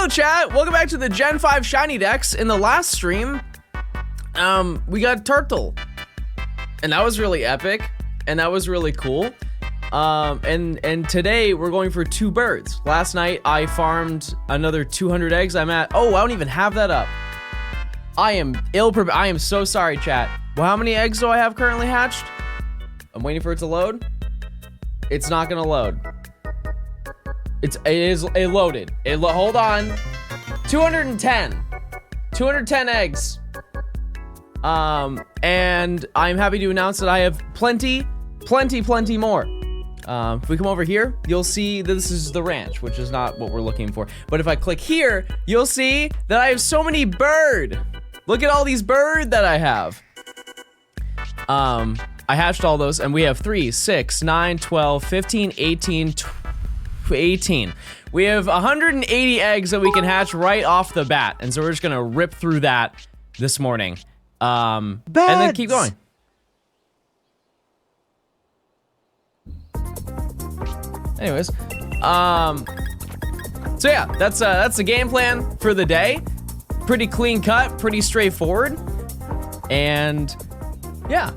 Hello, chat. Welcome back to the Gen 5 Shiny Decks. In the last stream, we got Turtle. And that was really epic. And that was really cool. And today we're going for 2 birds. Last night I farmed another 200 eggs. I'm at, oh, I don't even have that up. I am I am so sorry, chat. Well, how many eggs do I have currently hatched? I'm waiting for it to load. It's not gonna load. It loaded. Hold on. 210. 210 eggs. And I'm happy to announce that I have plenty more. If we come over here, you'll see that this is the ranch, which is not what we're looking for. But if I click here, you'll see that I have so many bird. Look at all these bird that I have. I hatched all those, and we have 3, 6, 9, 12, 15, 18, 18. We have 180 eggs that we can hatch right off the bat, and so we're just gonna rip through that this morning. And then keep going. Anyways, so yeah, that's the game plan for the day. Pretty clean cut, pretty straightforward, and yeah.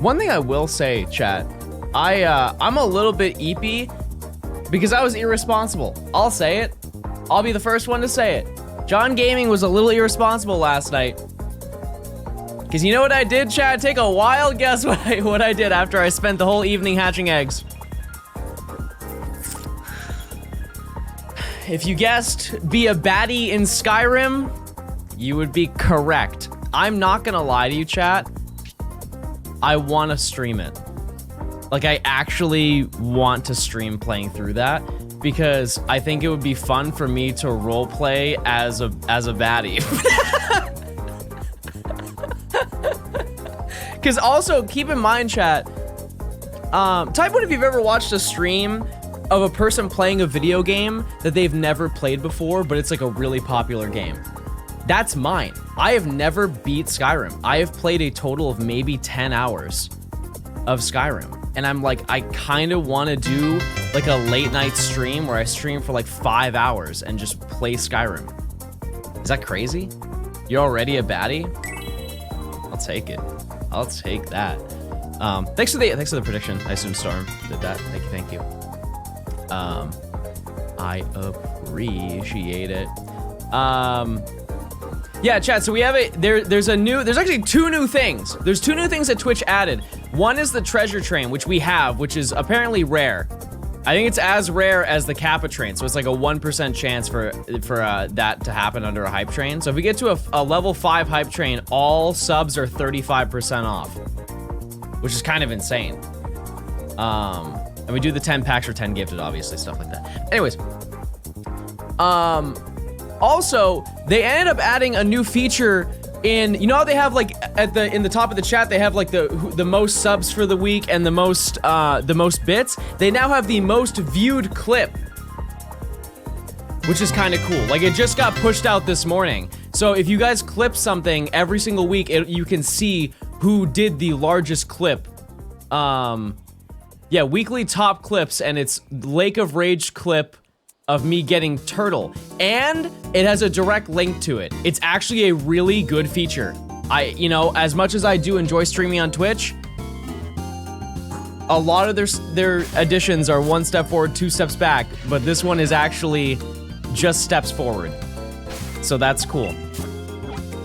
One thing I will say, chat, I'm a little bit eepy because I was irresponsible. I'll say it. I'll be the first one to say it. John Gaming was a little irresponsible last night. Cause you know what I did, chat? Take a wild guess what I did after I spent the whole evening hatching eggs. If you guessed be a baddie in Skyrim, you would be correct. I'm not gonna lie to you, chat. I want to stream it. Like, I actually want to stream playing through that because I think it would be fun for me to roleplay as a baddie. Because also, keep in mind, chat, type one if you've ever watched a stream of a person playing a video game that they've never played before, but it's like a really popular game. That's mine. I have never beat Skyrim. I have played a total of maybe 10 hours of Skyrim. And I'm like, I kind of want to do like a late night stream where I stream for like 5 hours and just play Skyrim. Is that crazy? You're already a baddie? I'll take it. I'll take that. Thanks for the prediction. I assume Storm did that. Thank you. I appreciate it. Yeah, chat, so we have there's actually 2 new things. There's 2 new things that Twitch added. One is the treasure train, which we have, which is apparently rare. I think it's as rare as the Kappa train, so it's like a 1% chance for that to happen under a hype train. So if we get to a level 5 hype train, all subs are 35% off, which is kind of insane. And we do the 10 packs for 10 gifted, obviously, stuff like that. Anyways, also, they ended up adding a new feature in, you know how they have like in the top of the chat, they have like the most subs for the week and the most bits. They now have the most viewed clip, which is kind of cool. Like, it just got pushed out this morning. So if you guys clip something every single week, you can see who did the largest clip. Yeah, weekly top clips, and it's Lake of Rage clip of me getting Turtle, and it has a direct link to it. It's actually a really good feature. You know, as much as I do enjoy streaming on Twitch, a lot of their additions are 1 step forward, 2 steps back, but this one is actually just steps forward. So that's cool.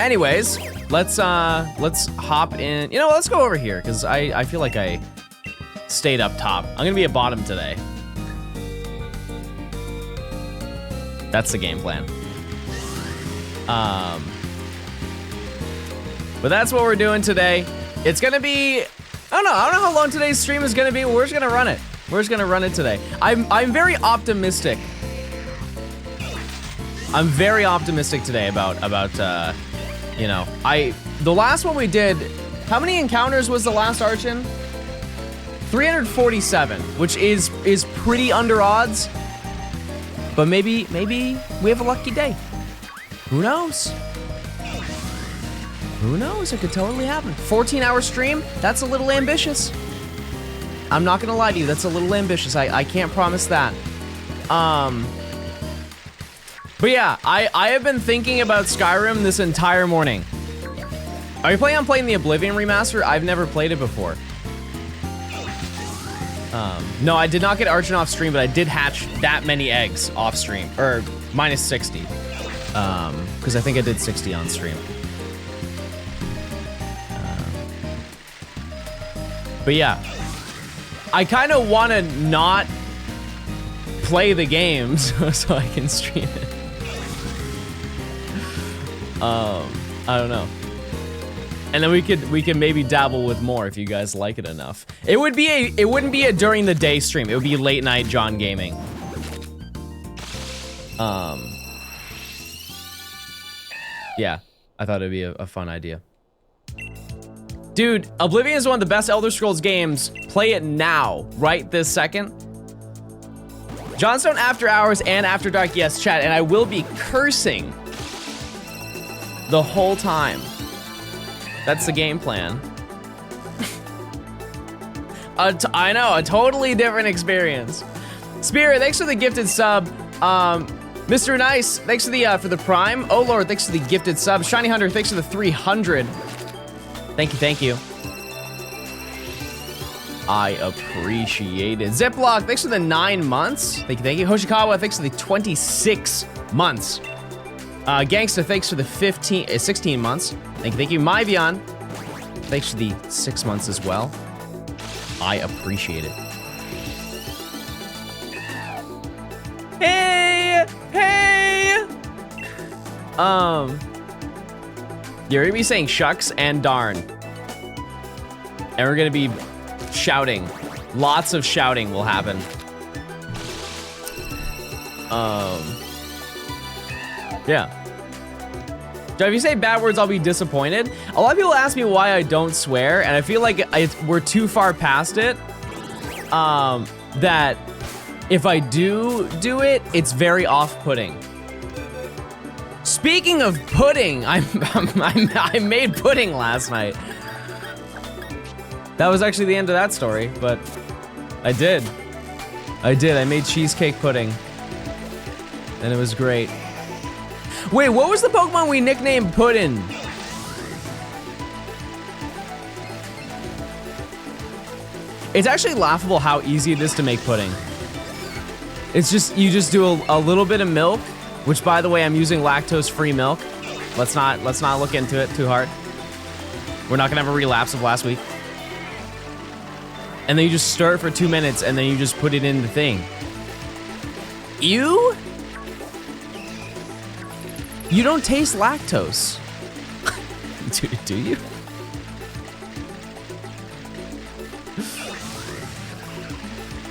Anyways, let's hop in. You know, let's go over here, because I feel like I stayed up top. I'm gonna be a bottom today. That's the game plan. But that's what we're doing today. It's gonna be, I don't know how long today's stream is gonna be. We're just gonna run it. We're just gonna run it today. I'm very optimistic. I'm very optimistic today about you know, the last one we did, how many encounters was the last Archin? 347, which is pretty under odds. But maybe we have a lucky day. Who knows? Who knows? It could totally happen. 14-hour stream? That's a little ambitious. I'm not gonna lie to you, that's a little ambitious. I can't promise that. But yeah, I have been thinking about Skyrim this entire morning. Are you planning on playing the Oblivion remaster? I've never played it before. No, I did not get Archin off stream, but I did hatch that many eggs off stream, or minus 60. Because I think I did 60 on stream. But yeah, I kind of want to not play the games so I can stream it. I don't know. And then we could maybe dabble with more if you guys like it enough. It wouldn't be a during the day stream. It would be late night John gaming. Yeah, I thought it'd be a fun idea. Dude, Oblivion is one of the best Elder Scrolls games. Play it now, right this second. Johnstone After Hours and After Dark, yes, chat, and I will be cursing the whole time. That's the game plan. I know, a totally different experience. Spirit, thanks for the gifted sub. Mr. Nice, thanks for the prime. Oh Lord, thanks for the gifted sub. Shiny Hunter, thanks for the 300. Thank you, thank you. I appreciate it. Ziploc, thanks for the 9 months. Thank you, thank you. Hoshikawa, thanks for the 26 months. Gangsta, thanks for the 16 months. Thank you. Myvion, thanks for the 6 months as well. I appreciate it. Hey! You're gonna be saying shucks and darn. And we're gonna be shouting. Lots of shouting will happen. Yeah. So if you say bad words, I'll be disappointed. A lot of people ask me why I don't swear, and I feel like we're too far past it. That if I do it, it's very off-putting. Speaking of pudding, I made pudding last night. That was actually the end of that story, but I did. I made cheesecake pudding, and it was great. Wait, what was the Pokemon we nicknamed Puddin'? It's actually laughable how easy it is to make pudding. It's just, you just do a little bit of milk, which by the way, I'm using lactose-free milk. Let's not look into it too hard. We're not gonna have a relapse of last week. And then you just stir it for 2 minutes, and then you just put it in the thing. You don't taste lactose. Do you?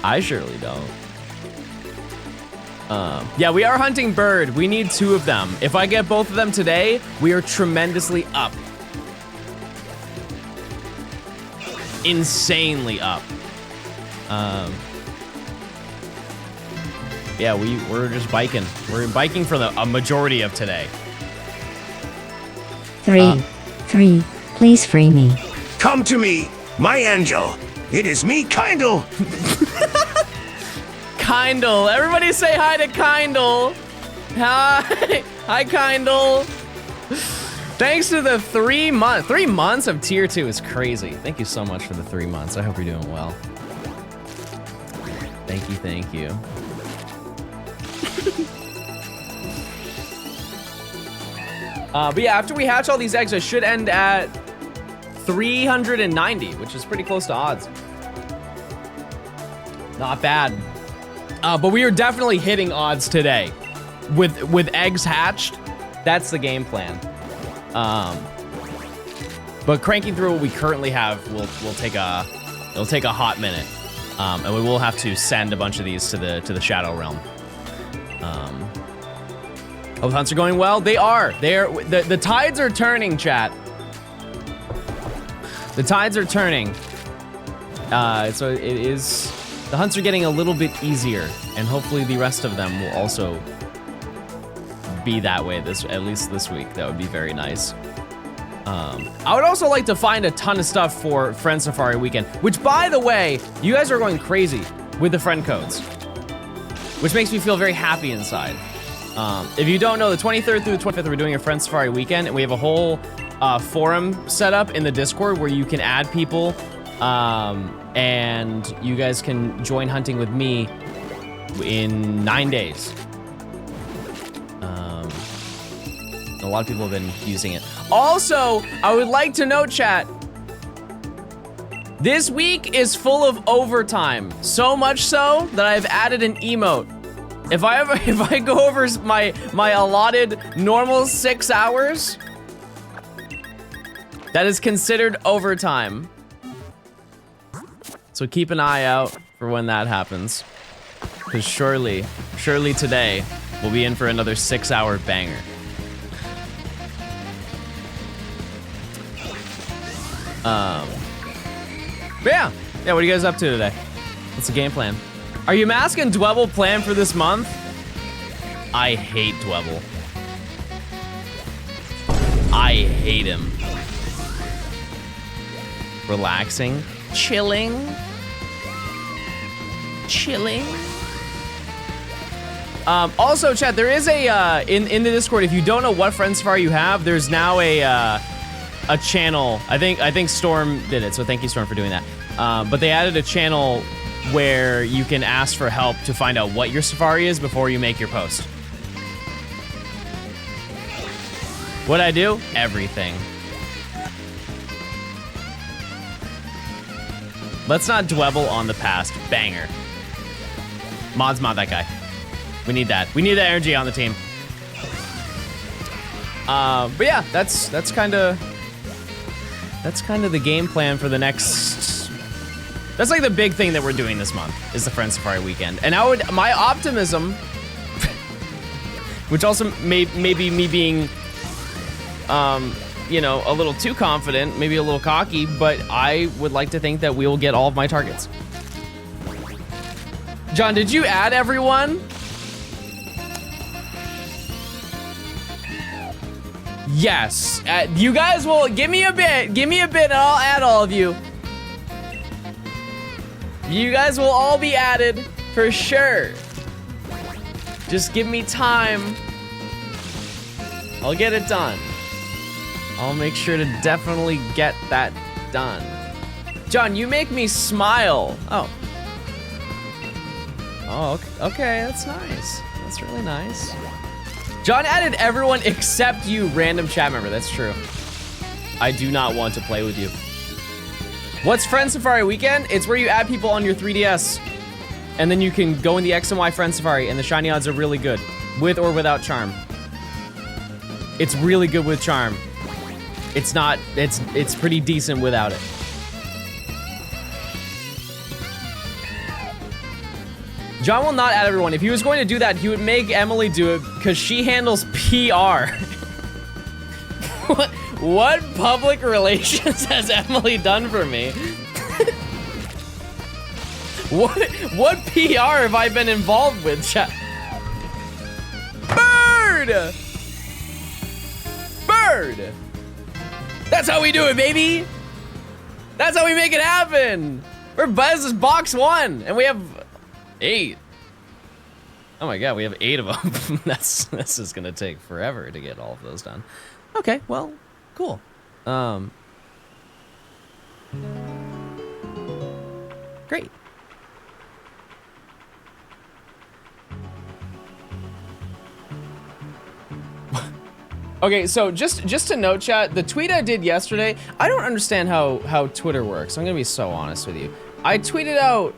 I surely don't. Yeah, we are hunting bird. We need 2 of them. If I get both of them today, we are tremendously up. Insanely up. Yeah, we're just biking. We're biking for a majority of today. 3, please free me. Come to me, my angel. It is me, Kindle. Kindle. Everybody say hi to Kindle. Hi. Hi, Kindle. Thanks to the 3 months. 3 months of tier 2 is crazy. Thank you so much for the 3 months. I hope you're doing well. Thank you, thank you. But yeah, after we hatch all these eggs, I should end at 390, which is pretty close to odds. Not bad. But we are definitely hitting odds today. With eggs hatched, that's the game plan. But cranking through what we currently have will take a hot minute. And we will have to send a bunch of these to the Shadow Realm. Oh, the hunts are going well. They are. The tides are turning, chat. The tides are turning. So it is. The hunts are getting a little bit easier, and hopefully the rest of them will also be that way. At least this week. That would be very nice. I would also like to find a ton of stuff for Friend Safari weekend, which, by the way, you guys are going crazy with the friend codes, which makes me feel very happy inside. If you don't know, the 23rd through the 25th, we're doing a Friend Safari weekend, and we have a whole forum set up in the Discord where you can add people, and you guys can join hunting with me in 9 days. A lot of people have been using it. Also, I would like to note, chat, this week is full of overtime. So much so that I've added an emote. If I go over my allotted normal 6 hours, that is considered overtime. So keep an eye out for when that happens. Because surely today, we'll be in for another 6-hour banger. But yeah, what are you guys up to today? What's the game plan? Are you asking Dwebble plan for this month? I hate Dwebble. I hate him. Relaxing, chilling. Also, chat, there is a in the Discord. If you don't know what Friend Safari you have, there's now a channel. I think Storm did it, so thank you, Storm, for doing that. But they added a channel where you can ask for help to find out what your Safari is before you make your post. What'd I do? Everything. Let's not dwebble on the past. Banger. Mod's mod that guy. We need that. We need that energy on the team. But yeah, that's kind of the game plan for the next. That's like the big thing that we're doing this month is the Friend Safari weekend. And my optimism, which also may be me being, you know, a little too confident, maybe a little cocky, but I would like to think that we will get all of my targets. John, did you add everyone? Yes. You guys will give me a bit, and I'll add all of you. You guys will all be added for sure. Just give me time. I'll get it done. I'll make sure to definitely get that done. John, you make me smile. Oh, okay, that's nice. That's really nice. John added everyone except you, random chat member. That's true. I do not want to play with you. What's Friend Safari weekend? It's where you add people on your 3DS, and then you can go in the X and Y Friend Safari, and the shiny odds are really good, with or without charm. It's really good with charm. It's not. It's pretty decent without it. John will not add everyone. If he was going to do that, he would make Emily do it because she handles PR. What public relations has Emily done for me? What PR have I been involved with? Bird! Bird! That's how we do it, baby! That's how we make it happen! This is box 1, and we have 8. Oh my god, we have 8 of them. This is gonna take forever to get all of those done. Okay, well, cool. Great. Okay, so just to note, chat, the tweet I did yesterday, I don't understand how Twitter works. I'm gonna be so honest with you. I tweeted out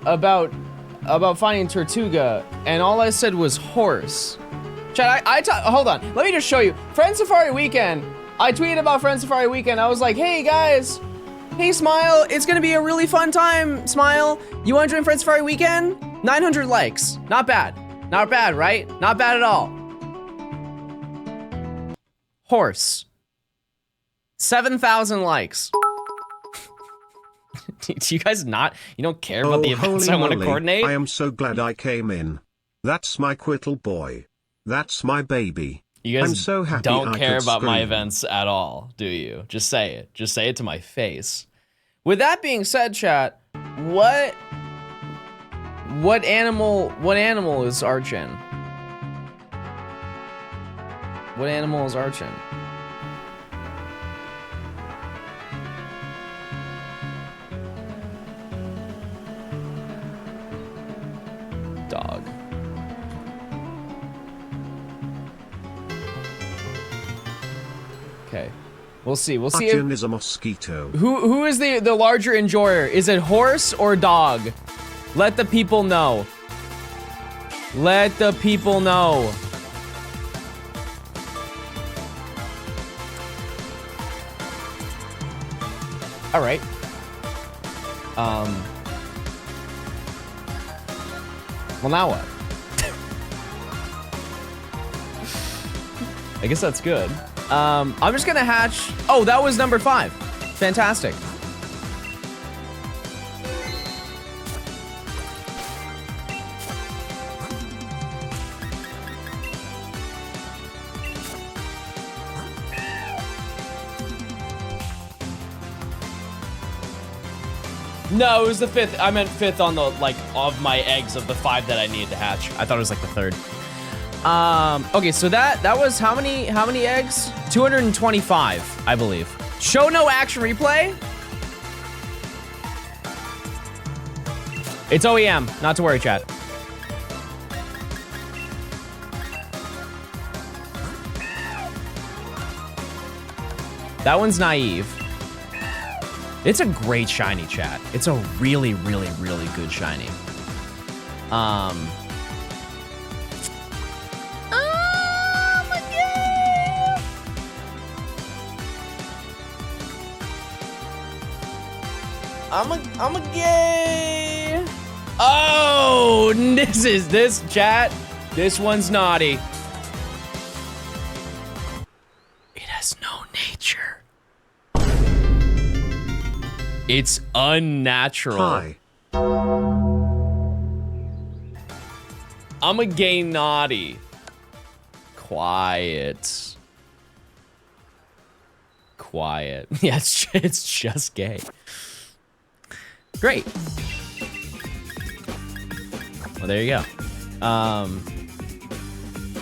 about finding Tortuga, and all I said was horse. Chat, hold on. Let me just show you. Friend Safari weekend. I tweeted about Friend Safari weekend. I was like, hey guys, hey Smile, it's gonna be a really fun time. Smile, you want to join Friend Safari weekend? 900 likes. Not bad. Not bad, right? Not bad at all. Horse. 7,000 likes. Do you guys you don't care about the events I want to coordinate? I am so glad I came in. That's my quittle boy. That's my baby. You guys I'm so happy don't care about my scream. events at all, do you? Just say it. Just say it to my face. With that being said, chat, what What animal is Archin? What animal is Archin? Dog. Okay. We'll see. We'll see. Archin is a mosquito. Who is the larger enjoyer? Is it horse or dog? Let the people know. Let the people know. All right. Well, now what? I guess that's good. I'm just gonna hatch. Oh, that was number 5. Fantastic. No, it was the 5th. I meant 5th on the, like, of my eggs of the 5 that I needed to hatch. I thought it was like the 3rd. Okay, so that was how many eggs? 225, I believe. Show no action replay? It's OEM, not to worry, chat. That one's naive. It's a great shiny, chat. It's a really, really, really good shiny. I'm a gay. Oh, this chat. This one's naughty. It has no nature. It's unnatural. Hi. I'm a gay naughty. Quiet. Quiet. Yeah, it's just gay. Great. Well, there you go.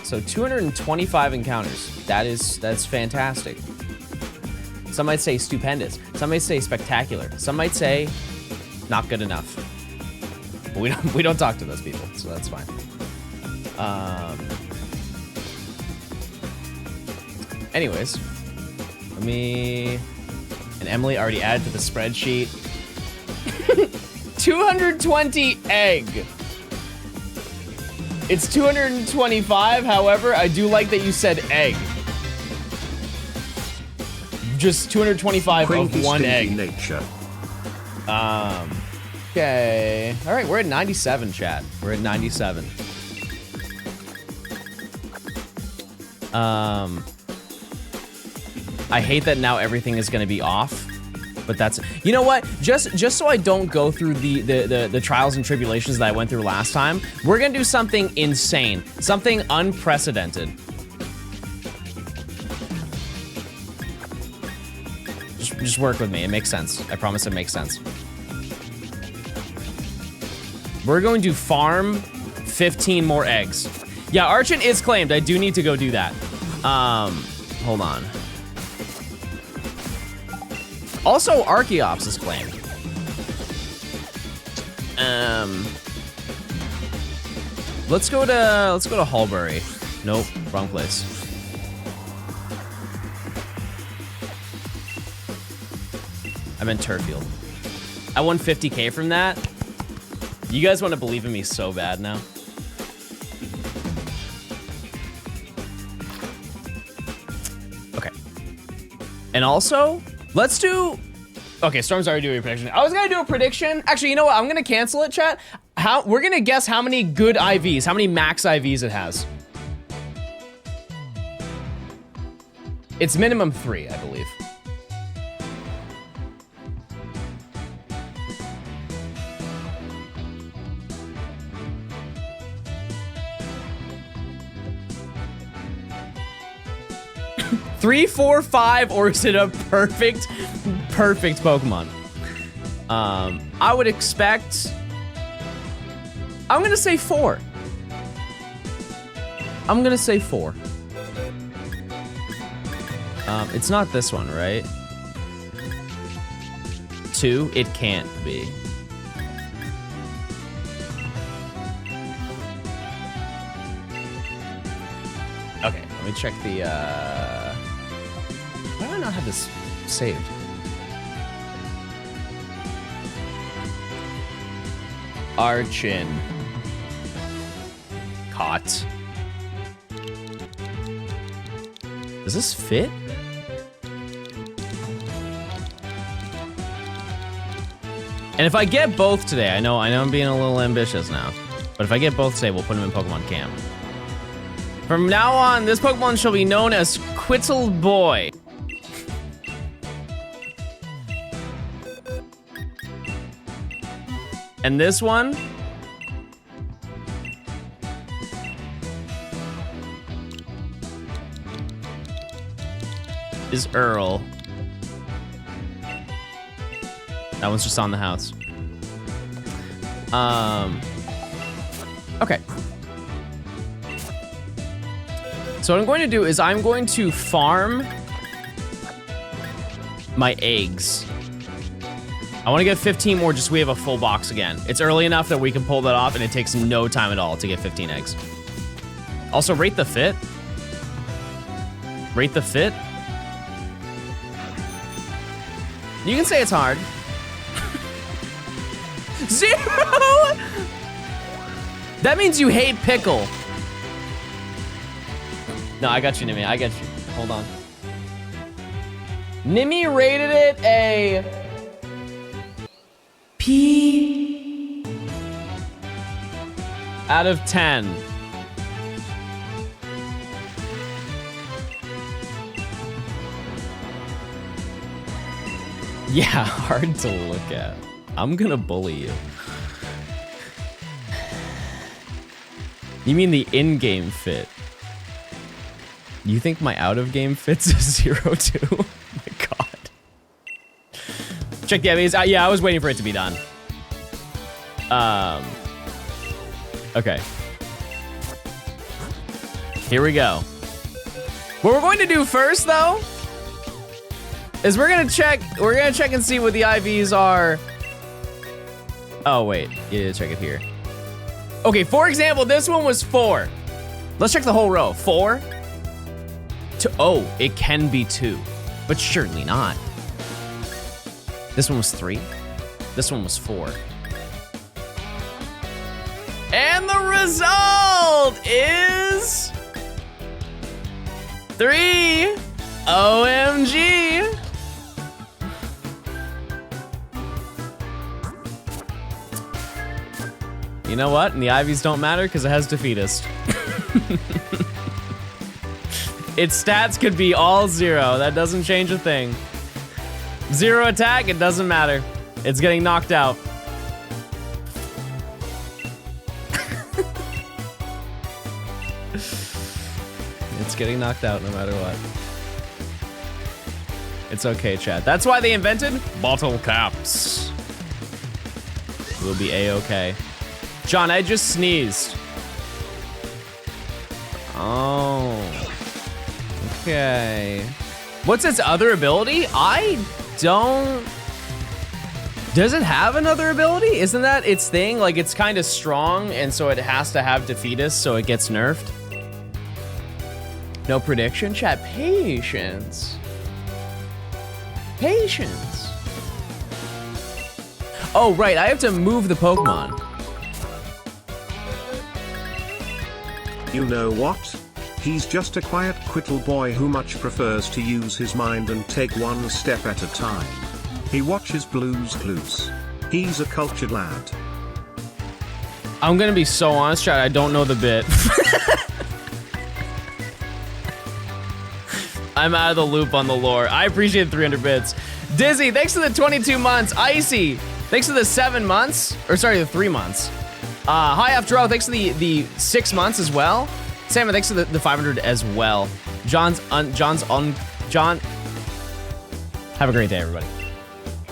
So 225 encounters. That's fantastic. Some might say stupendous. Some might say spectacular. Some might say not good enough. But we don't talk to those people, so that's fine. Anyways, let me. And Emily already added to the spreadsheet. 220 egg. It's 225. However, I do like that you said egg. Just 225 of one egg. Nature. Okay. All right, we're at 97, chat. We're at 97. I hate that now everything is gonna be off, but that's, you know what? Just so I don't go through the trials and tribulations that I went through last time, we're gonna do something insane, something unprecedented. Just work with me. It makes sense. I promise it makes sense. We're going to farm 15 more eggs. Yeah, Archin is claimed. I do need to go do that. Hold on. Also, Archeops is claimed. Let's go to Hallbury. Nope, wrong place. I'm in Turfield. I won 50K from that. You guys want to believe in me so bad now. Okay. And also, let's do... Okay, Storm's already doing a prediction. I was gonna do a prediction. Actually, you know what? I'm gonna cancel it, chat. We're gonna guess how many good IVs, how many max IVs it has. It's minimum 3, I believe. Three, 4, 5, or is it a perfect Pokemon? I would expect I'm gonna say 4. I'm gonna say 4. It's not this one, right? 2? It can't be. Okay, let me check the, why do I not have this saved? Archin. Caught. Does this fit? And if I get both today, I know I'm being a little ambitious now, but if I get both today, we'll put them in Pokemon Camp. From now on, this Pokemon shall be known as Quittle Boy. And this one is Earl. That one's just on the house. Okay. So what I'm going to do is I'm going to farm my eggs. I want to get 15 more just so we have a full box again. It's early enough that we can pull that off and it takes no time at all to get 15 eggs. Also, rate the fit. Rate the fit. You can say it's hard. 0! That means you hate pickle. No, I got you, Nimmy. I got you. Hold on. Nimmy rated it a P out of 10. Yeah, hard to look at. I'm gonna bully you. You mean the in-game fit? You think my out-of-game fit's a 0 too? Oh my god. Check the enemies. Yeah, I was waiting for it to be done. Okay. Here we go. What we're going to do first, though, is we're gonna check and see what the IVs are. Oh wait, yeah, check it here. Okay, for example, this one was 4. Let's check the whole row. 4. Oh, it can be 2, but surely not. This one was 3. This one was 4. And the result is 3. OMG. You know what? And the IVs don't matter because it has Defeatist. Its stats could be all 0. That doesn't change a thing. 0 attack, it doesn't matter. It's getting knocked out. It's getting knocked out no matter what. It's okay, chat. That's why they invented bottle caps. We'll be A-okay. John, I just sneezed. Oh. Okay. What's its other ability? I don't... Does it have another ability? Isn't that its thing? Like, it's kind of strong, and so it has to have Defeatist, so it gets nerfed. No prediction? Chat, patience. Patience. Oh, right, I have to move the Pokemon. You know what? He's just a quiet Quittle boy who much prefers to use his mind and take one step at a time. He watches Blue's Clues. He's a cultured lad. I'm gonna be so honest, chat, I don't know the bit. I'm out of the loop on the lore. I appreciate 300 bits. Dizzy, thanks for the 22 months. Icy, thanks for the 7 months. Or sorry, the 3 months. Hi After All, thanks for the 6 months as well. Sam, thanks for the 500 as well. John. Have a great day, everybody.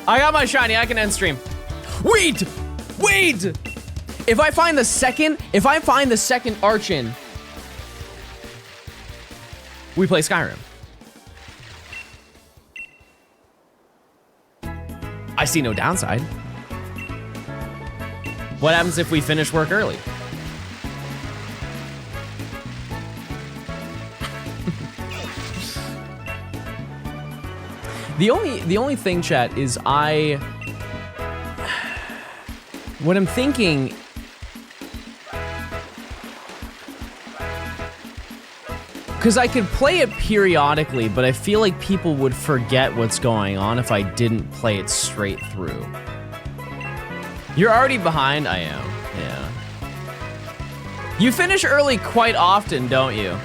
I got my shiny, I can end stream. Wait! If I find the second Archin, we play Skyrim. I see no downside. What happens if we finish work early? The only thing, chat, is what I'm thinking, because I could play it periodically, but I feel like people would forget what's going on if I didn't play it straight through. You're already behind? I am, yeah. You finish early quite often, don't you?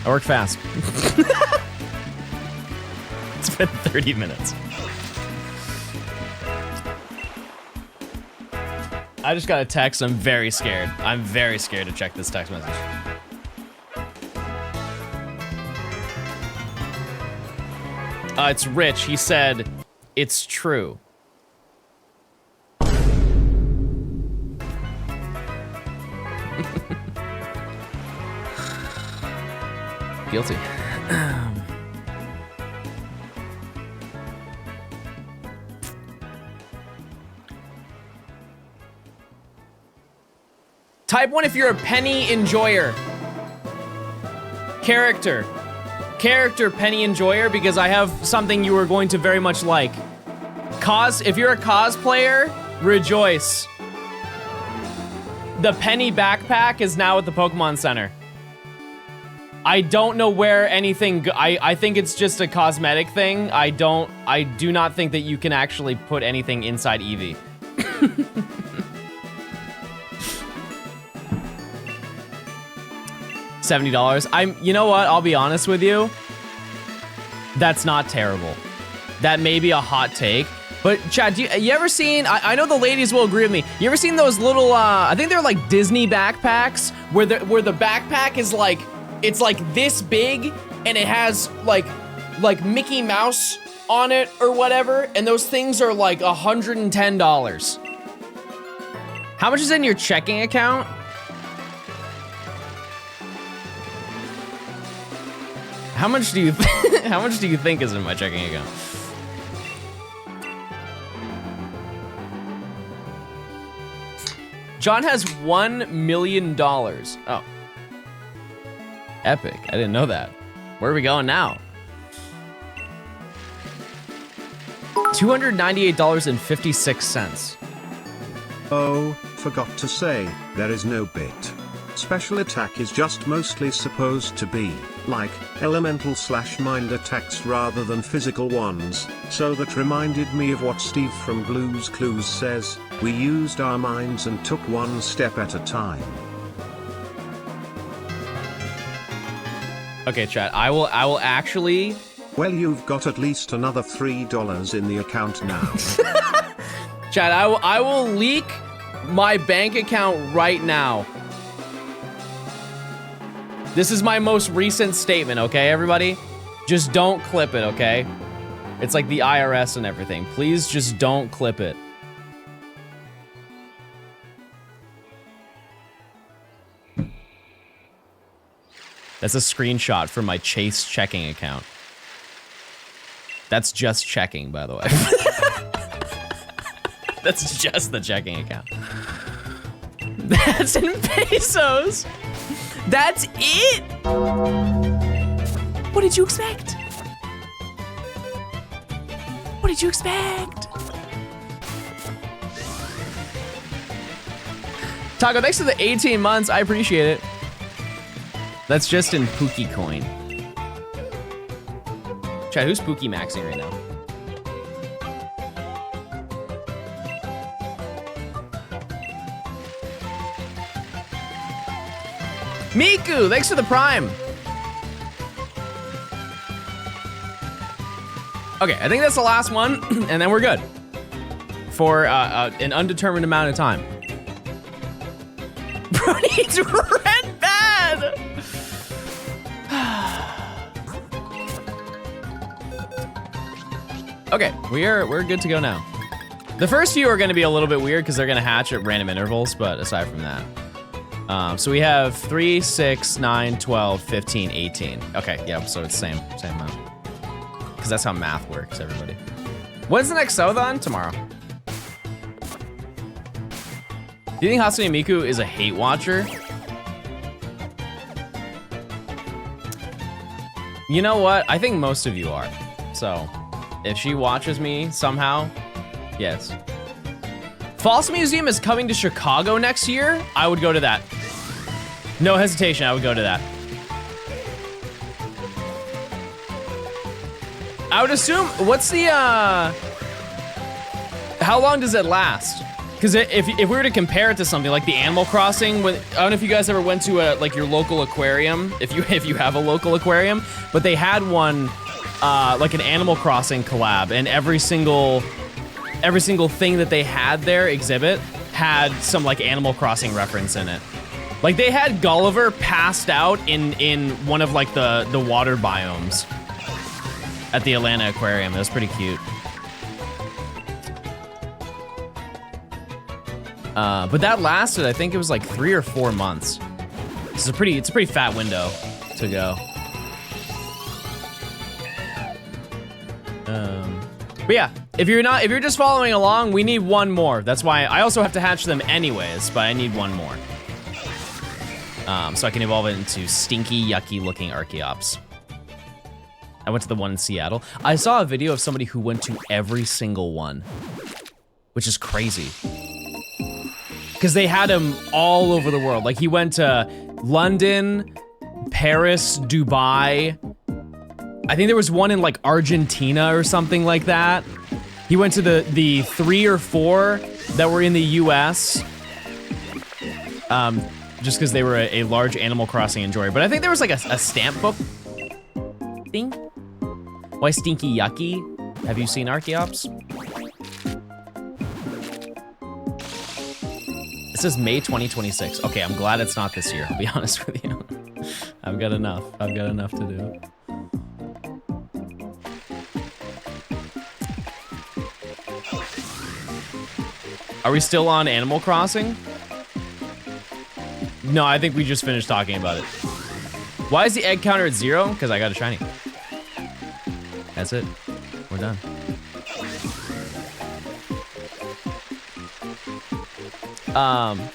I work fast. It's been 30 minutes. I just got a text. I'm very scared. I'm very scared to check this text message. It's Rich. He said, it's true. Guilty. Type 1 if you're a penny enjoyer. Character penny enjoyer, because I have something you are going to very much like. If you're a cosplayer, rejoice. The penny backpack is now at the Pokemon Center. I don't know where anything, I think it's just a cosmetic thing. I do not think that you can actually put anything inside Eevee. $70. You know what? I'll be honest with you. That's not terrible. That may be a hot take. But Chad, you ever seen, I know the ladies will agree with me. You ever seen those little, I think they're like Disney backpacks where the backpack is like, it's like this big and it has like Mickey Mouse on it or whatever. And those things are like $110. How much is in your checking account? How much do you think is in my checking account? John has $1 million. Oh. Epic. I didn't know that. Where are we going now? $298.56. Oh, forgot to say, there is no bit. Special attack is just mostly supposed to be, like, elemental/mind attacks rather than physical ones, so that reminded me of what Steve from Blue's Clues says, we used our minds and took one step at a time. Okay, chat, I will actually... Well, you've got at least another $3 in the account now. Chat, I will leak my bank account right now. This is my most recent statement, okay, everybody? Just don't clip it, okay? It's like the IRS and everything. Please just don't clip it. That's a screenshot from my Chase checking account. That's just checking, by the way. That's just the checking account. That's in pesos. That's it. What did you expect? What did you expect? Taco, thanks for the 18 months. I appreciate it. That's just in Pookie coin. Chat, who's Pookie maxing right now? Miku, thanks for the prime. Okay, I think that's the last one, and then we're good. For an undetermined amount of time. Bro needs red bad! Okay, we're good to go now. The first few are gonna be a little bit weird because they're gonna hatch at random intervals, but aside from that. So we have 3, 6, 9, 12, 15, 18. Okay, yeah, so it's same amount. Because that's how math works, everybody. When's the next Southon? Tomorrow. Do you think Hatsune Miku is a hate watcher? You know what? I think most of you are. So, if she watches me somehow, yes. False Museum is coming to Chicago next year. I would go to that. No hesitation, I would go to that. I would assume, what's the, how long does it last? Because if we were to compare it to something like the Animal Crossing, I don't know if you guys ever went to like your local aquarium, if you have a local aquarium, but they had one, like an Animal Crossing collab, and every single thing that they had there exhibit had some like Animal Crossing reference in it. Like they had Gulliver passed out in one of like the water biomes at the Atlanta Aquarium. It was pretty cute. But that lasted, I think it was like 3 or 4 months. It's a pretty fat window to go. But yeah, if you're just following along, we need one more. That's why I also have to hatch them anyways, but I need one more. So I can evolve it into stinky, yucky looking Archeops. I went to the one in Seattle. I saw a video of somebody who went to every single one, which is crazy. Because they had him all over the world. Like he went to London, Paris, Dubai. I think there was one in like Argentina or something like that. He went to the 3 or 4 that were in the US. Just because they were a large Animal Crossing enjoyer. But I think there was like a stamp book thing. Why stinky yucky? Have you seen Archeops? It says May 2026. Okay, I'm glad it's not this year, I'll be honest with you. I've got enough to do. Are we still on Animal Crossing? No, I think we just finished talking about it. Why is the egg counter at 0? Because I got a shiny. That's it. We're done.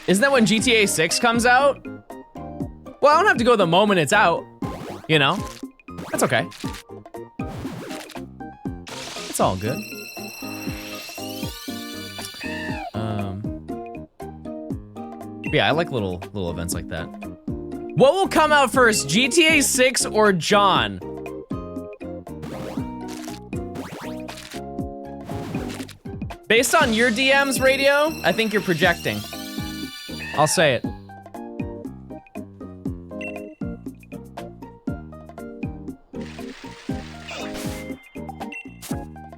Isn't that when GTA 6 comes out? Well, I don't have to go the moment it's out, you know? That's okay. It's all good. Yeah, I like little events like that. What will come out first, GTA 6 or John? Based on your DMs, Radio, I think you're projecting. I'll say it.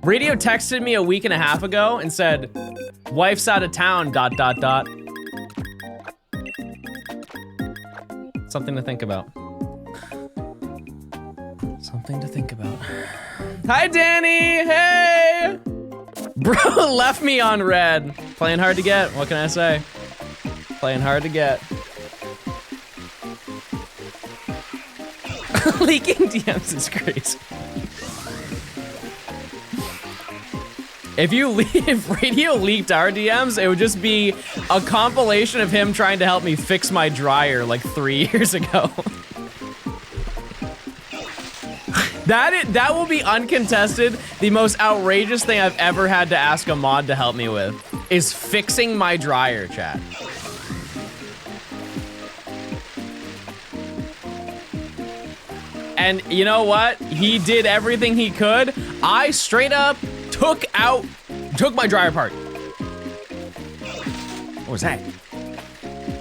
Radio texted me a week and a half ago and said, wife's out of town, ... Something to think about. Something to think about. Hi, Danny, hey! Bro left me on red. Playing hard to get, what can I say? Playing hard to get. Leaking DMs is crazy. If Radio leaked our DMs, it would just be a compilation of him trying to help me fix my dryer like 3 years ago. That will be uncontested. The most outrageous thing I've ever had to ask a mod to help me with is fixing my dryer, chat. And you know what? He did everything he could. I straight up took my dryer apart. What was that?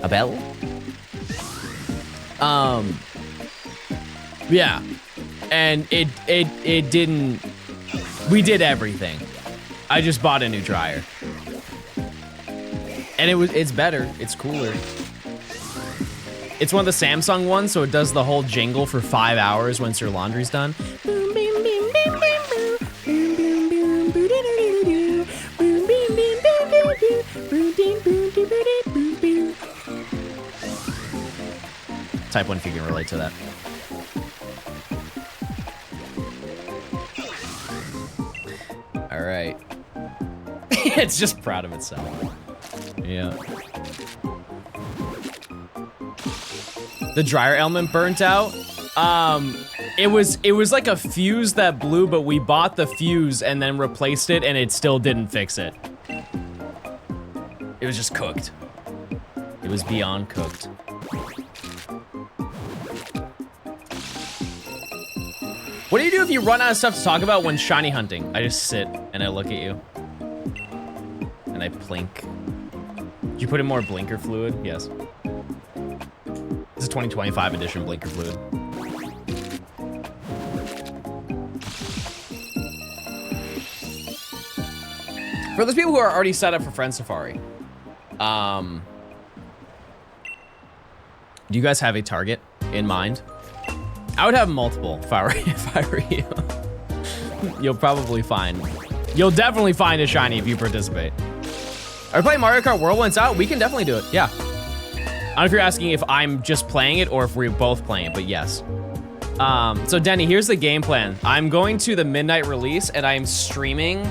A bell? Yeah. And it didn't, we did everything. I just bought a new dryer. And it's better, it's cooler. It's one of the Samsung ones, so it does the whole jingle for 5 hours once your laundry's done. Type 1 if you can relate to that. All right. It's just proud of itself. Yeah. The dryer element burnt out. It was like a fuse that blew, but we bought the fuse and then replaced it, and it still didn't fix it. It was just cooked. It was beyond cooked. What do you do if you run out of stuff to talk about when shiny hunting? I just sit and I look at you. And I blink. Did you put in more blinker fluid? Yes. This is 2025 edition blinker fluid. For those people who are already set up for Friend Safari, do you guys have a target in mind? I would have multiple if I were you. You'll definitely find a shiny if you participate. Are we playing Mario Kart World when it's out? We can definitely do it, yeah. I don't know if you're asking if I'm just playing it or if we're both playing it, but yes. So Denny, here's the game plan. I'm going to the midnight release and I'm streaming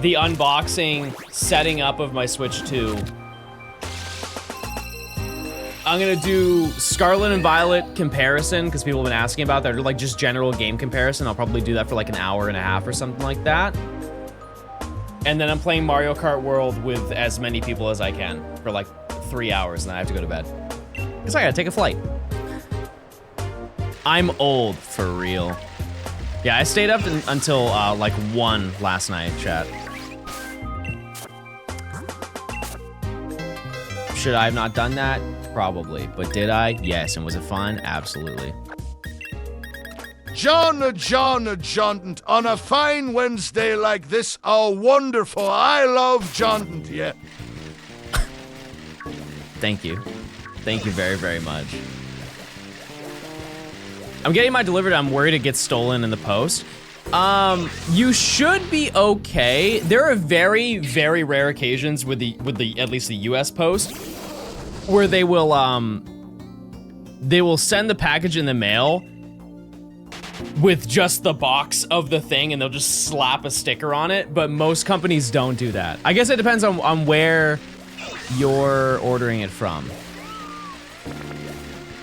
the unboxing, setting up of my Switch 2. I'm gonna do Scarlet and Violet comparison because people have been asking about that, or like just general game comparison. I'll probably do that for like an hour and a half or something like that. And then I'm playing Mario Kart World with as many people as I can for like 3 hours, and then I have to go to bed. Because I gotta take a flight. I'm old, for real. Yeah, I stayed up until like 1 last night, chat. Should I have not done that? Probably. But did I? Yes. And was it fun? Absolutely. John, on a fine Wednesday like this, oh, wonderful. I love John, yeah. Thank you. Thank you very, very much. I'm getting mine delivered. I'm worried it gets stolen in the post. You should be okay. There are very, very rare occasions with the at least the US post where they will send the package in the mail with just the box of the thing and they'll just slap a sticker on it, but most companies don't do that. I guess it depends on where you're ordering it from.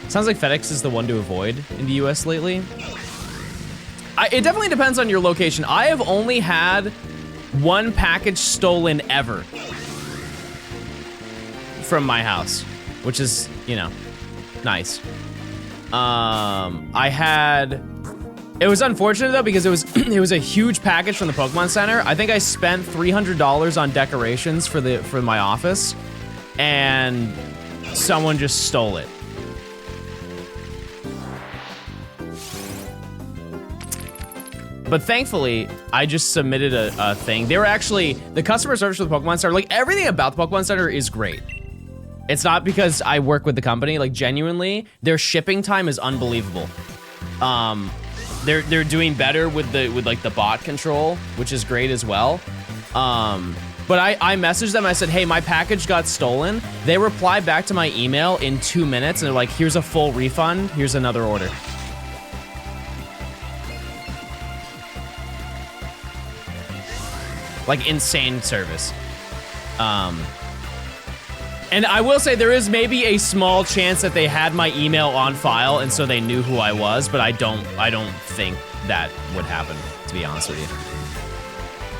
Sounds like FedEx is the one to avoid in the US lately. It definitely depends on your location. I have only had 1 package stolen ever from my house, which is, you know, nice. It was unfortunate though because it was a huge package from the Pokemon Center. I think I spent $300 on decorations for my office, and someone just stole it. But thankfully, I just submitted a thing. They were actually, the customer service for the Pokemon Center, like everything about the Pokemon Center is great. It's not because I work with the company, like genuinely, their shipping time is unbelievable. They're doing better with like the bot control, which is great as well. But I messaged them, I said, hey, my package got stolen. They replied back to my email in 2 minutes and they're like, here's a full refund, here's another order. Like insane service. And I will say there is maybe a small chance that they had my email on file and so they knew who I was, but I don't think that would happen, to be honest with you.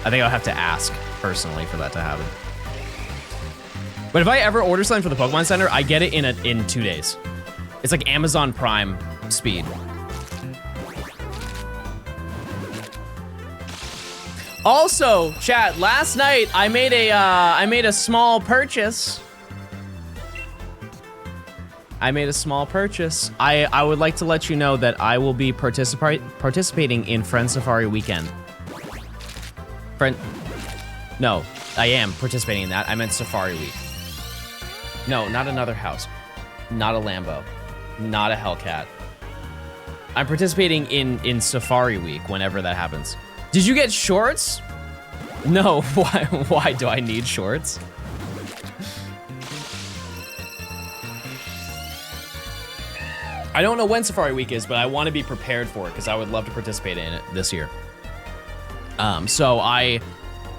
I think I'll have to ask personally for that to happen. But if I ever order something for the Pokemon Center, I get it in 2 days. It's like Amazon Prime speed. Also, chat, last night I made a small purchase. I would like to let you know that I will be participating in Friend Safari Weekend. No, I am participating in that. I meant Safari Week. No, not another house. Not a Lambo. Not a Hellcat. I'm participating in Safari Week whenever that happens. Did you get shorts? No, why do I need shorts? I don't know when Safari Week is, but I want to be prepared for it because I would love to participate in it this year. So I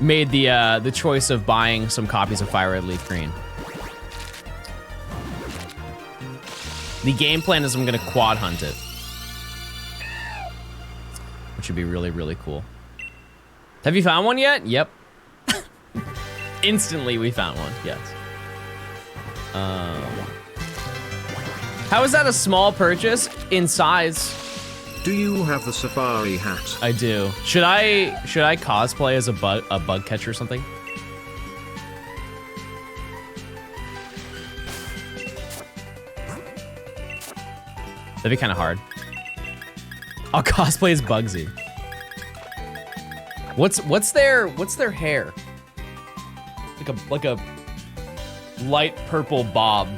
made the choice of buying some copies of Fire Red Leaf Green. The game plan is I'm gonna quad hunt it, which would be really, really cool. Have you found one yet? Yep. Instantly we found one, yes. How is that a small purchase in size? Do you have the safari hat? I do. Should I cosplay as a bug catcher or something? That'd be kind of hard. I'll cosplay as Bugsy. What's their hair? Like a light purple bob.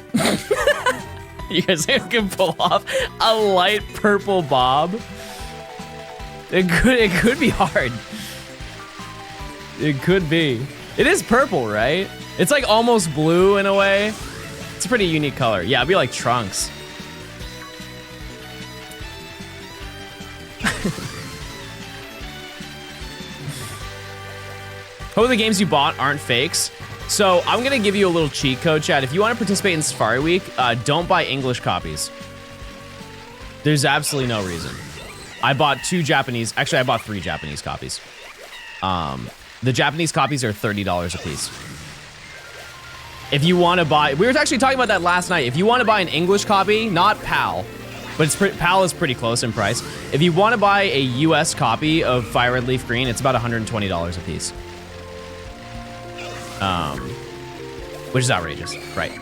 You guys can pull off a light purple bob? It could be hard. It could be. It is purple, right? It's like almost blue in a way. It's a pretty unique color. Yeah, it'd be like Trunks. Hope the games you bought aren't fakes. So I'm gonna give you a little cheat code, chat. If you want to participate in Safari Week, don't buy English copies. There's absolutely no reason. I bought 2 Japanese, actually I bought 3 Japanese copies. The Japanese copies are $30 a piece. If you want to buy, we were actually talking about that last night. If you want to buy an English copy, not PAL, but PAL is pretty close in price. If you want to buy a US copy of Fire Red Leaf Green, it's about $120 a piece. Which is outrageous, right?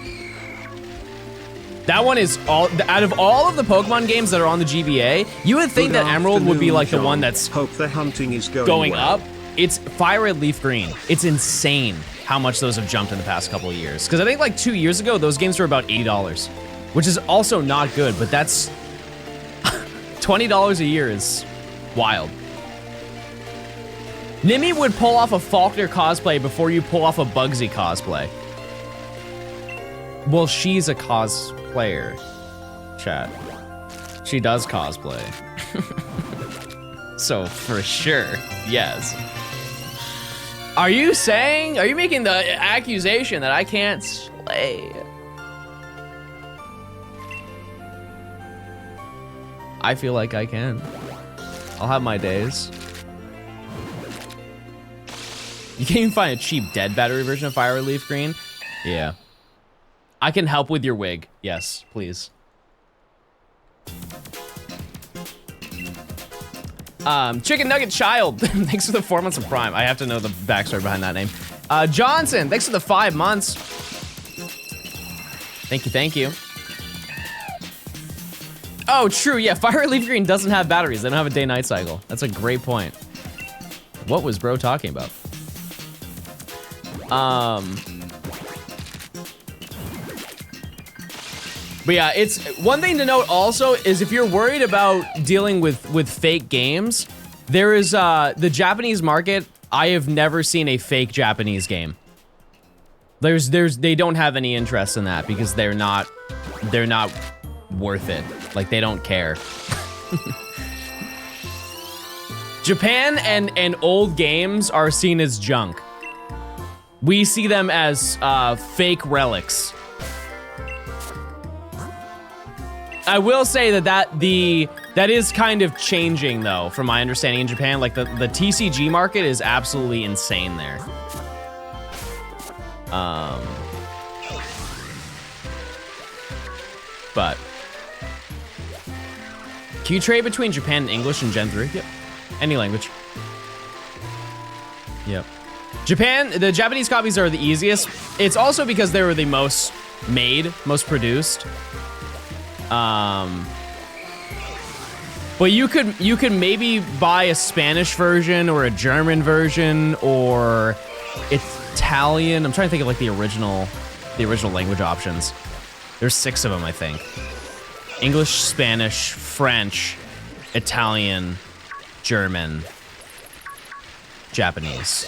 That one is out of all of the Pokemon games that are on the GBA, you would think that Emerald would be like the one that's hope the hunting is going well. up. It's Fire Red Leaf Green. It's insane how much those have jumped in the past couple of years. Because I think like 2 years ago, those games were about $80, which is also not good, but that's $20 a year is wild. Nimi would pull off a Faulkner cosplay before you pull off a Bugsy cosplay. Well, she's a cosplayer, chat. She does cosplay. So, for sure, yes. Are you making the accusation that I can't slay? I feel like I can. I'll have my days. You can't even find a cheap dead battery version of Fire Leaf Green? Yeah. I can help with your wig. Yes, please. Chicken Nugget Child. Thanks for the 4 months of Prime. I have to know the backstory behind that name. Johnson, thanks for the 5 months. Thank you, thank you. Oh, true, yeah, Fire Leaf Green doesn't have batteries. They don't have a day-night cycle. That's a great point. What was bro talking about? But yeah, it's one thing to note also is if you're worried about dealing with fake games, there is the Japanese market. I have never seen a fake Japanese game. They don't have any interest in that because they're not worth it. Like they don't care. Japan and old games are seen as junk. We see them as fake relics. I will say that is kind of changing though, from my understanding in Japan. Like the TCG market is absolutely insane there. But can you trade between Japan and English in Gen 3? Yep. Any language. Yep. Japan, the Japanese copies are the easiest. It's also because they were the most made, most produced. But you could maybe buy a Spanish version or a German version or Italian. I'm trying to think of like the original language options. There's 6 of them, I think. English, Spanish, French, Italian, German, Japanese.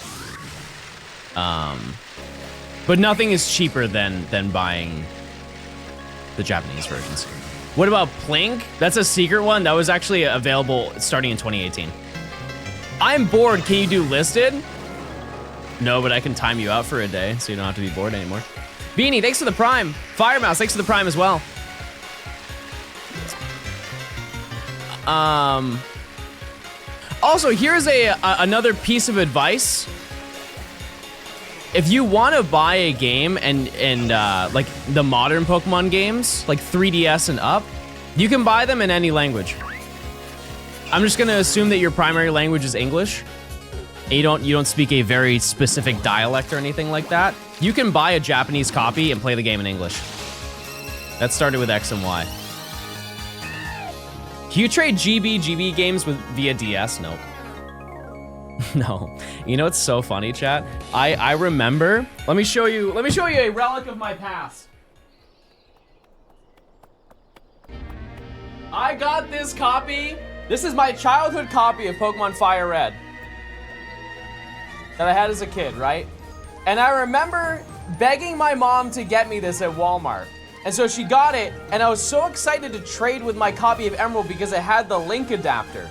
But nothing is cheaper than buying the Japanese versions. What about Plink? That's a secret one. That was actually available starting in 2018. I'm bored. Can you do listed? No, but I can time you out for a day, so you don't have to be bored anymore. Beanie, thanks for the Prime. Firemouse, thanks for the Prime as well. Also, here's another piece of advice. If you want to buy a game and like the modern Pokemon games, like 3DS and up, you can buy them in any language. I'm just gonna assume that your primary language is English. And you don't speak a very specific dialect or anything like that. You can buy a Japanese copy and play the game in English. That started with X and Y. Can you trade GB games via DS? Nope. No. You know what's so funny, chat? I remember. Let me show you a relic of my past. I got this copy. This is my childhood copy of Pokemon Fire Red that I had as a kid, right? And I remember begging my mom to get me this at Walmart. And so she got it, and I was so excited to trade with my copy of Emerald because it had the link adapter.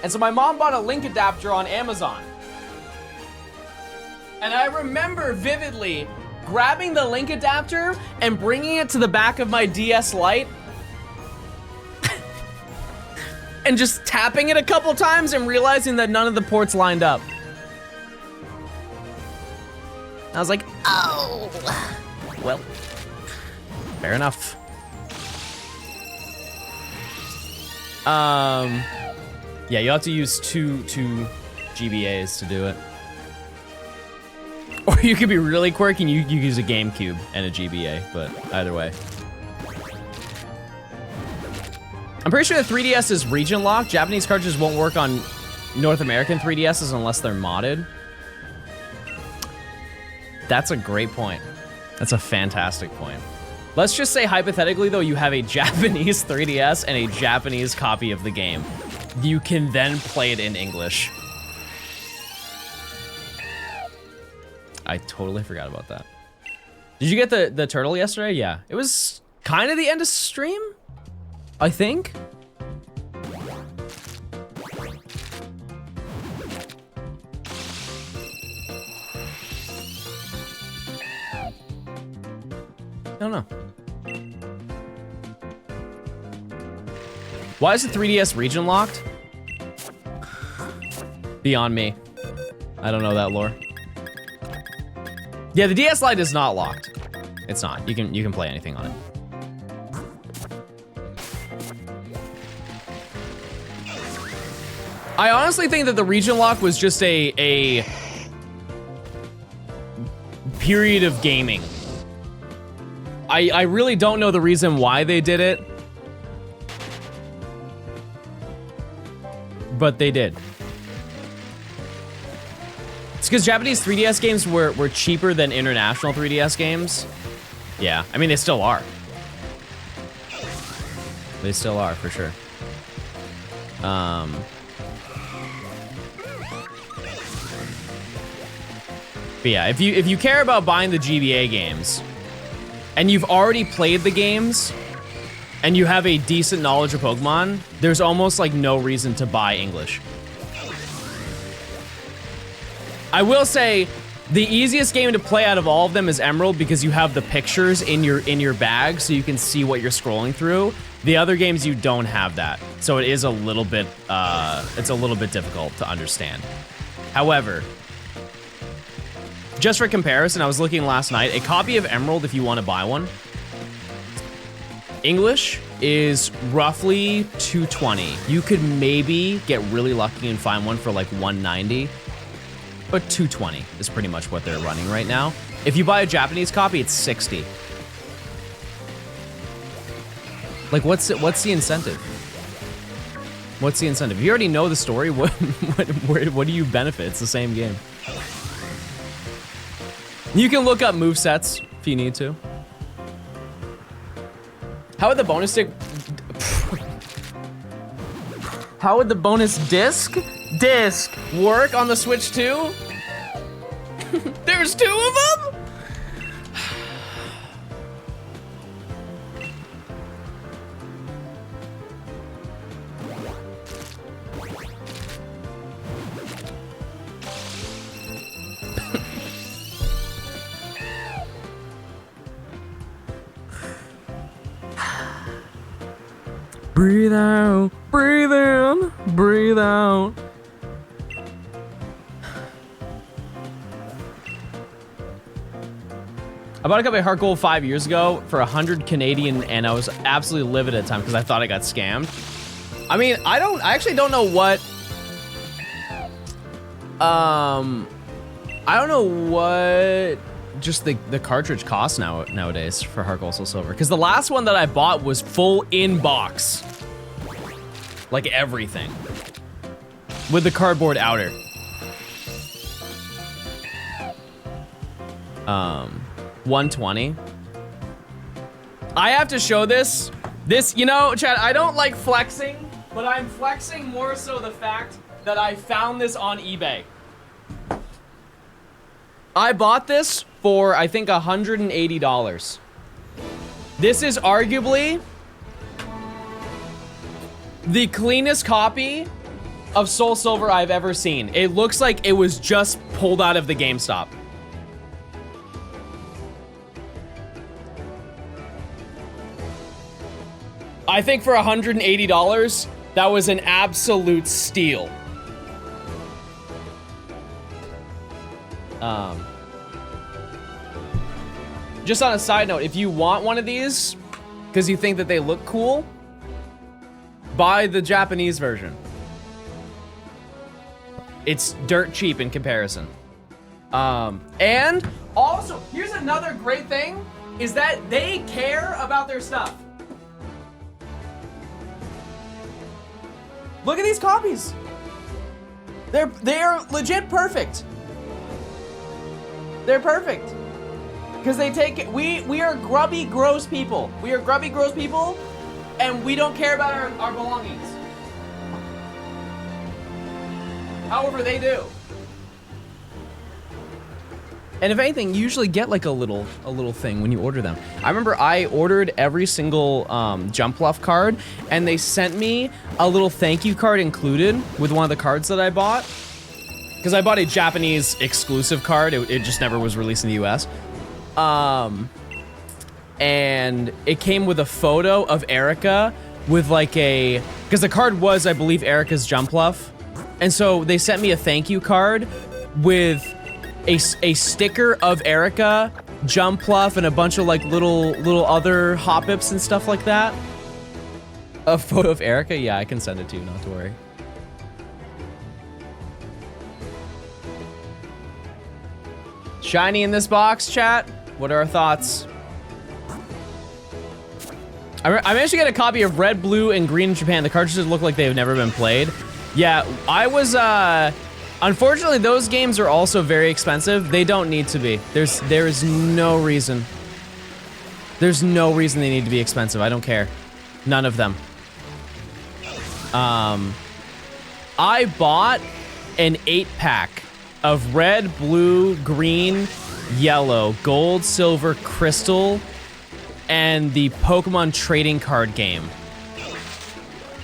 And so my mom bought a link adapter on Amazon. And I remember vividly grabbing the link adapter and bringing it to the back of my DS Lite and just tapping it a couple times and realizing that none of the ports lined up. I was like, oh, well, fair enough. Yeah, you have to use two GBAs to do it. Or you could be really quirky and you use a GameCube and a GBA, but either way. I'm pretty sure the 3DS is region locked. Japanese cartridges won't work on North American 3DSs unless they're modded. That's a great point. That's a fantastic point. Let's just say hypothetically though, you have a Japanese 3DS and a Japanese copy of the game. You can then play it in English. I totally forgot about that. Did you get the turtle yesterday? Yeah. It was kind of the end of stream, I think. I don't know. Why is the 3DS region locked? Beyond me. I don't know that lore. Yeah, the DS Lite is not locked. It's not. You can play anything on it. I honestly think that the region lock was just a period of gaming. I really don't know the reason why they did it, but they did. It's because Japanese 3DS games were cheaper than international 3DS games. Yeah, I mean, they still are. They still are, for sure. But yeah, if you care about buying the GBA games, and you've already played the games, and you have a decent knowledge of Pokemon, there's almost like no reason to buy English. I will say, the easiest game to play out of all of them is Emerald because you have the pictures in your bag so you can see what you're scrolling through. The other games you don't have that, so it is a little bit difficult to understand. However, just for comparison, I was looking last night, a copy of Emerald, if you want to buy one, English is roughly $220. You could maybe get really lucky and find one for like $190, but $220 is pretty much what they're running right now. If you buy a Japanese copy, it's $60. Like, what's the incentive? What's the incentive? If you already know the story, what do you benefit? It's the same game. You can look up movesets if you need to. How would the bonus stick... How would the bonus disc work on the Switch 2? There's 2 of them? Breathe out, breathe in, breathe out. I bought a copy of Heart Gold 5 years ago for 100 Canadian, and I was absolutely livid at the time because I thought I got scammed. I mean, I actually don't know what, I don't know what just the cartridge costs nowadays for Heart Gold Soul Silver. Because the last one that I bought was full in-box. Like everything. With the cardboard outer. 120. I have to show this. This, you know, Chad, I don't like flexing, but I'm flexing more so the fact that I found this on eBay. I bought this for, I think, $180. This is arguably the cleanest copy of Soul Silver I've ever seen. It looks like it was just pulled out of the GameStop. I think for $180, that was an absolute steal. Just on a side note, if you want one of these, because you think that they look cool, buy the Japanese version. It's dirt cheap in comparison. And also, here's another great thing, is that they care about their stuff. Look at these copies. They're legit perfect. They're perfect. Because they take it, we are grubby, gross people. We are grubby, gross people, and we don't care about our belongings. However, they do. And if anything, you usually get like a little thing when you order them. I remember I ordered every single Jumpluff card, and they sent me a little thank you card included with one of the cards that I bought. Because I bought a Japanese exclusive card. It just never was released in the US. And it came with a photo of Erica with like a, because the card was, I believe, Erica's Jumpluff. And so they sent me a thank you card with a sticker of Erica, Jumpluff, and a bunch of like little other Hoppips and stuff like that. A photo of Erica? Yeah, I can send it to you, not to worry. Shiny in this box, chat. What are our thoughts? I managed to get a copy of Red, Blue, and Green in Japan. The cartridges look like they've never been played. Yeah, I was, unfortunately, those games are also very expensive. They don't need to be. There is no reason. There's no reason they need to be expensive. I don't care. None of them. I bought an 8-pack of red, blue, green, yellow, gold, silver, crystal, and the Pokemon trading card game.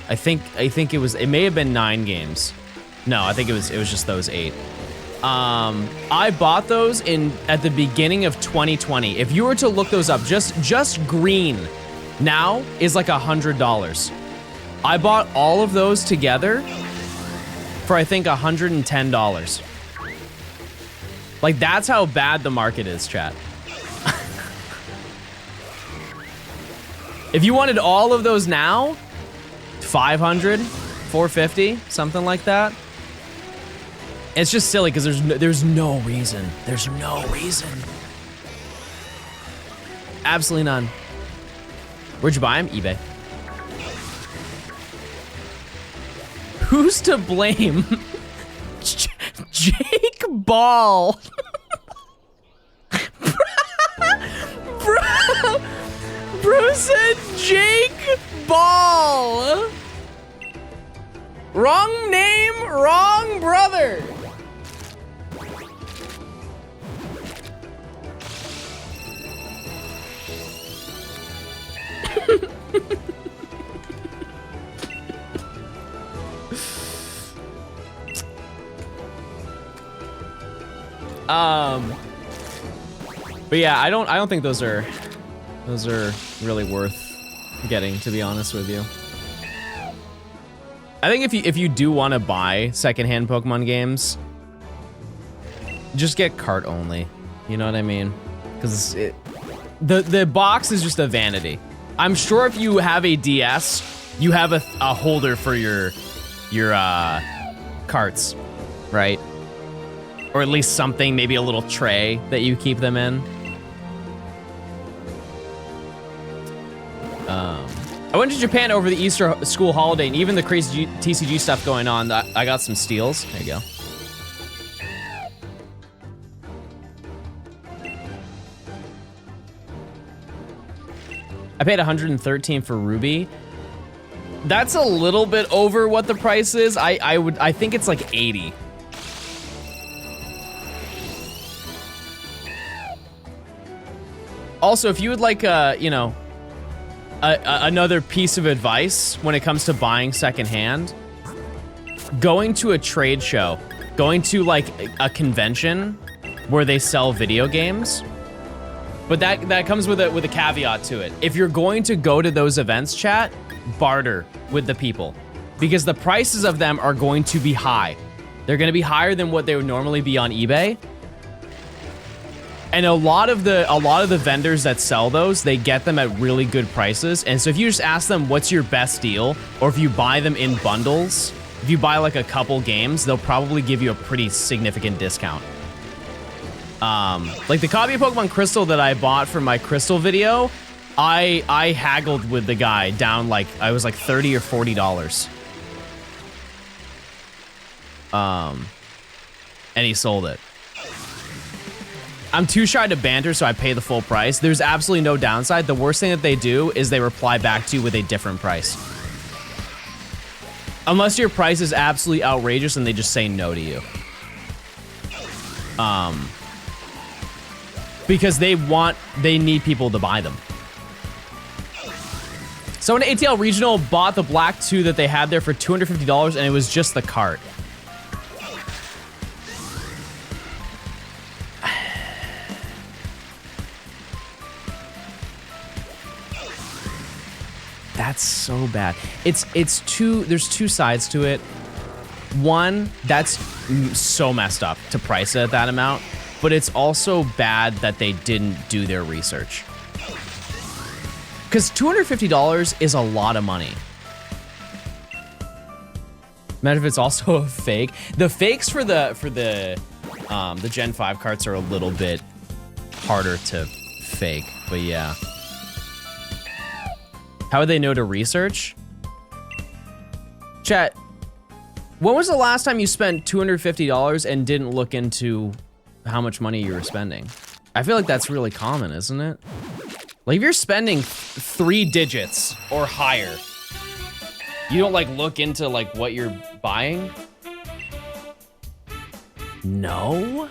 I think it may have been 9 games. No, I think it was just those 8. I bought those at the beginning of 2020. If you were to look those up, just green now is like $100. I bought all of those together for I think $110. Like, that's how bad the market is, chat. If you wanted all of those now, 500, 450, something like that. It's just silly because there's no reason. There's no reason. Absolutely none. Where'd you buy them? eBay. Who's to blame? Jake Ball. Bro said Jake Ball. Wrong name, wrong brother. But yeah, I don't think those are really worth getting, to be honest with you. I think if you do want to buy secondhand Pokemon games, just get cart only. You know what I mean? Because the box is just a vanity. I'm sure if you have a DS, you have a holder for your carts, right? Or at least something, maybe a little tray that you keep them in. I went to Japan over the Easter school holiday, and even the crazy TCG stuff going on, I got some steals. There you go. I paid 113 for Ruby. That's a little bit over what the price is. I think it's like 80. Also, if you would like, you know, another piece of advice when it comes to buying secondhand, going to a trade show, going to like a convention where they sell video games. But that comes with a caveat to it. If you're going to go to those events, chat, barter with the people, because the prices of them are going to be high. They're going to be higher than what they would normally be on eBay. And a lot of the vendors that sell those, they get them at really good prices. And so if you just ask them what's your best deal, or if you buy them in bundles, if you buy like a couple games, they'll probably give you a pretty significant discount. Like the copy of Pokemon Crystal that I bought for my Crystal video, I haggled with the guy down like, I was like $30 or $40. And he sold it. I'm too shy to banter, so I pay the full price. There's absolutely no downside. The worst thing that they do is they reply back to you with a different price. Unless your price is absolutely outrageous and they just say no to you. Because they need people to buy them. So an ATL Regional bought the Black 2 that they had there for $250, and it was just the cart. That's so bad. There's two sides to it. One, that's so messed up to price it at that amount, but it's also bad that they didn't do their research. Because $250 is a lot of money. Imagine if it's also a fake. The fakes for the Gen 5 carts are a little bit harder to fake, but yeah. How would they know to research? Chat, when was the last time you spent $250 and didn't look into how much money you were spending? I feel like that's really common, isn't it? Like if you're spending 3 digits or higher, you don't like look into like what you're buying? No?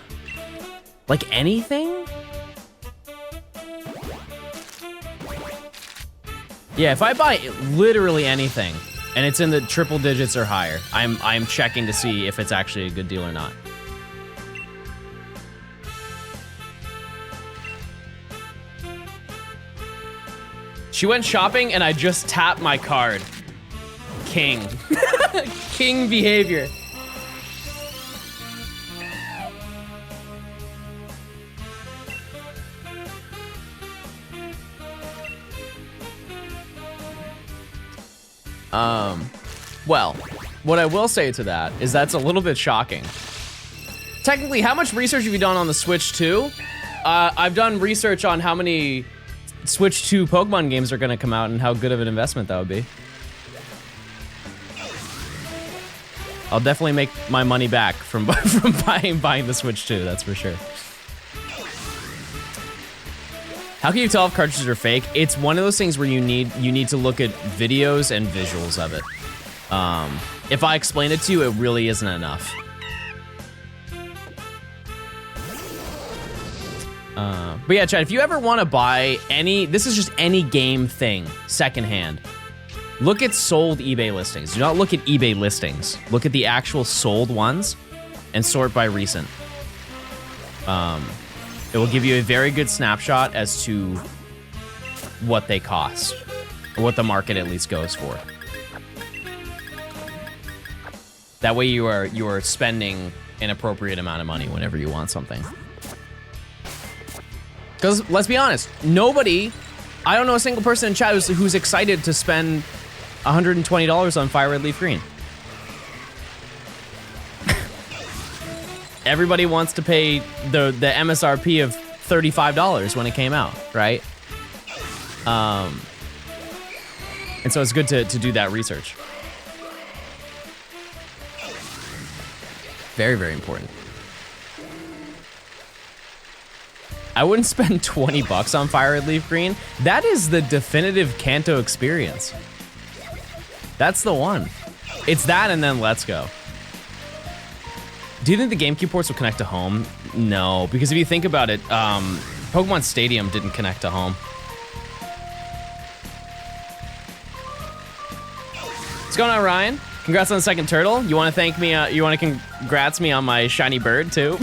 Like anything? Yeah, if I buy literally anything and it's in the triple digits or higher, I'm checking to see if it's actually a good deal or not. She went shopping and I just tapped my card. King. King behavior. Well, what I will say to that is that's a little bit shocking. Technically, how much research have you done on the Switch 2? I've done research on how many Switch 2 Pokemon games are gonna come out and how good of an investment that would be. I'll definitely make my money back from buying the Switch 2, that's for sure. How can you tell if cartridges are fake? It's one of those things where you need to look at videos and visuals of it. If I explain it to you, it really isn't enough. But yeah, Chad, if you ever want to buy this is just any game thing, secondhand, look at sold eBay listings. Do not look at eBay listings. Look at the actual sold ones and sort by recent. It will give you a very good snapshot as to what they cost, or what the market at least goes for. That way you are spending an appropriate amount of money whenever you want something. Because let's be honest, I don't know a single person in chat who's excited to spend $120 on Fire Red Leaf Green. Everybody wants to pay the MSRP of $35 when it came out, right? And so it's good to do that research. Very, very important. I wouldn't spend 20 bucks on Fire Red Leaf Green. That is the definitive Kanto experience. That's the one. It's that and then Let's Go. Do you think the GameCube ports will connect to home? No, because if you think about it, Pokemon Stadium didn't connect to home. What's going on, Ryan? Congrats on the second turtle. You want to thank me? You want to congrats me on my shiny bird too?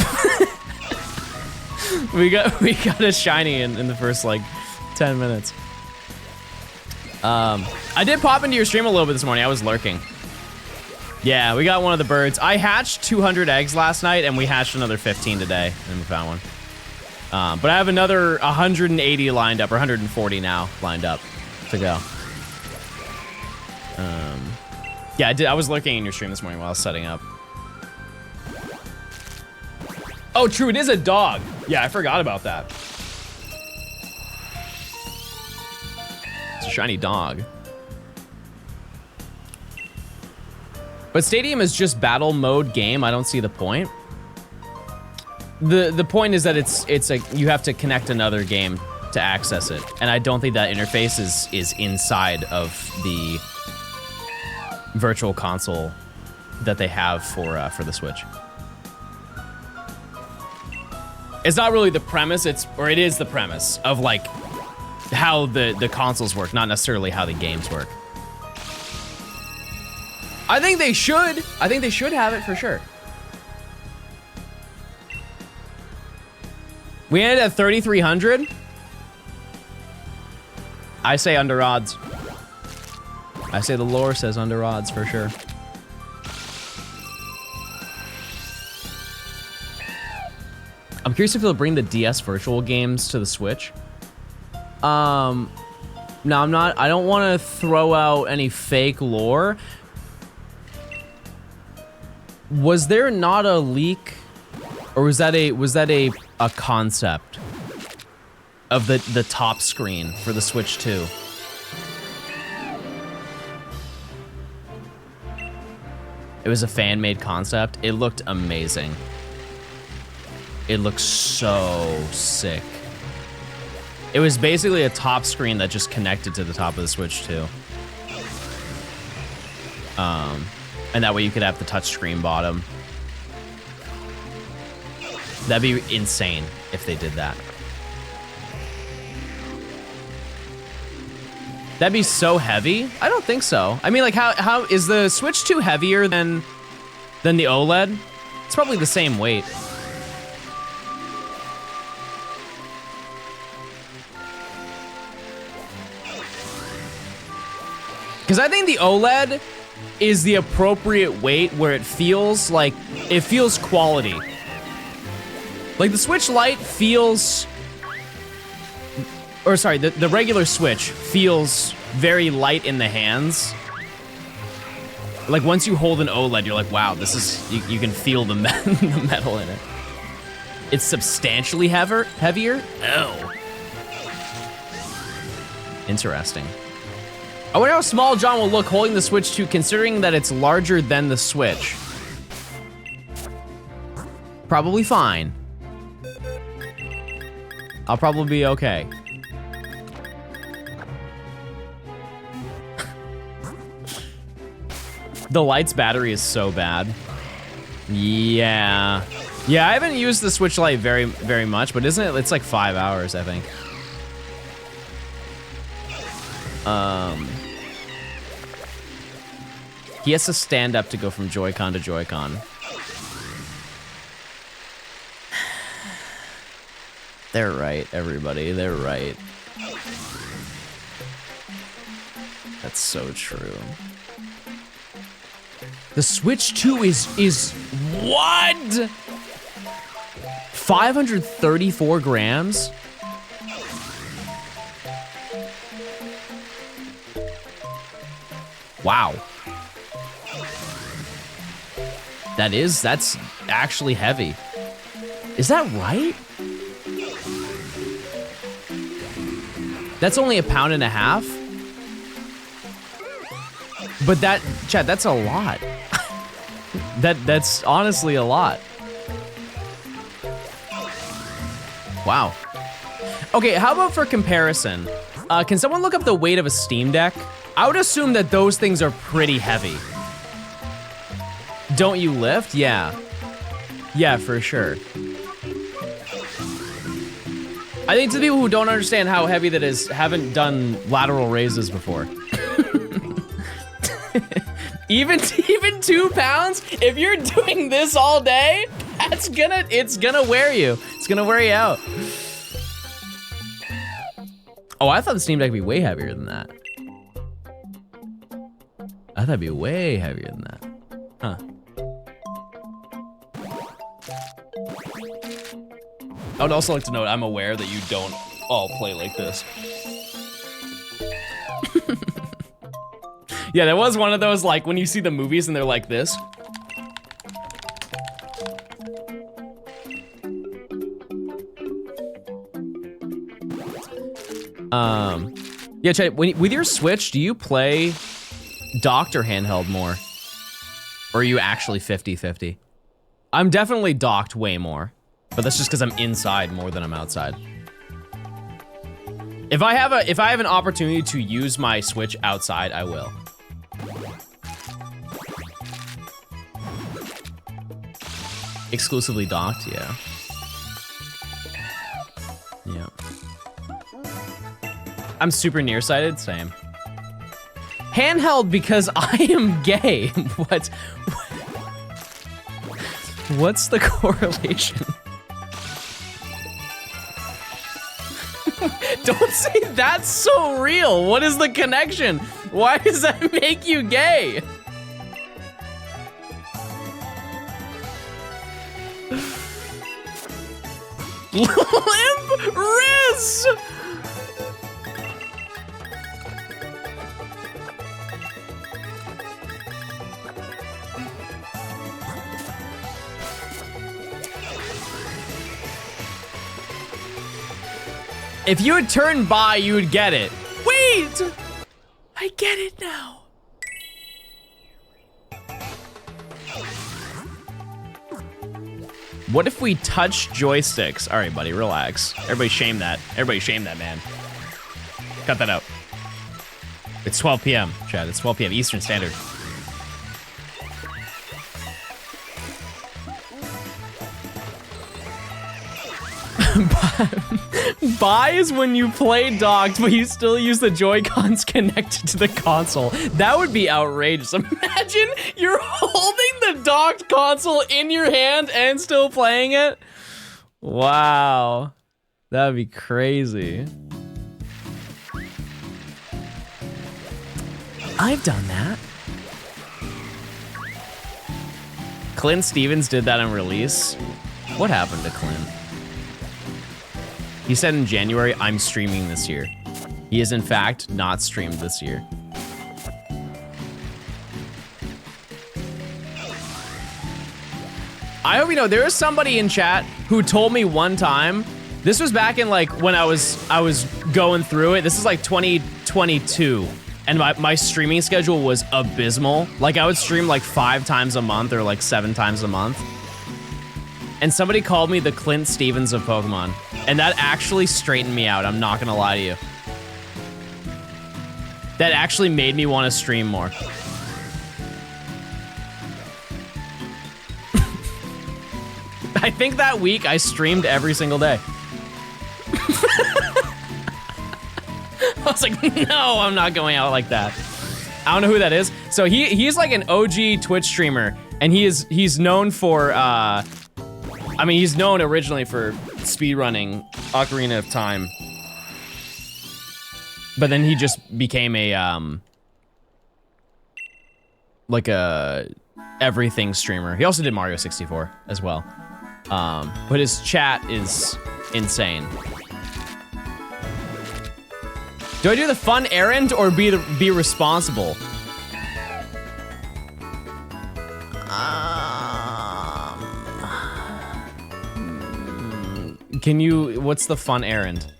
we got a shiny in the first like 10 minutes. I did pop into your stream a little bit this morning. I was lurking. Yeah, we got one of the birds. I hatched 200 eggs last night, and we hatched another 15 today, and we found one. But I have another 180 lined up, or 140 now lined up to go. Yeah, I was lurking in your stream this morning while I was setting up. Oh, true, it is a dog. Yeah, I forgot about that. It's a shiny dog. But Stadium is just battle mode game. I don't see the point. The point is that it's you have to connect another game to access it, and I don't think that interface is inside of the virtual console that they have for the Switch. It's not really the premise. It is the premise of like how the consoles work, not necessarily how the games work. I think they should. I think they should have it for sure. We ended at 3,300. I say under odds. I say the lore says under odds for sure. I'm curious if they'll bring the DS virtual games to the Switch. No, I'm not. I don't want to throw out any fake lore. Was there not a leak, or was that a concept of the top screen for the Switch 2? It was a fan-made concept. It looked amazing. It looks so sick. It was basically a top screen that just connected to the top of the Switch 2. And that way you could have the touchscreen bottom. That'd be insane if they did that. That'd be so heavy. I don't think so. I mean, like, how is the Switch 2 heavier than the OLED? It's probably the same weight. Because I think the OLED is the appropriate weight where it feels quality. Like the Switch Lite feels, or sorry, the regular Switch feels very light in the hands. Like once you hold an OLED, you're like, wow, this is, you can feel the metal in it. It's substantially heavier? Oh. Interesting. I wonder how small John will look holding the Switch 2, considering that it's larger than the Switch. Probably fine. I'll probably be okay. The Lite's battery is so bad. Yeah. Yeah, I haven't used the Switch Lite very, very much, but isn't it? It's like 5 hours, I think. He has to stand up to go from Joy-Con to Joy-Con. They're right, everybody. They're right. That's so true. The Switch 2 is what? 534 grams? Wow. That's actually heavy. Is that right? That's only 1.5 pounds? But Chad, that's a lot. That's honestly a lot. Wow. Okay, how about for comparison? Can someone look up the weight of a Steam Deck? I would assume that those things are pretty heavy. Don't you lift? Yeah. Yeah, for sure. I think to the people who don't understand how heavy that is, haven't done lateral raises before. even 2 pounds, if you're doing this all day, it's gonna wear you. It's gonna wear you out. Oh, I thought the Steam Deck would be way heavier than that. I thought it'd be way heavier than that. Huh. I would also like to note, I'm aware that you don't all play like this. Yeah, there was one of those, like, when you see the movies and they're like this. Yeah, Chad, with your Switch, do you play docked or handheld more? Or are you actually 50-50? I'm definitely docked way more, but that's just because I'm inside more than I'm outside. If I have an opportunity to use my Switch outside, I will. Exclusively docked, yeah. Yeah. I'm super nearsighted, same. Handheld because I am gay. What's the correlation? Don't say that's so real. What is the connection? Why does that make you gay? Limp wrist! If you had turned by, you would get it. Wait! I get it now. What if we touch joysticks? All right, buddy, relax. Everybody shame that. Everybody shame that, man. Cut that out. It's 12 p.m., Chad. It's 12 p.m. Eastern Standard. Buy is when you play docked, but you still use the Joy-Cons connected to the console. That would be outrageous. Imagine you're holding the docked console in your hand and still playing it. Wow. That would be crazy. I've done that. Clint Stevens did that on release. What happened to Clint? He said in January, I'm streaming this year. He is in fact not streamed this year. I hope you know, there is somebody in chat who told me one time, this was back in like when I was going through it. This is like 2022. And my streaming schedule was abysmal. Like I would stream like 5 times a month or like 7 times a month. And somebody called me the Clint Stevens of Pokemon. And that actually straightened me out, I'm not gonna lie to you. That actually made me want to stream more. I think that week I streamed every single day. I was like, no, I'm not going out like that. I don't know who that is. So he's like an OG Twitch streamer, and he's known for I mean, he's known originally for speedrunning Ocarina of Time. But then he just became a like a everything streamer. He also did Mario 64 as well. But his chat is insane. Do I do the fun errand or be responsible? What's the fun errand?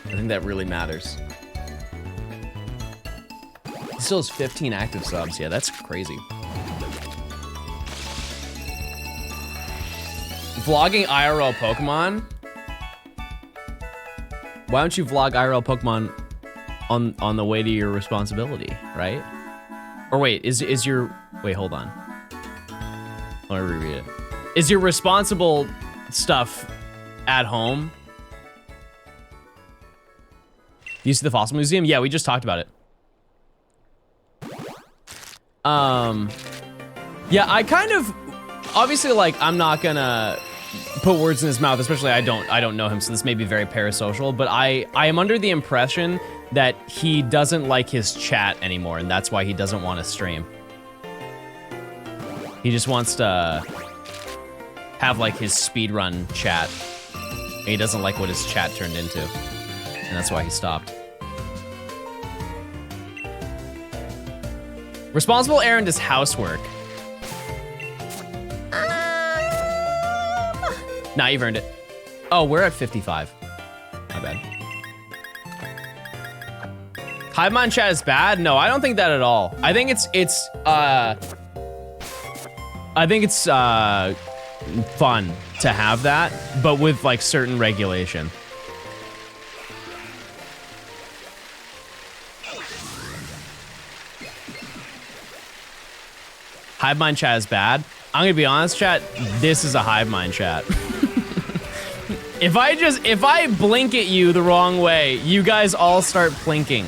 I think that really matters. He still has 15 active subs. Yeah, that's crazy. Vlogging IRL Pokemon? Why don't you vlog IRL Pokemon on the way to your responsibility, right? Or wait, is your... Wait, hold on. Let me reread it. Is your responsible stuff at home? You see the Fossil Museum? Yeah, we just talked about it. Yeah, I kind of... Obviously, like, I'm not gonna put words in his mouth, especially I don't know him, so this may be very parasocial, but I am under the impression that he doesn't like his chat anymore, and that's why he doesn't want to stream. He just wants to have, like, his speedrun chat. And he doesn't like what his chat turned into. And that's why he stopped. Responsible errand is housework. Nah, you've earned it. Oh, we're at 55. My bad. Hivemind chat is bad? No, I don't think that at all. I think it's fun to have that, but with like certain regulation. Hivemind chat is bad. I'm gonna be honest, chat, this is a Hivemind chat. If I blink at you the wrong way, you guys all start blinking.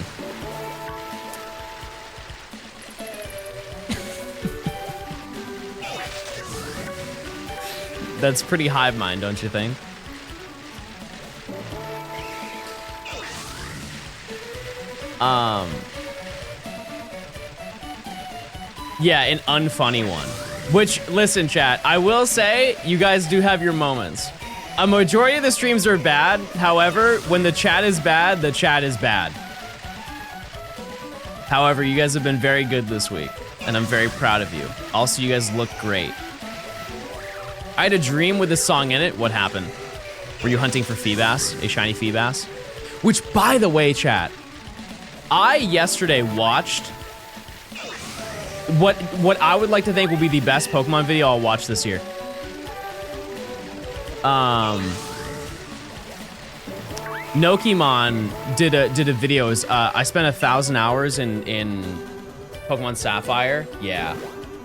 That's pretty hive mind, don't you think? Yeah, an unfunny one. Which, listen, chat, I will say, you guys do have your moments. A majority of the streams are bad. However, when the chat is bad, the chat is bad. However, you guys have been very good this week, and I'm very proud of you. Also, you guys look great. I had a dream with this song in it. What happened? Were you hunting for Feebas, a shiny Feebas? Which, by the way, chat, I yesterday watched what I would like to think will be the best Pokemon video I'll watch this year. Nokimon did a video. I spent 1,000 hours in Pokemon Sapphire. Yeah,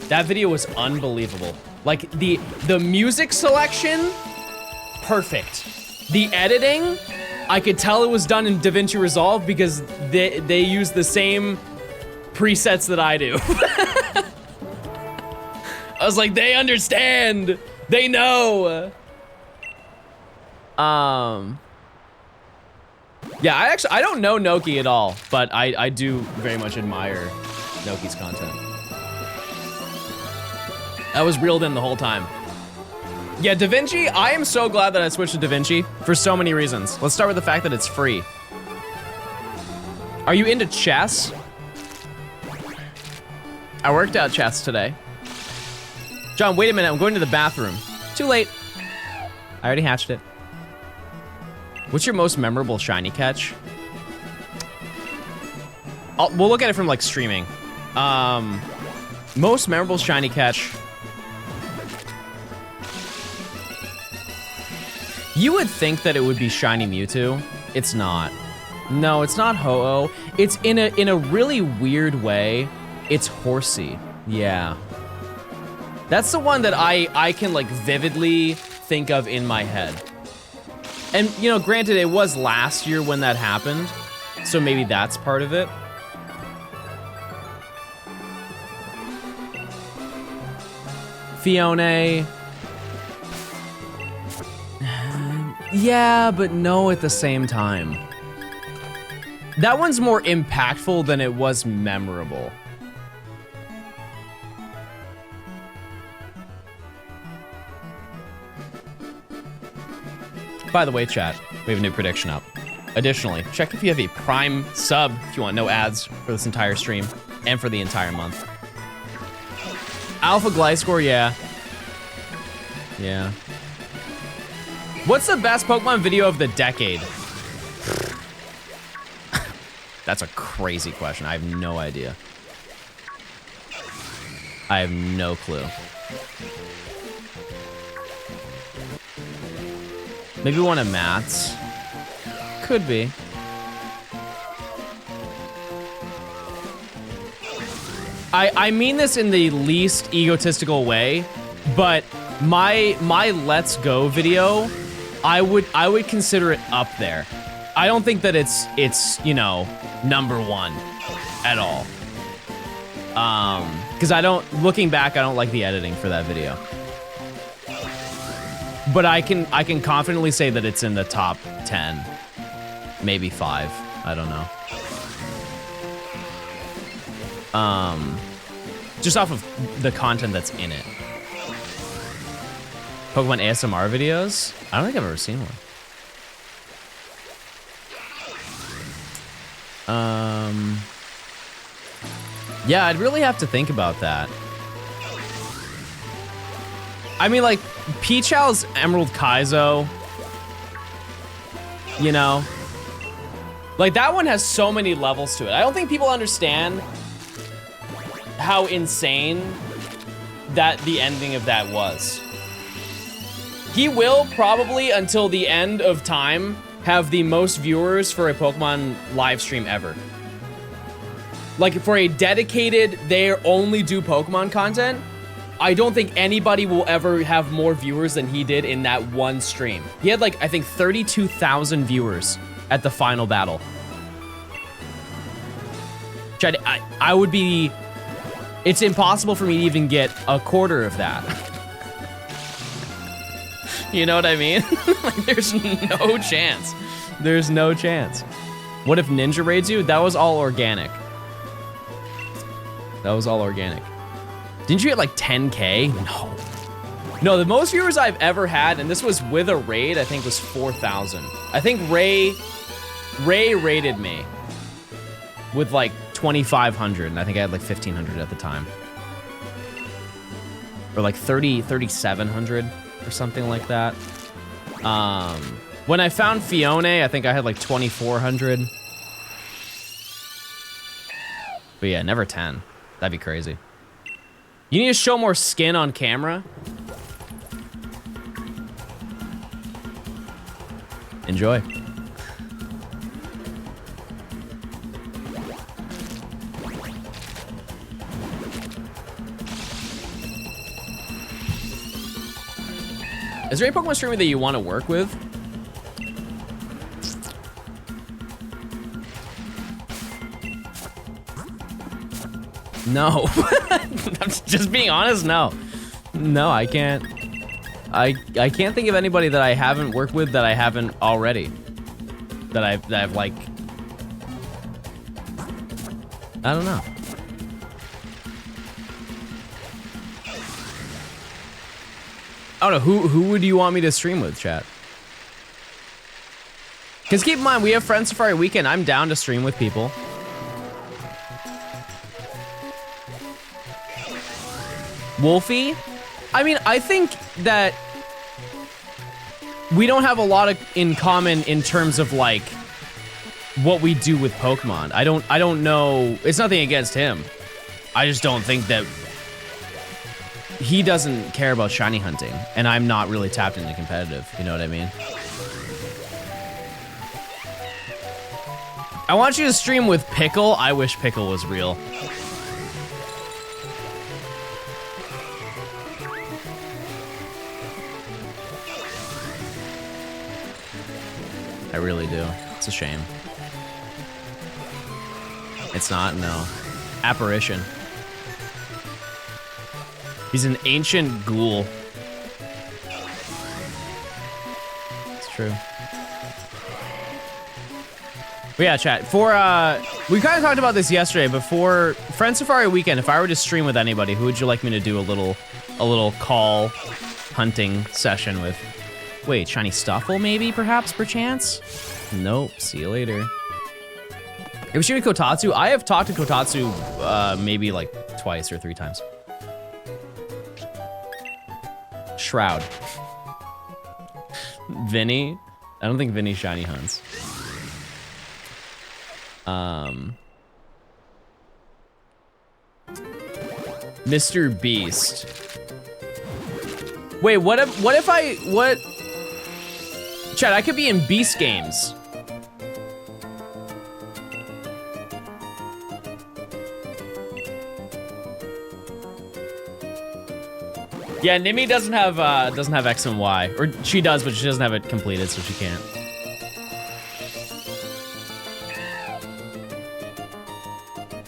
that video was unbelievable. Like the music selection, perfect. The editing, I could tell it was done in DaVinci Resolve because they use the same presets that I do. I was like, they understand. They know. Yeah, I don't know Noki at all, but I do very much admire Noki's content. I was reeled in the whole time. Yeah, DaVinci, I am so glad that I switched to DaVinci for so many reasons. Let's start with the fact that it's free. Are you into chess? I worked out chess today. John, wait a minute, I'm going to the bathroom. Too late. I already hatched it. What's your most memorable shiny catch? We'll look at it from like streaming. Most memorable shiny catch. You would think that it would be shiny Mewtwo. It's not. No, it's not Ho-Oh. It's in a really weird way. It's Horsey. Yeah. That's the one that I can like vividly think of in my head. And, you know, granted, it was last year when that happened, so maybe that's part of it. Fiona. Yeah, but no at the same time. That one's more impactful than it was memorable. By the way, chat, we have a new prediction up. Additionally, check if you have a Prime sub if you want no ads for this entire stream and for the entire month. Alpha Gliscor, yeah. Yeah. What's the best Pokemon video of the decade? That's a crazy question. I have no idea. I have no clue. Maybe one of Matt's. Could be. I mean this in the least egotistical way, but my Let's Go video, I would consider it up there. I don't think that it's you know, #1 at all. Because looking back, I don't like the editing for that video. But I can confidently say that it's in the top 10, maybe 5. I don't know. Just off of the content that's in it. Pokemon ASMR videos? I don't think I've ever seen one. Yeah, I'd really have to think about that. I mean, like, Pichow's Emerald Kaizo, you know? Like, that one has so many levels to it. I don't think people understand how insane that the ending of that was. He will probably, until the end of time, have the most viewers for a Pokemon live stream ever. Like, for a dedicated, they only do Pokemon content, I don't think anybody will ever have more viewers than he did in that one stream. He had, like, I think 32,000 viewers at the final battle. Chad, I would be... It's impossible for me to even get a quarter of that. You know what I mean? Like, there's no chance. There's no chance. What if Ninja raids you? That was all organic. That was all organic. Didn't you get like 10K? No. No, the most viewers I've ever had, and this was with a raid, I think was 4,000. I think Ray raided me with like 2,500, and I think I had like 1,500 at the time. Or like 3,700 or something like that. When I found Fione, I think I had like 2,400. But yeah, never 10. That'd be crazy. You need to show more skin on camera. Enjoy. Is there any Pokemon streamer that you want to work with? No. I'm just being honest, no. No, I can't. I can't think of anybody that I haven't worked with that I haven't already. That I've like... I don't know. I don't know, who would you want me to stream with, chat? Because keep in mind, we have Friend Safari Weekend. I'm down to stream with people. Wolfie? I mean, I think that we don't have a lot in common in terms of like what we do with Pokemon. I don't know. It's nothing against him. I just don't think that he doesn't care about shiny hunting, and I'm not really tapped into competitive. You know what I mean? I want you to stream with Pickle. I wish Pickle was real. I really do. It's a shame. It's not, no. Apparition. He's an ancient ghoul. It's true. But yeah, chat, for, we kind of talked about this yesterday, but for Friend Safari Weekend, if I were to stream with anybody, who would you like me to do a little call hunting session with? Wait, shiny Stuffle maybe, perhaps, perchance? Nope, see you later. Have you seen Kotatsu? I have talked to Kotatsu maybe like twice or 3 times. Shroud. Vinny? I don't think Vinny shiny hunts. Mr. Beast. Wait, what if I Chad, I could be in Beast games. Yeah, Nimi doesn't have X and Y, or she does, but she doesn't have it completed, so she can't.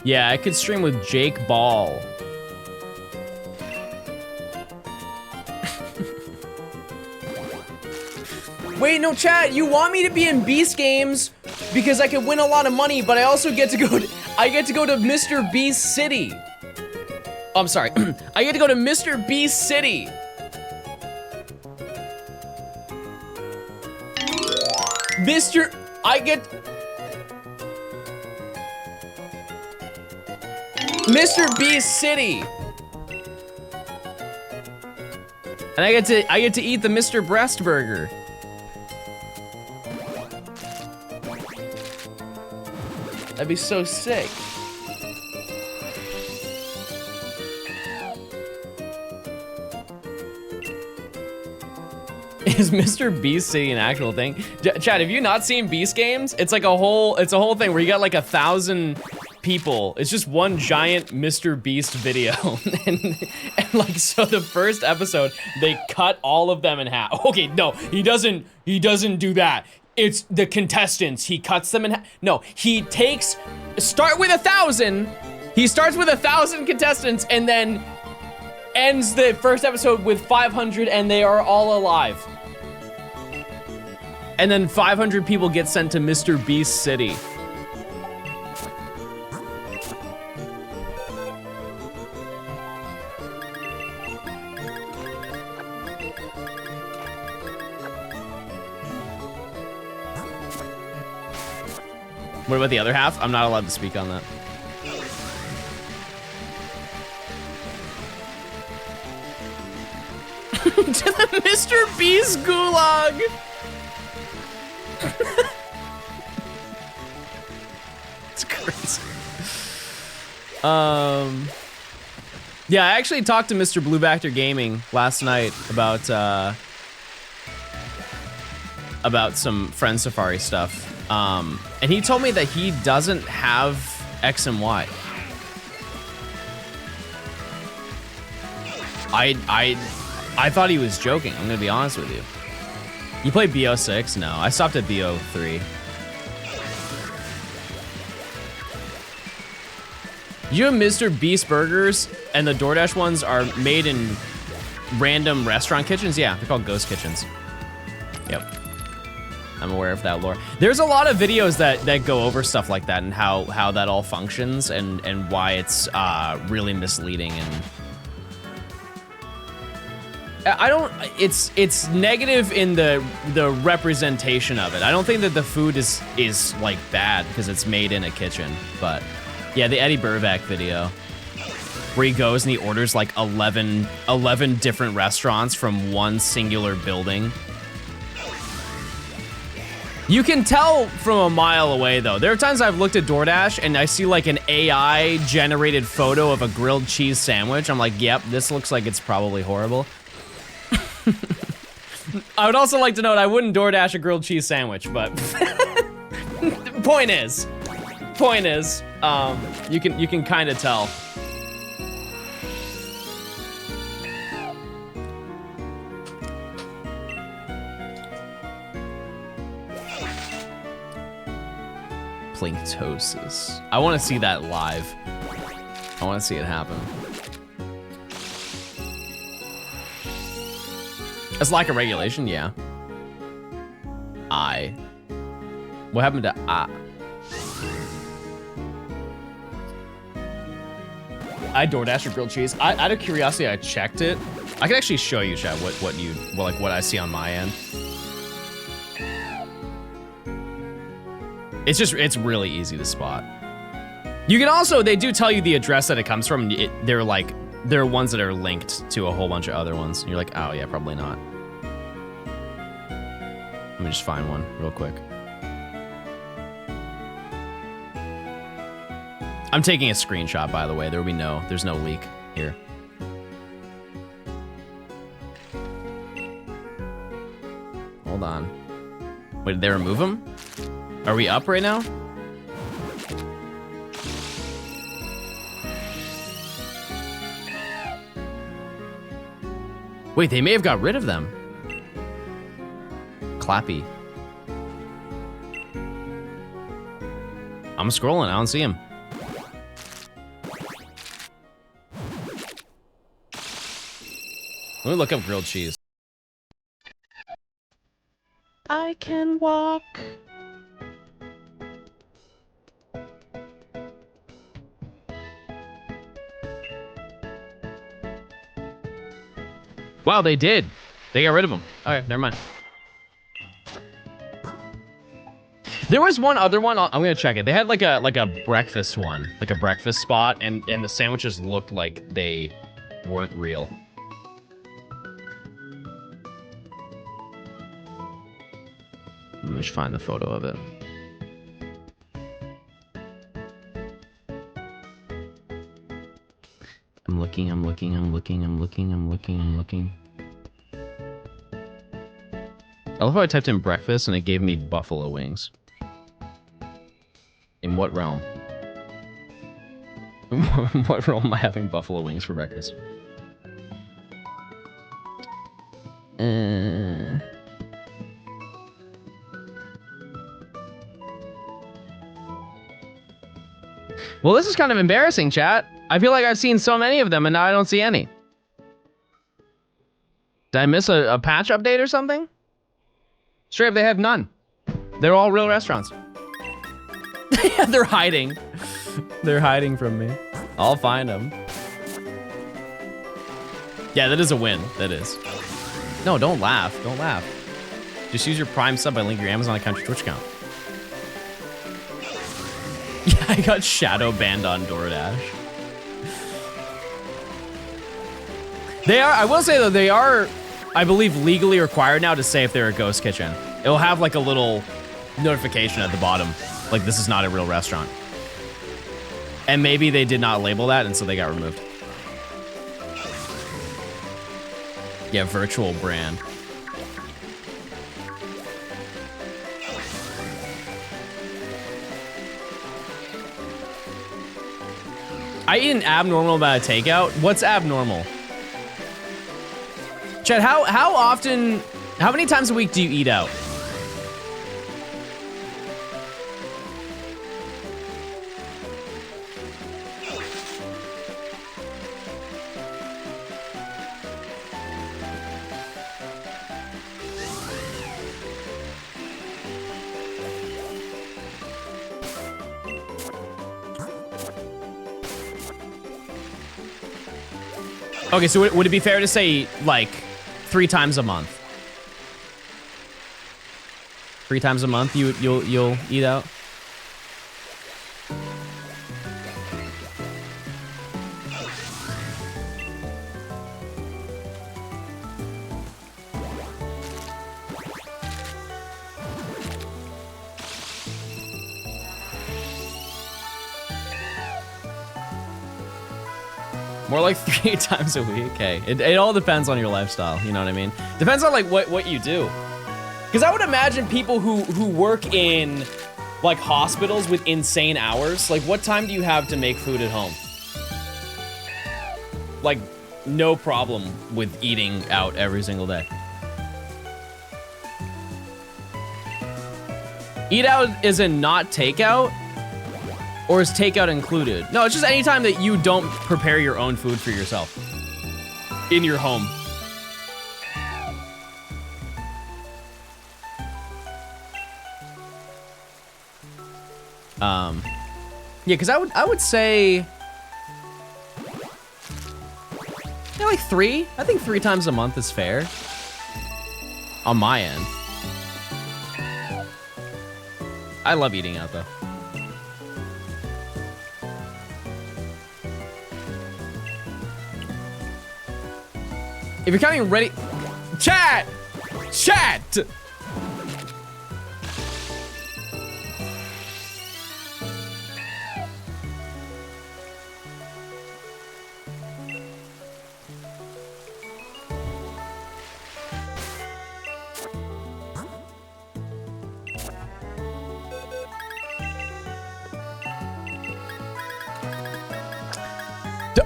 Yeah, I could stream with Jake Ball. Wait, no, chat. You want me to be in Beast games because I can win a lot of money, but I also get to go to Mr. Beast City. Oh, I'm sorry. I get to go to Mr. Beast City. Mr. Beast City. And I get to eat the Mr. Breast Burger. That'd be so sick. Is Mr. Beast City an actual thing? Chad, have you not seen Beast games? It's like a whole thing where you got like 1,000 people. It's just one giant Mr. Beast video. and like, so the first episode, they cut all of them in half. Okay, no, he doesn't do that. It's the contestants. He cuts them in half. No, he start with 1,000. He starts with 1,000 contestants and then ends the first episode with 500 and they are all alive. And then 500 people get sent to Mr. Beast City. What about the other half? I'm not allowed to speak on that. To the Mr. Beast gulag. It's crazy. Yeah, I actually talked to Mr. Bluebacter Gaming last night about some Friend Safari stuff. And he told me that he doesn't have X and Y. I thought he was joking. I'm gonna be honest with you. You played BO6? No, I stopped at BO3. You have Mr. Beast burgers, and the DoorDash ones are made in random restaurant kitchens? Yeah, they're called ghost kitchens. Yep. I'm aware of that lore. There's a lot of videos that go over stuff like that and how that all functions and why it's really misleading and it's negative in the representation of it. I don't think that the food is like bad because it's made in a kitchen, but yeah, the Eddie Burvac video where he goes and he orders like 11 different restaurants from one singular building. You can tell from a mile away though. There are times I've looked at DoorDash and I see like an AI generated photo of a grilled cheese sandwich. I'm like, yep, this looks like it's probably horrible. I would also like to note I wouldn't DoorDash a grilled cheese sandwich, but point is, you can kind of tell. Planktosis. I want to see that live. I want to see it happen. It's lack of regulation, yeah. What happened to I DoorDash a grilled cheese. Out of curiosity, I checked it. I can actually show you, chat, what I see on my end. It's really easy to spot. You can also, they do tell you the address that it comes from. They're like, there are ones that are linked to a whole bunch of other ones. And you're like, oh yeah, probably not. Let me just find one real quick. I'm taking a screenshot, by the way. There's no leak here. Hold on. Wait, did they remove him? Are we up right now? Wait, they may have got rid of them. Clappy. I'm scrolling, I don't see him. Let me look up grilled cheese. I can walk. Wow, they did. They got rid of him. Okay, never mind. There was one other one. I'm gonna check it. They had like a breakfast one, like a breakfast spot, and the sandwiches looked like they weren't real. Let me just find the photo of it. I'm looking. I love how I typed in breakfast and it gave me buffalo wings. In what realm? What realm am I having buffalo wings for breakfast? Well, this is kind of embarrassing, chat. I feel like I've seen so many of them and now I don't see any. Did I miss a patch update or something? Straight up, they have none. They're all real restaurants. Yeah, they're hiding. They're hiding from me. I'll find them. Yeah, that is a win. That is. No, don't laugh. Don't laugh. Just use your Prime sub by linking your Amazon account to your Twitch account. Yeah, I got shadow banned on DoorDash. They are, I will say though, they are, I believe, legally required now to say if they're a ghost kitchen. It'll have like a little notification at the bottom, like this is not a real restaurant. And maybe they did not label that and so they got removed. Yeah, virtual brand. I eat an abnormal amount of takeout. What's abnormal? Chad, how often, how many times a week do you eat out? Okay, so would it be fair to say like 3 times a month? 3 times a month you'll eat out? More like 3 times a week. Okay, it all depends on your lifestyle. You know what I mean? Depends on like what you do. Because I would imagine people who work in like hospitals with insane hours. Like, what time do you have to make food at home? Like, no problem with eating out every single day. Eat out is in not takeout. Or is takeout included? No, it's just any time that you don't prepare your own food for yourself in your home. Yeah, because I would say, yeah, like 3. I think 3 times a month is fair on my end. I love eating out though. If you're counting ready, chat.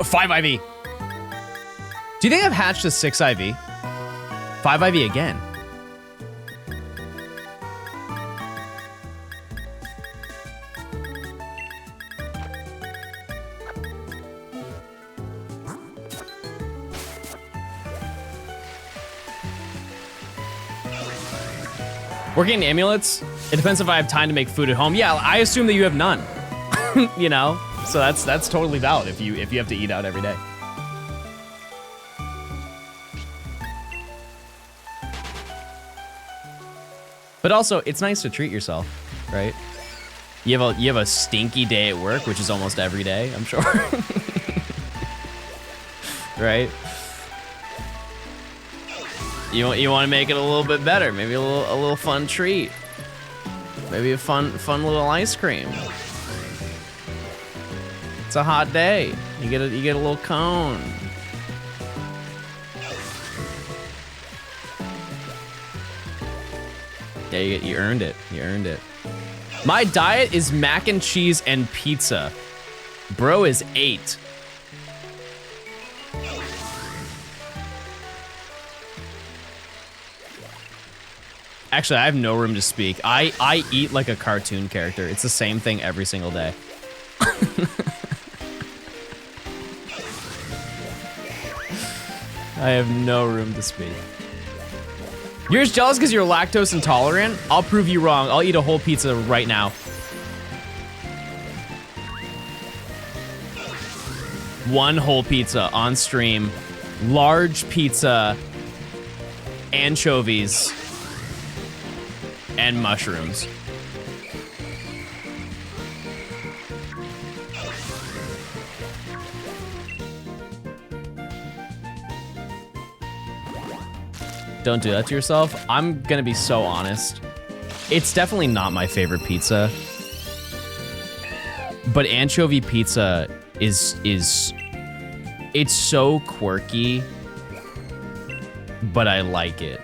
Five IV. Do you think I've hatched a 6 IV? 5 IV again. Working amulets? It depends if I have time to make food at home. Yeah, I assume that you have none. You know? So that's totally valid if you have to eat out every day. But also, it's nice to treat yourself, right? You have a stinky day at work, which is almost every day, I'm sure. Right? You want to make it a little bit better, maybe a little fun treat. Maybe a fun little ice cream. It's a hot day. You get a little cone. Yeah, you earned it. You earned it. My diet is mac and cheese and pizza. Bro is 8. Actually, I have no room to speak. I eat like a cartoon character. It's the same thing every single day. I have no room to speak. You're just jealous because you're lactose intolerant? I'll prove you wrong. I'll eat a whole pizza right now. One whole pizza on stream. Large pizza. Anchovies. And mushrooms. Don't do that to yourself. I'm gonna be so honest. It's definitely not my favorite pizza. But anchovy pizza is it's so quirky, but I like it.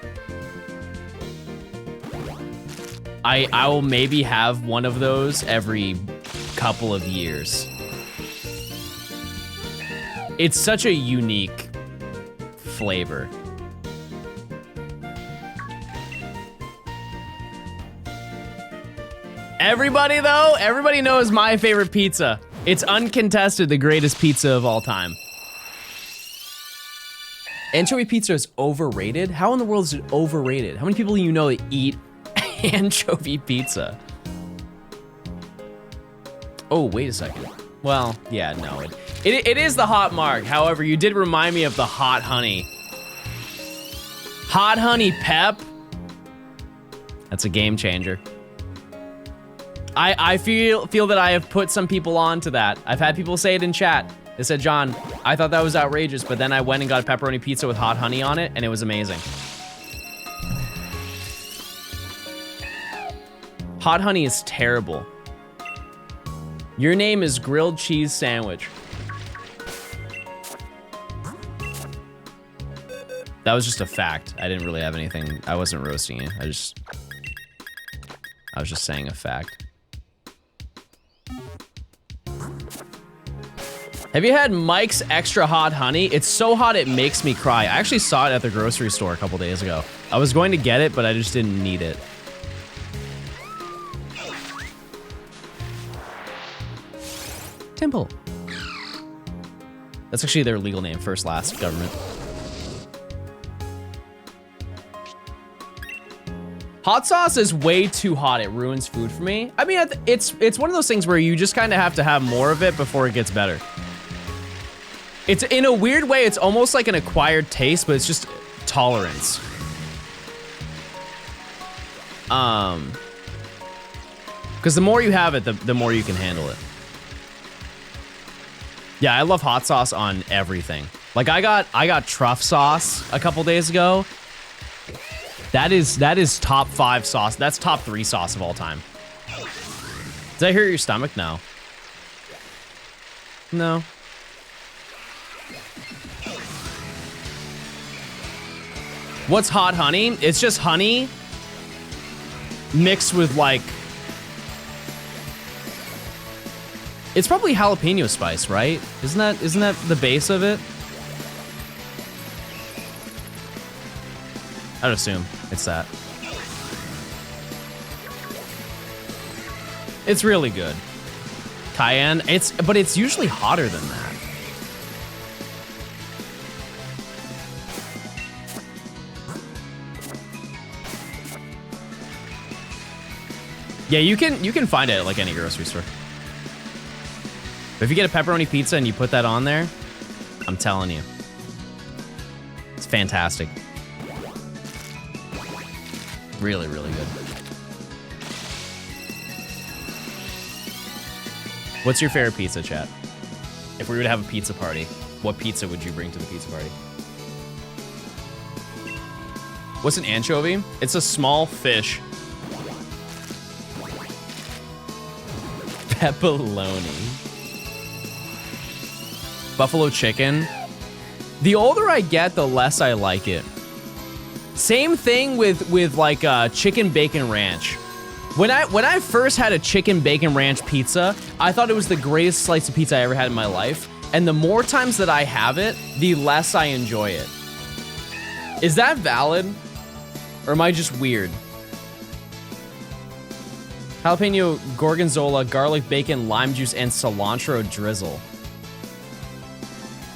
I will maybe have one of those every couple of years. It's such a unique flavor. Everybody knows my favorite pizza. It's uncontested the greatest pizza of all time. Anchovy pizza is overrated? How in the world is it overrated? How many people do you know that eat anchovy pizza? Oh, wait a second. Well, yeah, no. It is the hot mark. However, you did remind me of the hot honey. Hot honey pep? That's a game changer. I feel that I have put some people on to that. I've had people say it in chat. They said, John, I thought that was outrageous, but then I went and got a pepperoni pizza with hot honey on it, and it was amazing. Hot honey is terrible. Your name is grilled cheese sandwich. That was just a fact. I didn't really have anything. I wasn't roasting you. I was just saying a fact. Have you had Mike's Extra Hot Honey? It's so hot it makes me cry. I actually saw it at the grocery store a couple days ago. I was going to get it, but I just didn't need it. Temple. That's actually their legal name, First Last Government. Hot sauce is way too hot. It ruins food for me. I mean, it's one of those things where you just kind of have to have more of it before it gets better. It's in a weird way, it's almost like an acquired taste, but it's just tolerance. Because Because the more you have it, the more you can handle it. Yeah, I love hot sauce on everything. Like I got truff sauce a couple days ago. That is top 5 sauce. That's top 3 sauce of all time. Did I hear your stomach? No. No. What's hot honey? It's just honey mixed with like, it's probably jalapeno spice, right? Isn't that the base of it? I'd assume it's that. It's really good. Cayenne, but it's usually hotter than that. Yeah, you can find it at like any grocery store. But if you get a pepperoni pizza and you put that on there, I'm telling you, it's fantastic. Really, really good. What's your favorite pizza, chat? If we were to have a pizza party, what pizza would you bring to the pizza party? What's an anchovy? It's a small fish. Pepperoni. Buffalo chicken. The older I get, the less I like it. Same thing with like chicken bacon ranch. When I first had a chicken bacon ranch pizza, I thought it was the greatest slice of pizza I ever had in my life. And the more times that I have it, the less I enjoy it. Is that valid? Or am I just weird? Jalapeno, gorgonzola, garlic, bacon, lime juice, and cilantro drizzle.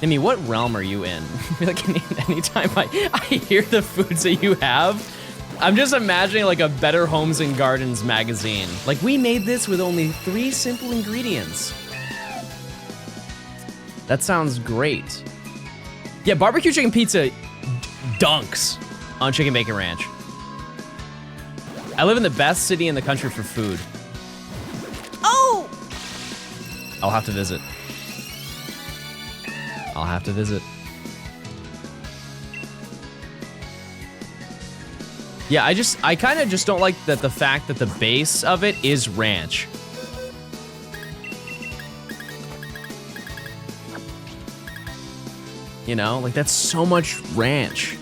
I mean, what realm are you in? Like anytime I hear the foods that you have, I'm just imagining like a Better Homes and Gardens magazine. Like, we made this with only 3 simple ingredients. That sounds great. Yeah, barbecue chicken pizza dunks on chicken bacon ranch. I live in the best city in the country for food. Oh! I'll have to visit. I'll have to visit. Yeah, I kind of just don't like that the fact that the base of it is ranch. You know, like that's so much ranch.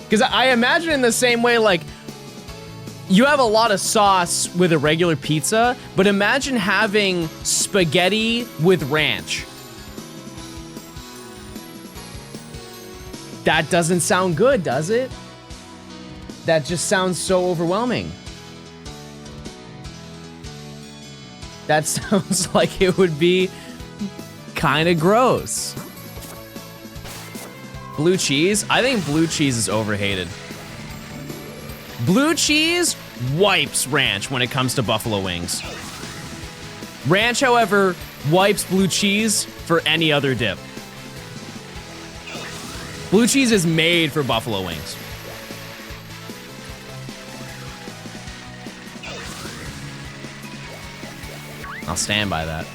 Because I imagine in the same way, like, you have a lot of sauce with a regular pizza, but imagine having spaghetti with ranch. That doesn't sound good, does it? That just sounds so overwhelming. That sounds like it would be kind of gross. Blue cheese? I think blue cheese is overhated. Blue cheese wipes ranch when it comes to buffalo wings. Ranch, however, wipes blue cheese for any other dip. Blue cheese is made for buffalo wings. I'll stand by that.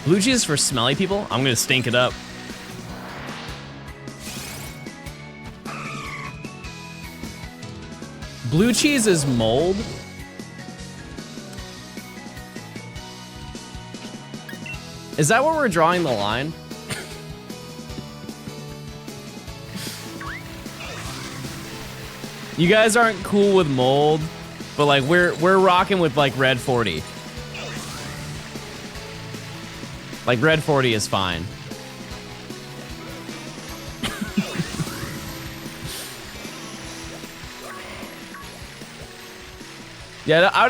Blue cheese is for smelly people? I'm gonna stink it up. Blue cheese is mold? Is that where we're drawing the line? You guys aren't cool with mold, but like we're rocking with like red 40. Like red 40 is fine. Yeah, I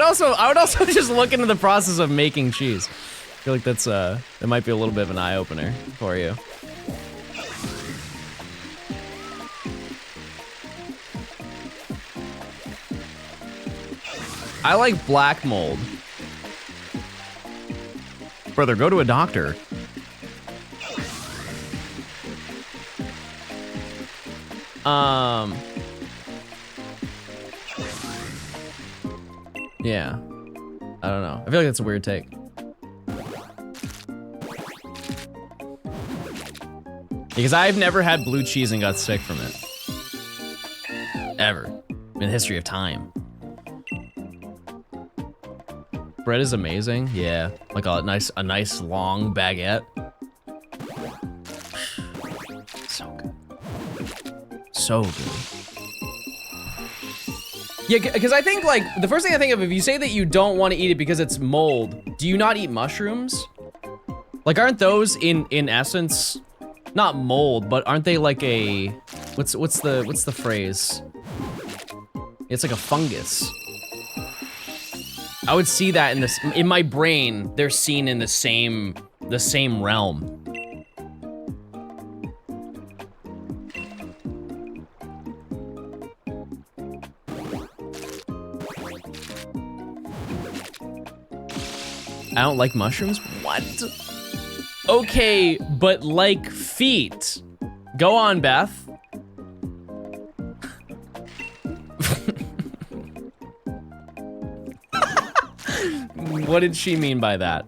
would also just look into the process of making cheese. I feel like that's that might be a little bit of an eye opener for you. I like black mold. Brother, go to a doctor. Yeah. I don't know. I feel like that's a weird take. Because I've never had blue cheese and got sick from it. Ever. In the history of time. Bread is amazing. Yeah. Like a nice long baguette. So good. So good. Yeah, because I think like, the first thing I think of, if you say that you don't want to eat it because it's mold, do you not eat mushrooms? Like, aren't those in essence, not mold, but aren't they like a, what's the phrase? It's like a fungus. I would see that in my brain, they're seen in the same realm. I don't like mushrooms? What? Okay, but like feet. Go on, Beth. What did she mean by that?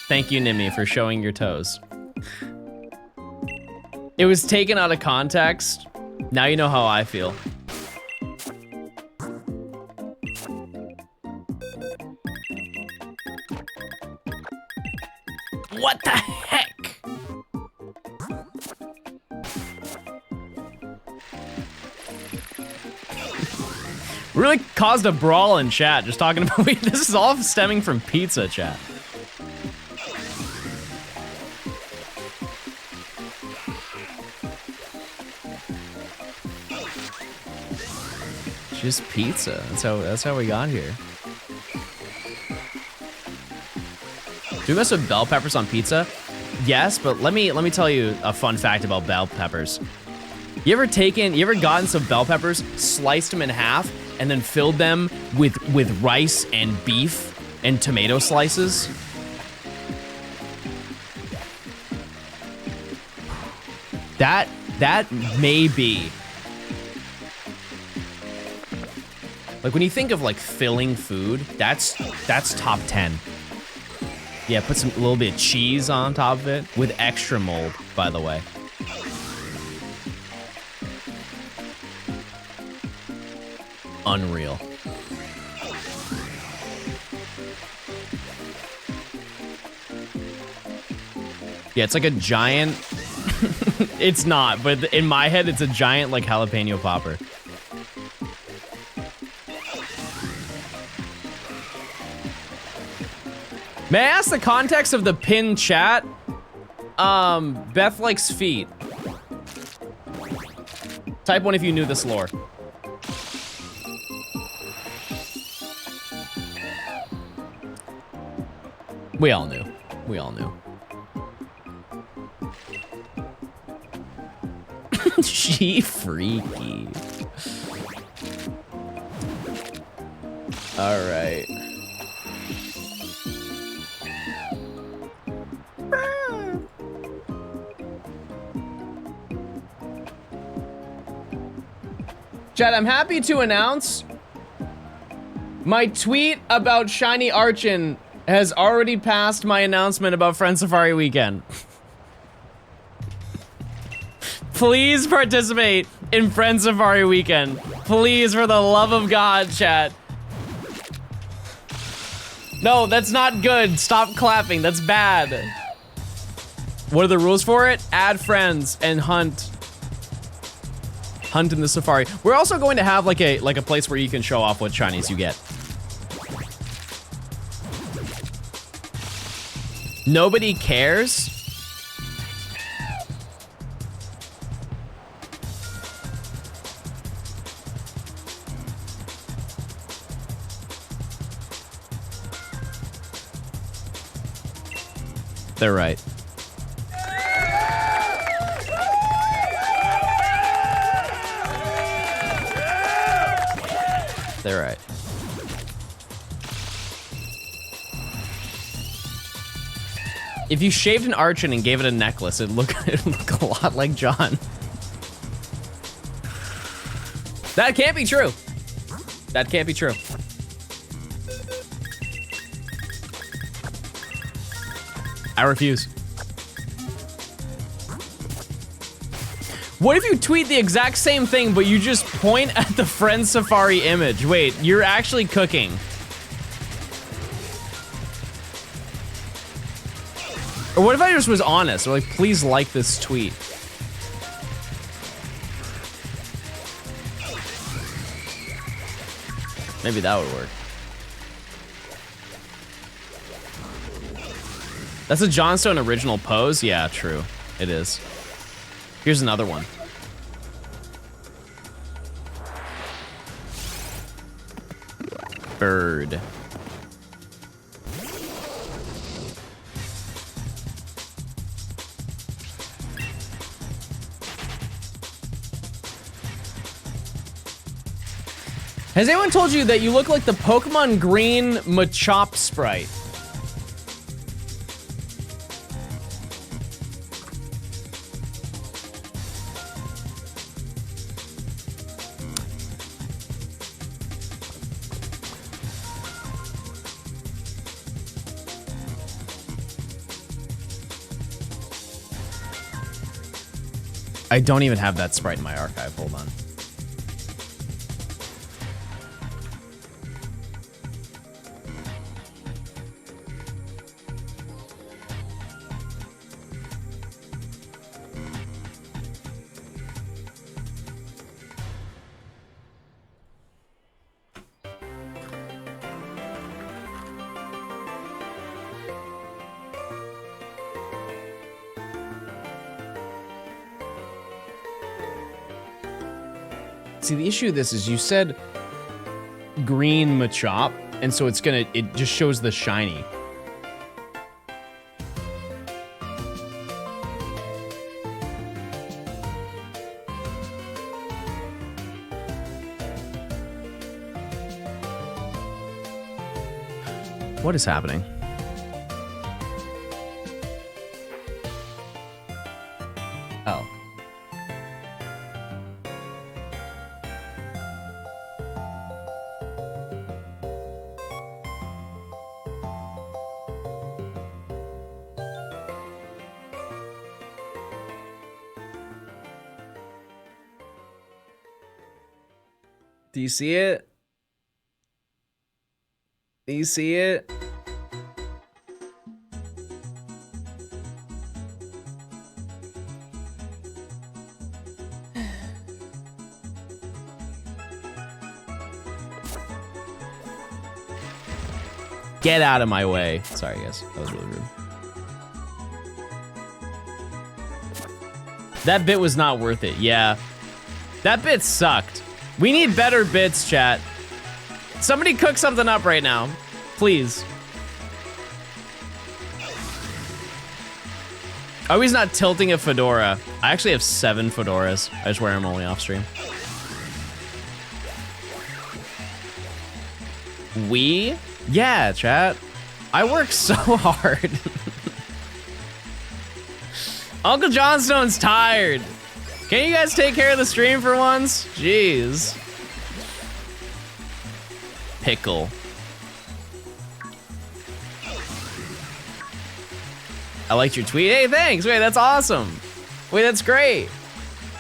Thank you, Nimi, for showing your toes. It was taken out of context. Now you know how I feel. What the heck? Really caused a brawl in chat just talking about, wait, this is all stemming from pizza, chat. Just pizza. That's how we got here. Do we mess with bell peppers on pizza? Yes, but let me tell you a fun fact about bell peppers. You ever gotten some bell peppers, sliced them in half, and then filled them with rice and beef and tomato slices? That may be. Like when you think of like filling food, that's top 10. Yeah, put a little bit of cheese on top of it with extra mold, by the way. Unreal. Yeah, it's like a giant, it's not, but in my head, it's a giant like jalapeno popper. May I ask the context of the pinned chat? Beth likes feet. Type 1 if you knew this lore. We all knew. We all knew. She freaky. All right. Chad, I'm happy to announce my tweet about Shiny Archin has already passed my announcement about Friend Safari Weekend. Please participate in Friend Safari Weekend. Please, for the love of God, chat. No, that's not good. Stop clapping. That's bad. What are the rules for it? Add friends and hunt in the safari. We're also going to have like a place where you can show off what shinies you get. Nobody cares? They're right. They're right. If you shaved an Archin and gave it a necklace, it'd look a lot like John. That can't be true. That can't be true. I refuse. What if you tweet the exact same thing, but you just point at the Friend Safari image? Wait, you're actually cooking. Or what if I just was honest? Or like, please like this tweet. Maybe that would work. That's a Johnstone original pose? Yeah, true. It is. Here's another one. Bird. Has anyone told you that you look like the Pokemon Green Machop sprite? I don't even have that sprite in my archive. Hold on. See, the issue of this is you said green Machop, and so it just shows the shiny. What is happening? Oh. Do you see it? Do you see it? Get out of my way. Sorry, guys. That was really rude. That bit was not worth it. Yeah. That bit sucked. We need better bits, chat. Somebody cook something up right now. Please. Oh, he's not tilting a fedora. I actually have 7 fedoras. I just wear them only off stream. We? Yeah, chat. I work so hard. Uncle Johnstone's tired. Can you guys take care of the stream for once? Jeez. Pickle. I liked your tweet. Hey, thanks. Wait, that's awesome. Wait, that's great.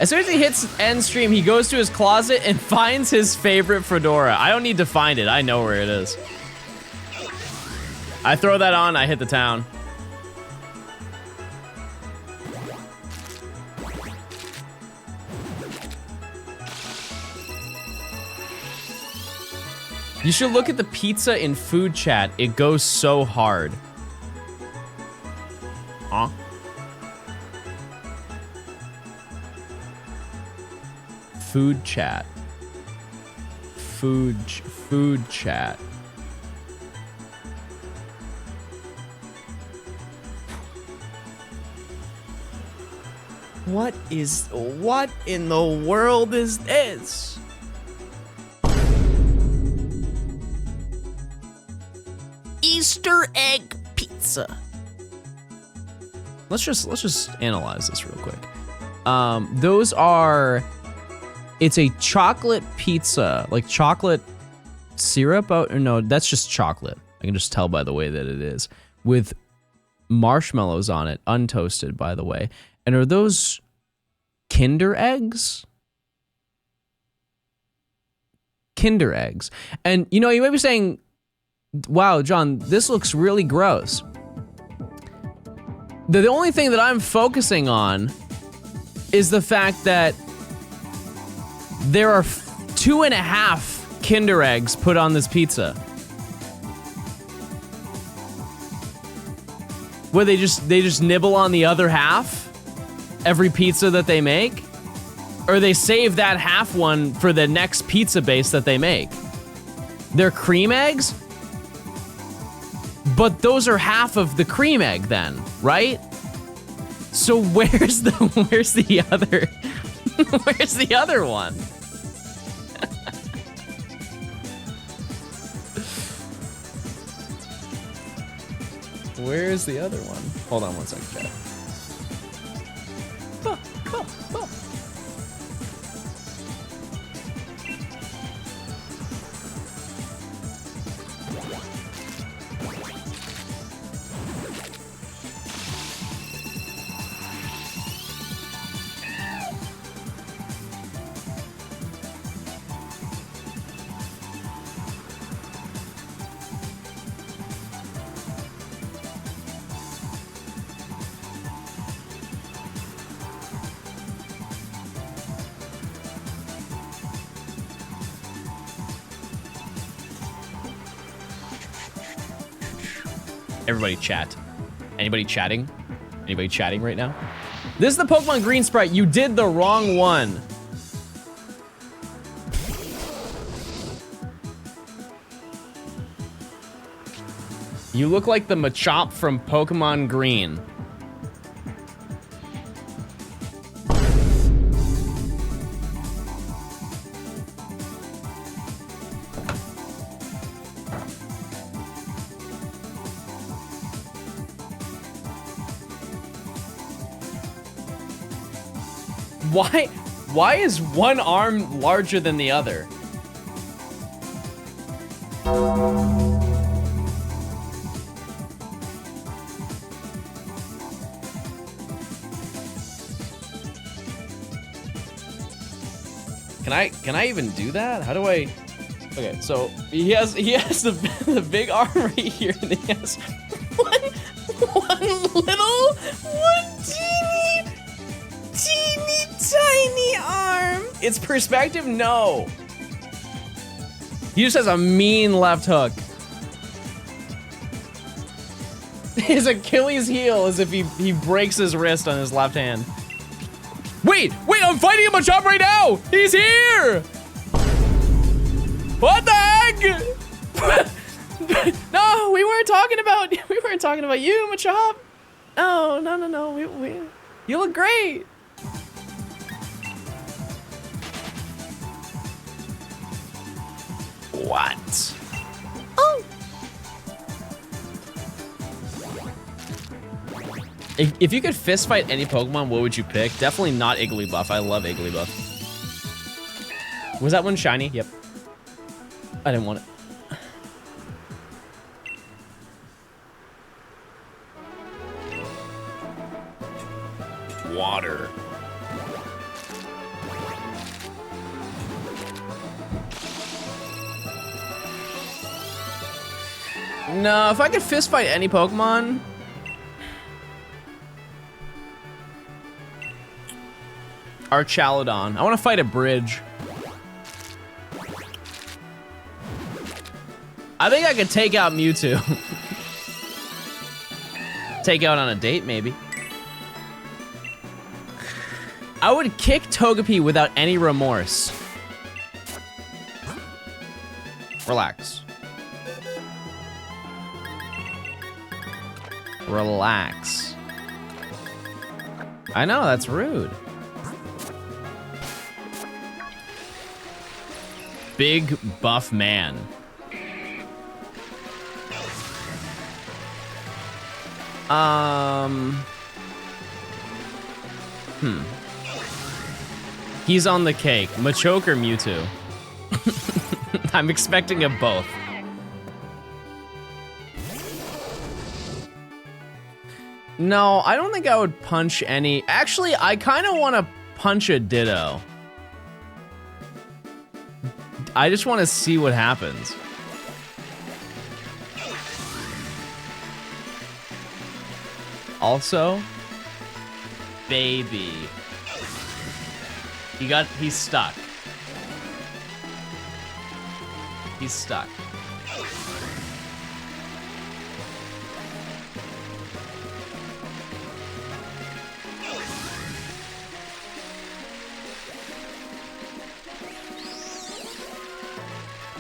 As soon as he hits end stream, he goes to his closet and finds his favorite fedora. I don't need to find it. I know where it is. I throw that on, I hit the town. You should look at the pizza in food chat. It goes so hard. Huh? Food chat. Food chat. What in the world is this? Easter egg pizza. let's just analyze this real quick. Those are, it's a chocolate pizza, like chocolate syrup. Oh no, that's just chocolate. I can just tell by the way that it is, with marshmallows on it, untoasted, by the way. And are those Kinder eggs? Kinder eggs. And you know, you may be saying, wow, John, this looks really gross. The only thing that I'm focusing on is the fact that there are 2.5 Kinder eggs put on this pizza. Where they just nibble on the other half every pizza that they make? Or they save that half one for the next pizza base that they make? They're cream eggs? But those are half of the cream egg then, right? So where's the other where's the other one? Where's the other one? Hold on one second, chat. Everybody chat. Anybody chatting? Anybody chatting right now? This is the Pokemon Green sprite. You did the wrong one. You look like the Machop from Pokemon Green. Why is one arm larger than the other? Can I even do that? How do I? Okay, so he has the big arm right here, and he has one teeny tiny arm. It's perspective? No. He just has a mean left hook. His Achilles heel is if he breaks his wrist on his left hand. Wait, I'm fighting a Machop right now! He's here! What the heck? No, we weren't talking about you, Machop. No. You look great. What? Oh. If you could fist fight any Pokemon, what would you pick? Definitely not Igglybuff. I love Igglybuff. Was that one shiny? Yep. I didn't want it. Water. No, if I could fist fight any Pokemon. Archaludon. I want to fight a bridge. I think I could take out Mewtwo. Take out on a date, maybe. I would kick Togepi without any remorse. Relax. Relax. I know, that's rude. Big buff man. He's on the cake. Machoke or Mewtwo? I'm expecting a both. No, I don't think I would punch any. Actually, I kind of want to punch a Ditto. I just want to see what happens. Also, baby. He's stuck. He's stuck.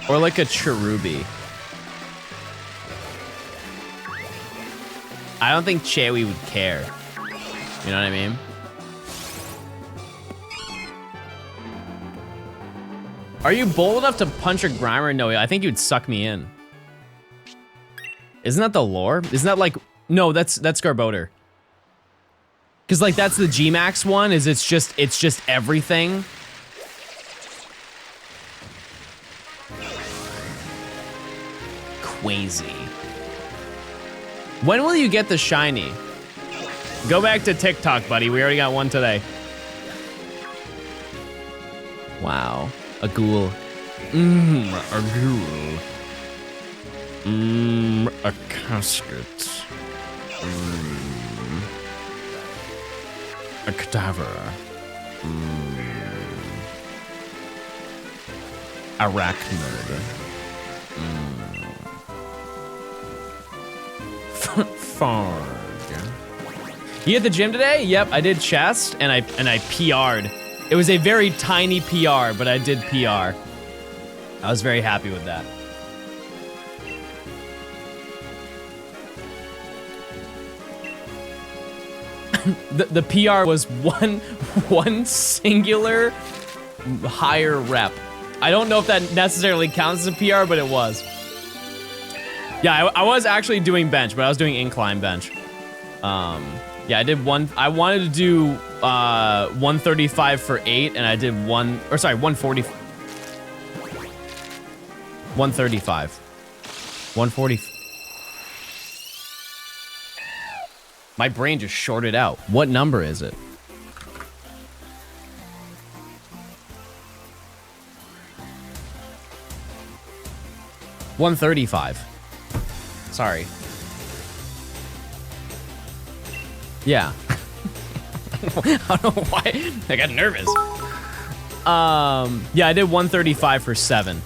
Or like a Cherubi. I don't think Chewy would care. You know what I mean? Are you bold enough to punch a Grimer? No, I think you'd suck me in. Isn't that the lore? Isn't that like... No, that's Garbodor. Because like that's the G-Max one, is it's just everything. Quasi. When will you get the shiny? Go back to TikTok, buddy. We already got one today. Wow. A ghoul. A ghoul. A casket. A cadaver. Arachnid. Farg. You at the gym today? Yep, I did chest and I PR'd. It was a very tiny PR, but I did PR. I was very happy with that. the PR was one singular higher rep. I don't know if that necessarily counts as a PR, but it was. Yeah, I was actually doing bench, but I was doing incline bench. Yeah, I did one. I wanted to do 135 for 8, and I did 140. 135. 140. My brain just shorted out. What number is it? $135. Sorry. Yeah. I don't know why. I got nervous. Yeah, I did 135 for 7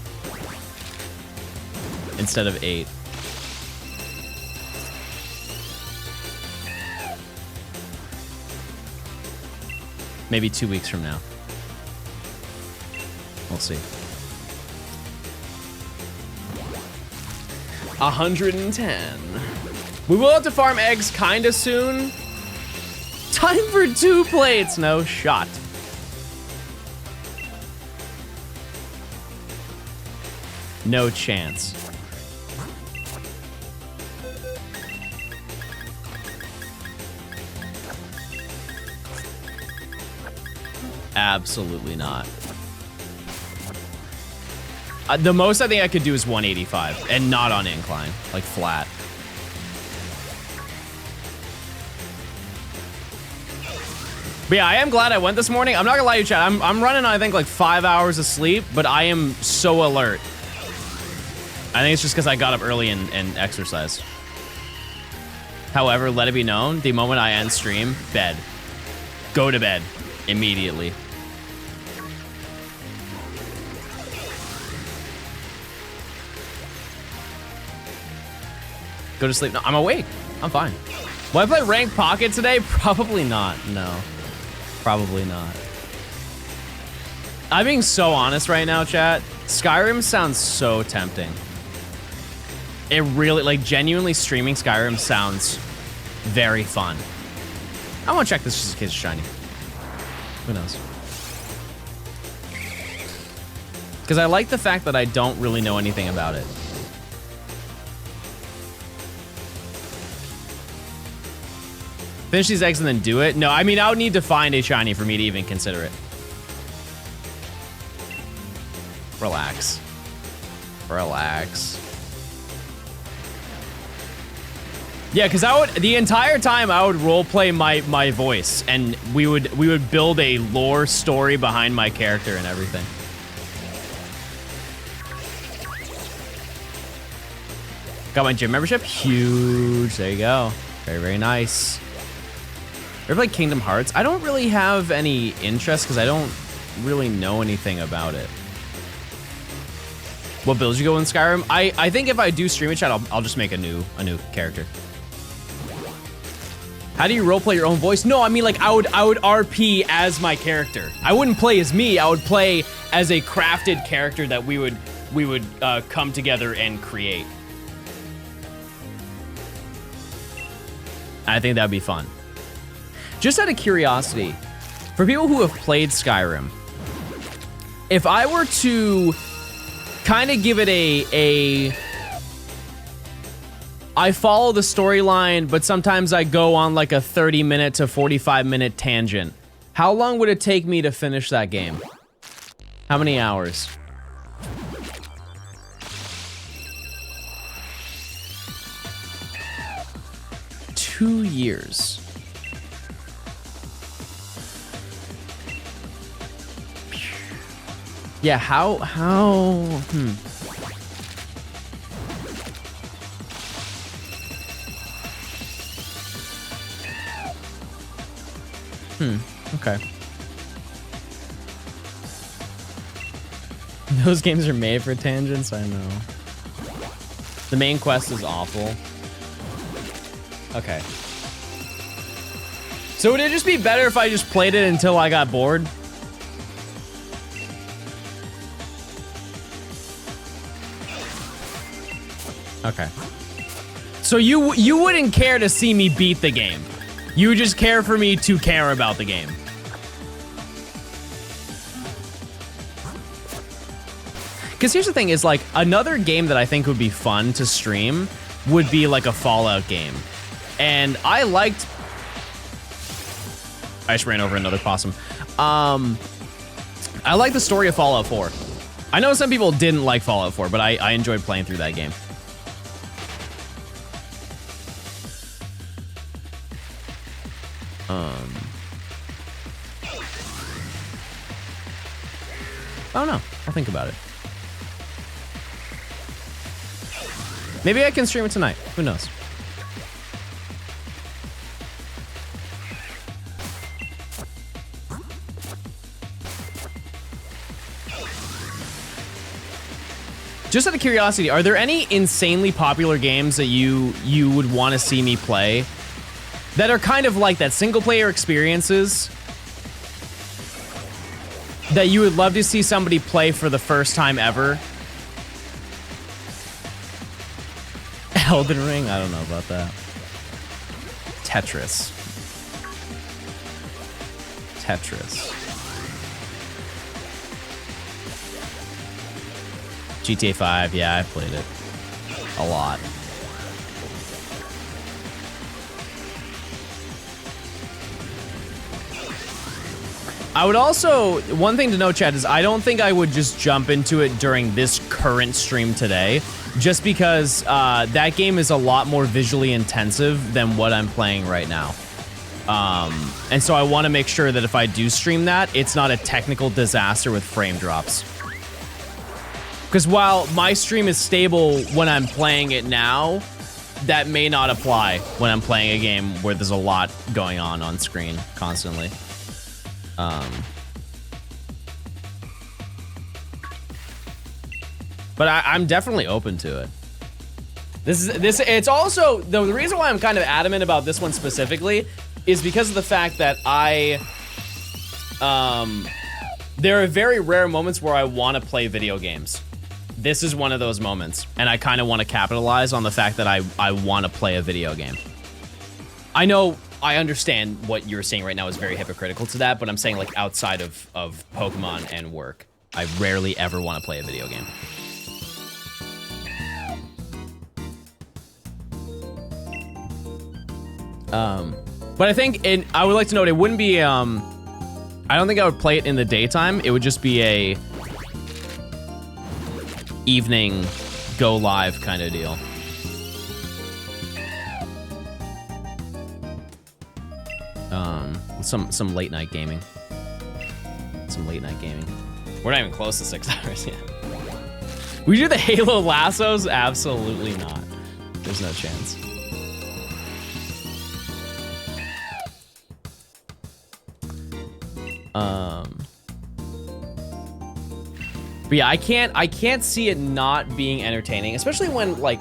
instead of 8. Maybe 2 weeks from now. We'll see. 110. We will have to farm eggs kinda soon. Time for 2 plates. No shot. No chance. Absolutely not. The most I think I could do is 185 and not on incline, like flat. But yeah, I am glad I went this morning. I'm not gonna lie to you, chat. I'm running, I think, like 5 hours of sleep, but I am so alert. I think it's just because I got up early and exercised. However, let it be known, the moment I end stream, bed. Go to bed immediately. Go to sleep. No, I'm awake. I'm fine. Will I play ranked pocket today? Probably not. No. Probably not. I'm being so honest right now, chat. Skyrim sounds so tempting. It really, like, genuinely streaming Skyrim sounds very fun. I want to check this just in case it's shiny. Who knows? Because I like the fact that I don't really know anything about it. Finish these eggs and then do it? No, I mean, I would need to find a shiny for me to even consider it. Relax. Relax. Yeah, because the entire time I would roleplay my voice, and we would build a lore story behind my character and everything. Got my gym membership. Huge. There you go. Very, very nice. Ever played Kingdom Hearts? I don't really have any interest because I don't really know anything about it. What builds you go in Skyrim? I think if I do stream a chat, I'll just make a new character. How do you roleplay your own voice? No, I mean like I would RP as my character. I wouldn't play as me. I would play as a crafted character that we would come together and create. I think that'd be fun. Just out of curiosity, for people who have played Skyrim, if I were to kind of give it I follow the storyline, but sometimes I go on like a 30-minute to 45-minute tangent. How long would it take me to finish that game? How many hours? Two years. Yeah, how, okay. Those games are made for tangents, I know. The main quest is awful. Okay. So would it just be better if I just played it until I got bored? Okay. So you wouldn't care to see me beat the game. You would just care for me to care about the game. Because here's the thing is like another game that I think would be fun to stream would be like a Fallout game. And I just ran over another possum. I like the story of Fallout 4. I know some people didn't like Fallout 4, but I enjoyed playing through that game. I don't know. I'll think about it. Maybe I can stream it tonight. Who knows? Just out of curiosity, are there any insanely popular games that you would want to see me play that are kind of like that, single player experiences that you would love to see somebody play for the first time ever? Elden Ring? I don't know about that. Tetris. GTA 5, yeah, I played it a lot. I would also, one thing to note, Chad, is I don't think I would just jump into it during this current stream today, just because that game is a lot more visually intensive than what I'm playing right now. And so I want to make sure that if I do stream that, it's not a technical disaster with frame drops. Because while my stream is stable when I'm playing it now, that may not apply when I'm playing a game where there's a lot going on screen constantly. But I'm definitely open to it. It's also, the reason why I'm kind of adamant about this one specifically is because of the fact that there are very rare moments where I want to play video games. This is one of those moments, and I kind of want to capitalize on the fact that I want to play a video game. I know, I understand what you're saying right now is very hypocritical to that, but I'm saying like outside of Pokemon and work, I rarely ever want to play a video game. But I think I would like to note it wouldn't be I don't think I would play it in the daytime. It would just be a evening go live kind of deal. Some late night gaming. Some late night gaming. We're not even close to 6 hours yet. We do the Halo lassos? Absolutely not. There's no chance. But yeah, I can't see it not being entertaining, especially when, like,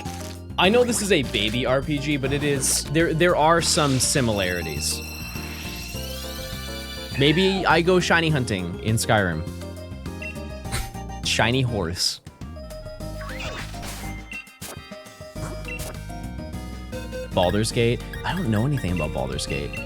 I know this is a baby RPG, but it is, there are some similarities. Maybe I go shiny hunting in Skyrim. Shiny horse. Baldur's Gate? I don't know anything about Baldur's Gate.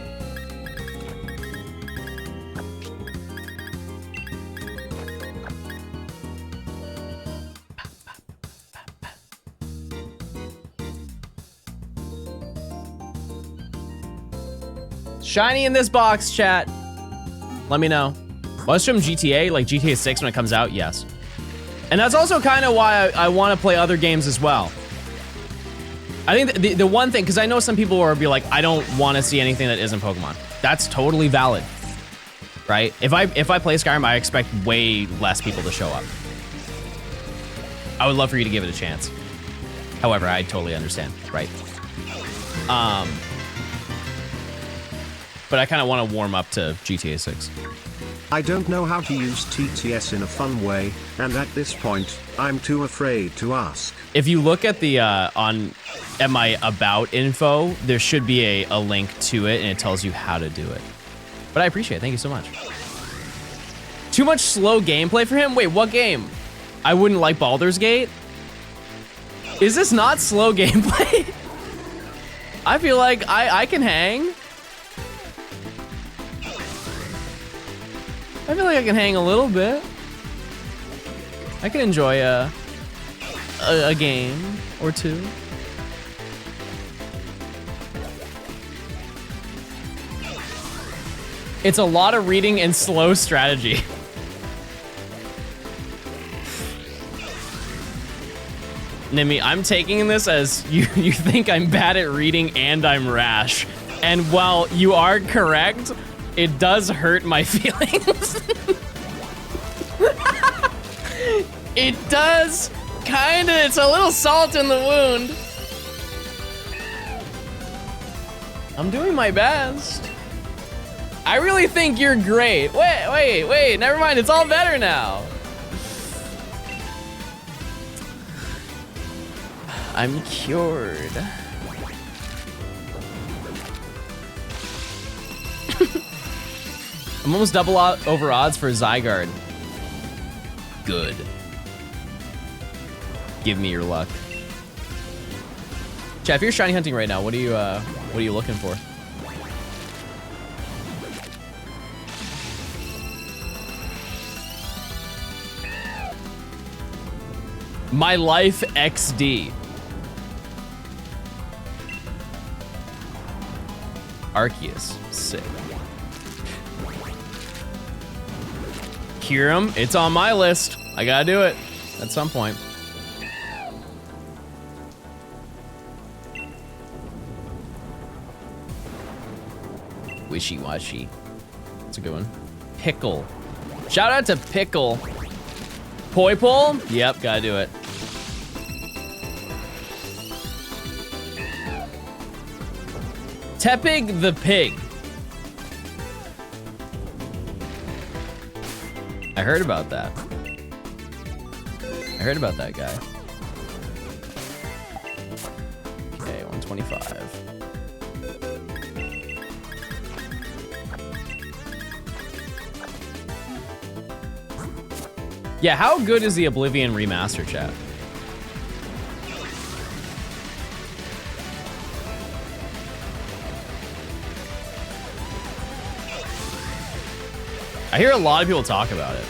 Shiny in this box, chat. Let me know. Mushroom GTA, like GTA 6 when it comes out, yes. And that's also kind of why I want to play other games as well. I think the one thing, because I know some people will be like, I don't want to see anything that isn't Pokemon. That's totally valid, right? If I play Skyrim, I expect way less people to show up. I would love for you to give it a chance. However, I totally understand, right? But I kind of want to warm up to GTA 6. I don't know how to use TTS in a fun way, and at this point, I'm too afraid to ask. If you look at the at my about info, there should be a link to it, and it tells you how to do it. But I appreciate it. Thank you so much. Too much slow gameplay for him? Wait, what game? I wouldn't like Baldur's Gate? Is this not slow gameplay? I feel like I can hang. I feel like I can hang a little bit. I can enjoy a game or two. It's a lot of reading and slow strategy. Nimi, I'm taking this as you think I'm bad at reading and I'm rash. And while you are correct, it does hurt my feelings. It does, kinda. It's a little salt in the wound. I'm doing my best. I really think you're great. Wait, never mind. It's all better now. I'm cured. I'm almost double over odds for Zygarde. Good. Give me your luck. Chat, if you're shiny hunting right now, what are you looking for? My Life XD. Arceus, sick. Kyurem, it's on my list. I gotta do it at some point. Wishy-washy. That's a good one. Pickle. Shout out to Pickle. Poipole? Yep, gotta do it. Tepig the Pig. I heard about that. I heard about that guy. Okay, 125. Yeah, how good is the Oblivion remaster, chat? I hear a lot of people talk about it.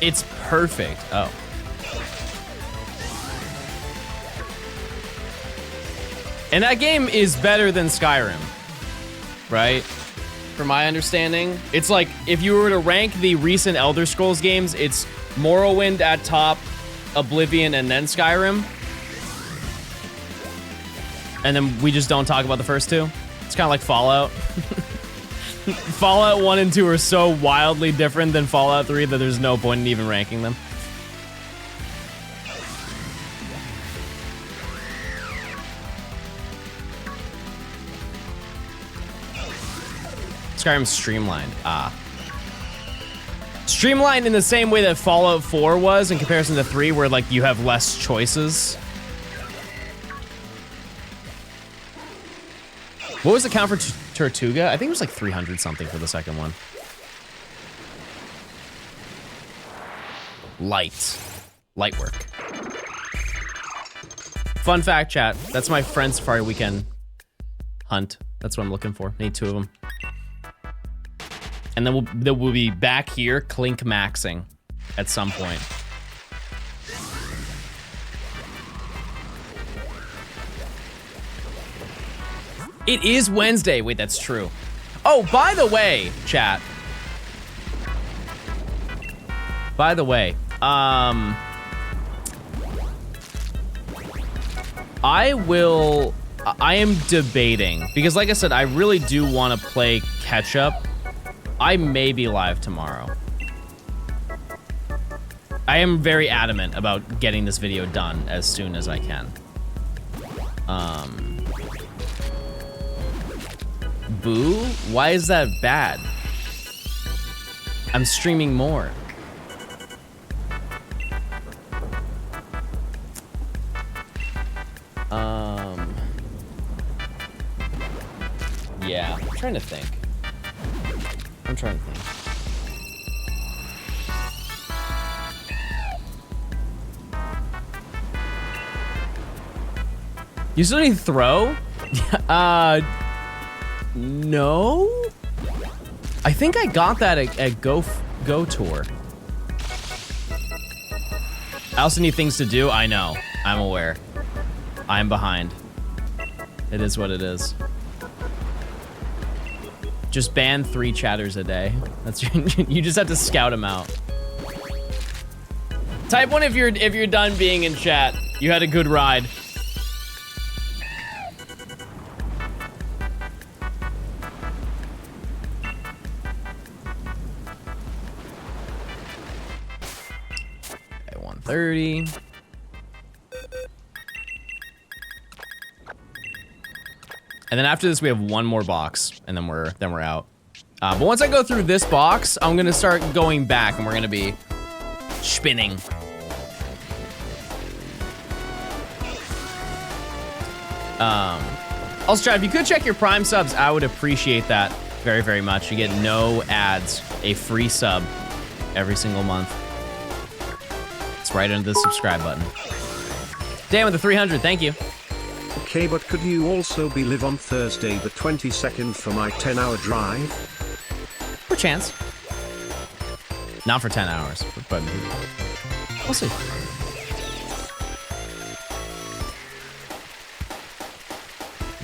It's perfect. Oh. And that game is better than Skyrim, right? From my understanding. It's like, if you were to rank the recent Elder Scrolls games, it's Morrowind at top, Oblivion, and then Skyrim. And then we just don't talk about the first two. It's kind of like Fallout. Fallout 1 and 2 are so wildly different than Fallout 3 that there's no point in even ranking them. Skyrim's streamlined. Streamlined in the same way that Fallout 4 was in comparison to 3, where like you have less choices. What was the count for Tortuga? I think it was like 300 something for the second one. Light work. Fun fact, chat. That's my friend Safari Weekend hunt. That's what I'm looking for. Need 2 of them. And then we'll be back here clink maxing at some point. It is Wednesday. Wait, that's true. Oh, by the way, chat. By the way, I am debating, because like I said, I really do want to play catch up. I may be live tomorrow. I am very adamant about getting this video done as soon as I can. Boo? Why is that bad? I'm streaming more. Yeah, I'm trying to think. You still need throw? No? I think I got that at Go Tour. I also need things to do. I know. I'm aware. I'm behind. It is what it is. Just ban 3 chatters a day. That's you just have to scout them out. Type 1 if you're done being in chat. You had a good ride. Okay, 130. And then after this, we have 1 more box, and then we're out. But once I go through this box, I'm gonna start going back, and we're gonna be spinning. Also, chat, if you could check your Prime subs, I would appreciate that very, very much. You get no ads, a free sub every single month. It's right under the subscribe button. Dan with the 300, thank you. Okay, but could you also be live on Thursday the 22nd for my 10-hour drive? For chance. Not for 10 hours, but we'll see.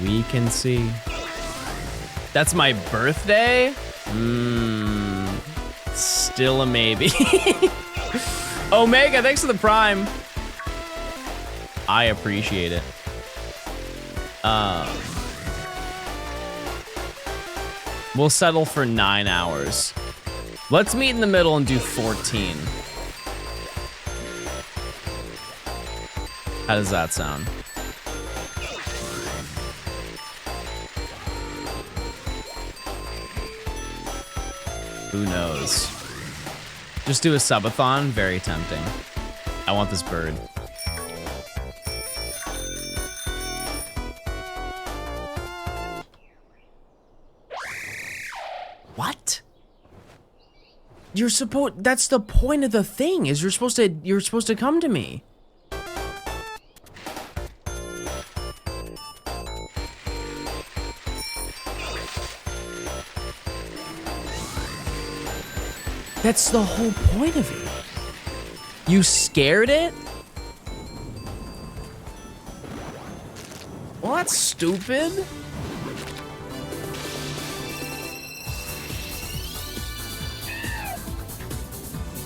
We can see. That's my birthday? Still a maybe. Omega, thanks for the Prime. I appreciate it. We'll settle for 9 hours. Let's meet in the middle and do 14. How does that sound? Who knows? Just do a subathon? Very tempting. I want this bird. What? That's the point of the thing, is you're supposed to come to me. That's the whole point of it. You scared it? Well, that's stupid.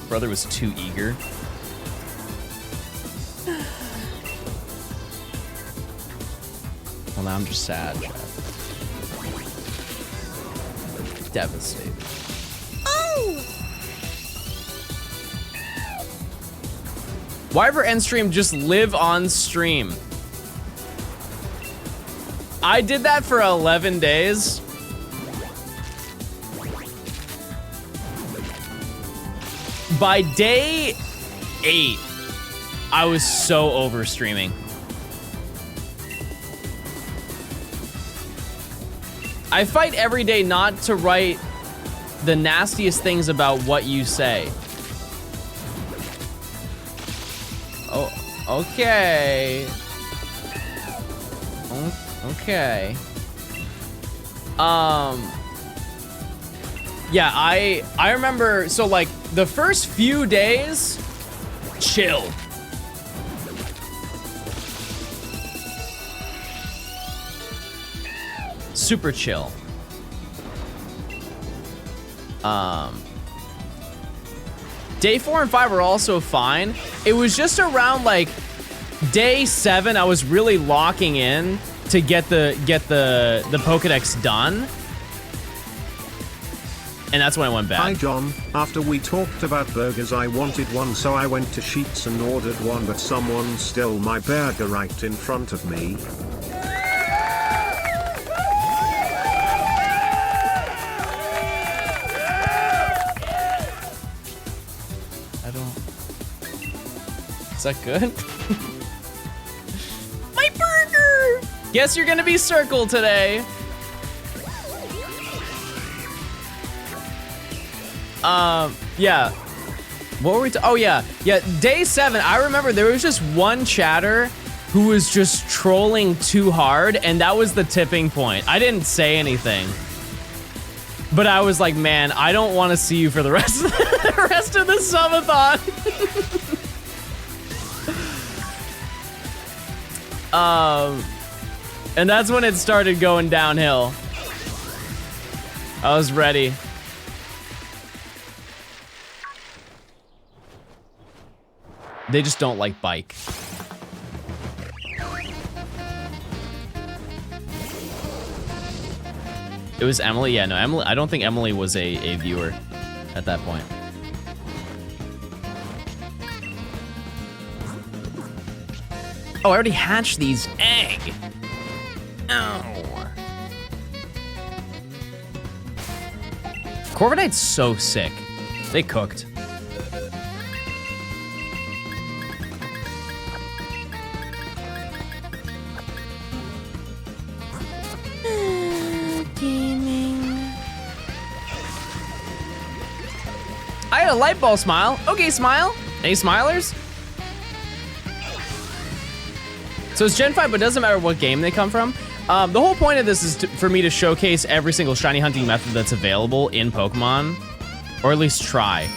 Brother was too eager. Well, now I'm just sad, Chad. Devastated. Oh! Why ever end stream just live on stream? I did that for 11 days. By day 8, I was so over streaming. I fight every day not to write the nastiest things about what you say. Oh, okay. Okay. Yeah, I remember, so like the first few days, chill. Super chill. Day 4 and 5 were also fine. It was just around like day 7 I was really locking in to get the Pokédex done. And that's when I went back. Hi John, after we talked about burgers I wanted one, so I went to Sheets and ordered one, but someone stole my burger right in front of me. Is that good? My burger! Guess you're gonna be Circle today. Yeah. What were we oh yeah. Yeah, day 7, I remember there was just one chatter who was just trolling too hard, and that was the tipping point. I didn't say anything. But I was like, man, I don't want to see you for the rest of the subathon. And that's when it started going downhill. I was ready. They just don't like bike. It was Emily? Yeah, no, Emily. I don't think Emily was a viewer at that point. Oh, I already hatched these egg. Ow. Corviknight's so sick. They cooked. I had a light ball smile. Okay, smile. Any smilers? So it's Gen 5, but it doesn't matter what game they come from. The whole point of this is for me to showcase every single shiny hunting method that's available in Pokemon. Or at least try.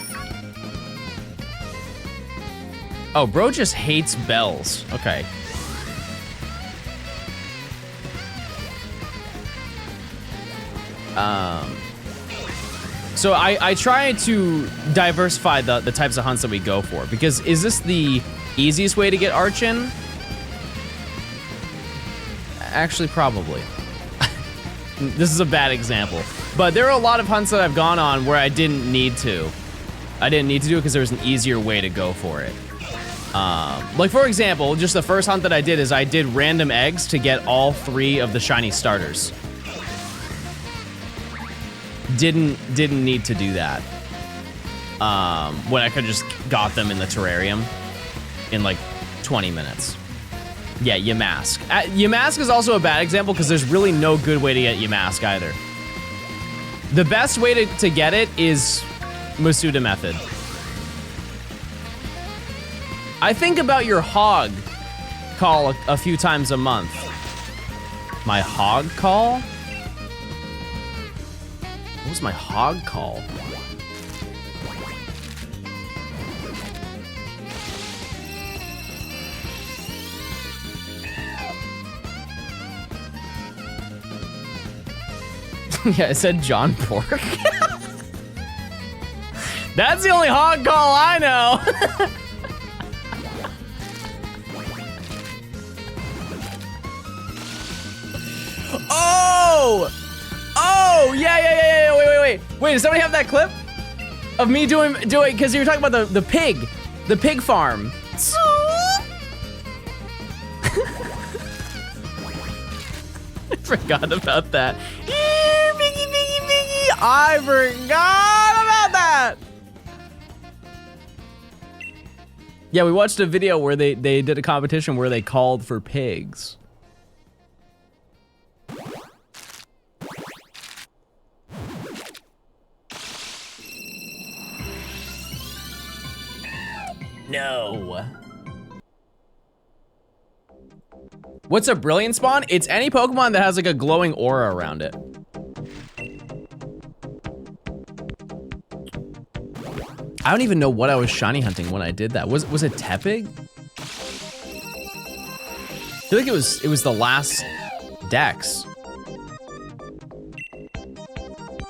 Oh, bro just hates bells. Okay. So I try to diversify the types of hunts that we go for, because is this the easiest way to get Archin? Actually, probably. This is a bad example. But there are a lot of hunts that I've gone on where I didn't need to. I didn't need to do it because there was an easier way to go for it. Like, for example, just the first hunt that I did is I did random eggs to get all 3 of the shiny starters. Didn't need to do that. When I could have just got them in the terrarium in like 20 minutes. Yeah, Yamask. Yamask is also a bad example because there's really no good way to get Yamask either. The best way to get it is Masuda method. I think about your hog call a few times a month. My hog call? What was my hog call? Yeah, it said John Pork. That's the only hog call I know. Oh! Oh, yeah. Wait, does somebody have that clip? Of me doing, because you were talking about the pig farm. I forgot about that. Piggy. I forgot about that. Yeah, we watched a video where they did a competition where they called for pigs. No. What's a brilliant spawn? It's any Pokemon that has like a glowing aura around it. I don't even know what I was shiny hunting when I did that. Was it Tepig? I feel like it was the last Dex.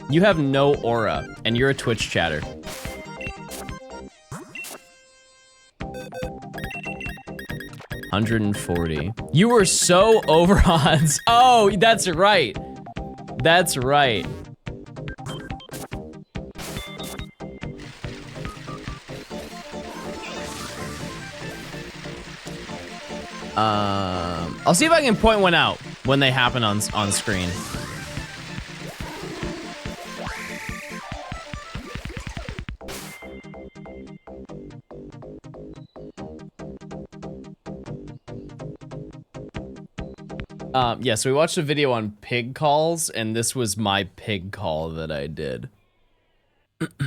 You have no aura, and you're a Twitch chatter. $140. You were so over odds. Oh, that's right. That's right. I'll see if I can point one out when they happen on screen. Yeah, so we watched a video on pig calls, and this was my pig call that I did. Piggy!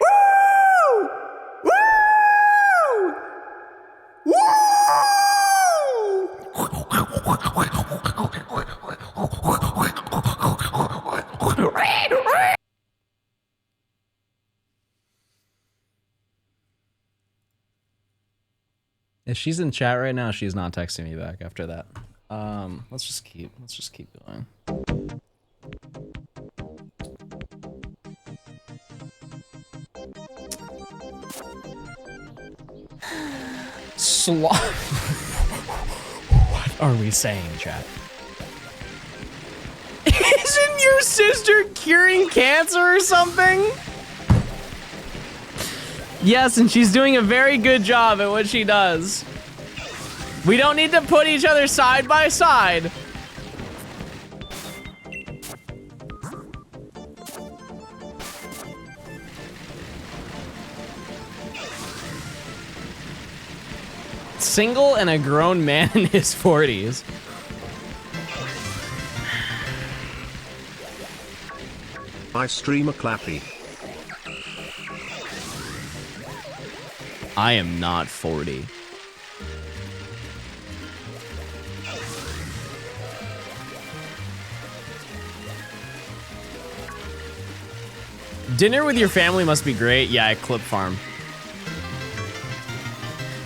Woo! Woo! Woo! If she's in chat right now, she's not texting me back after that. Let's just keep going. What are we saying, chat? Isn't your sister curing cancer or something? Yes, and she's doing a very good job at what she does. We don't need to put each other side by side. Single and a grown man in his 40s. I stream a clappy. I am not 40. Dinner with your family must be great. Yeah, at Clip Farm.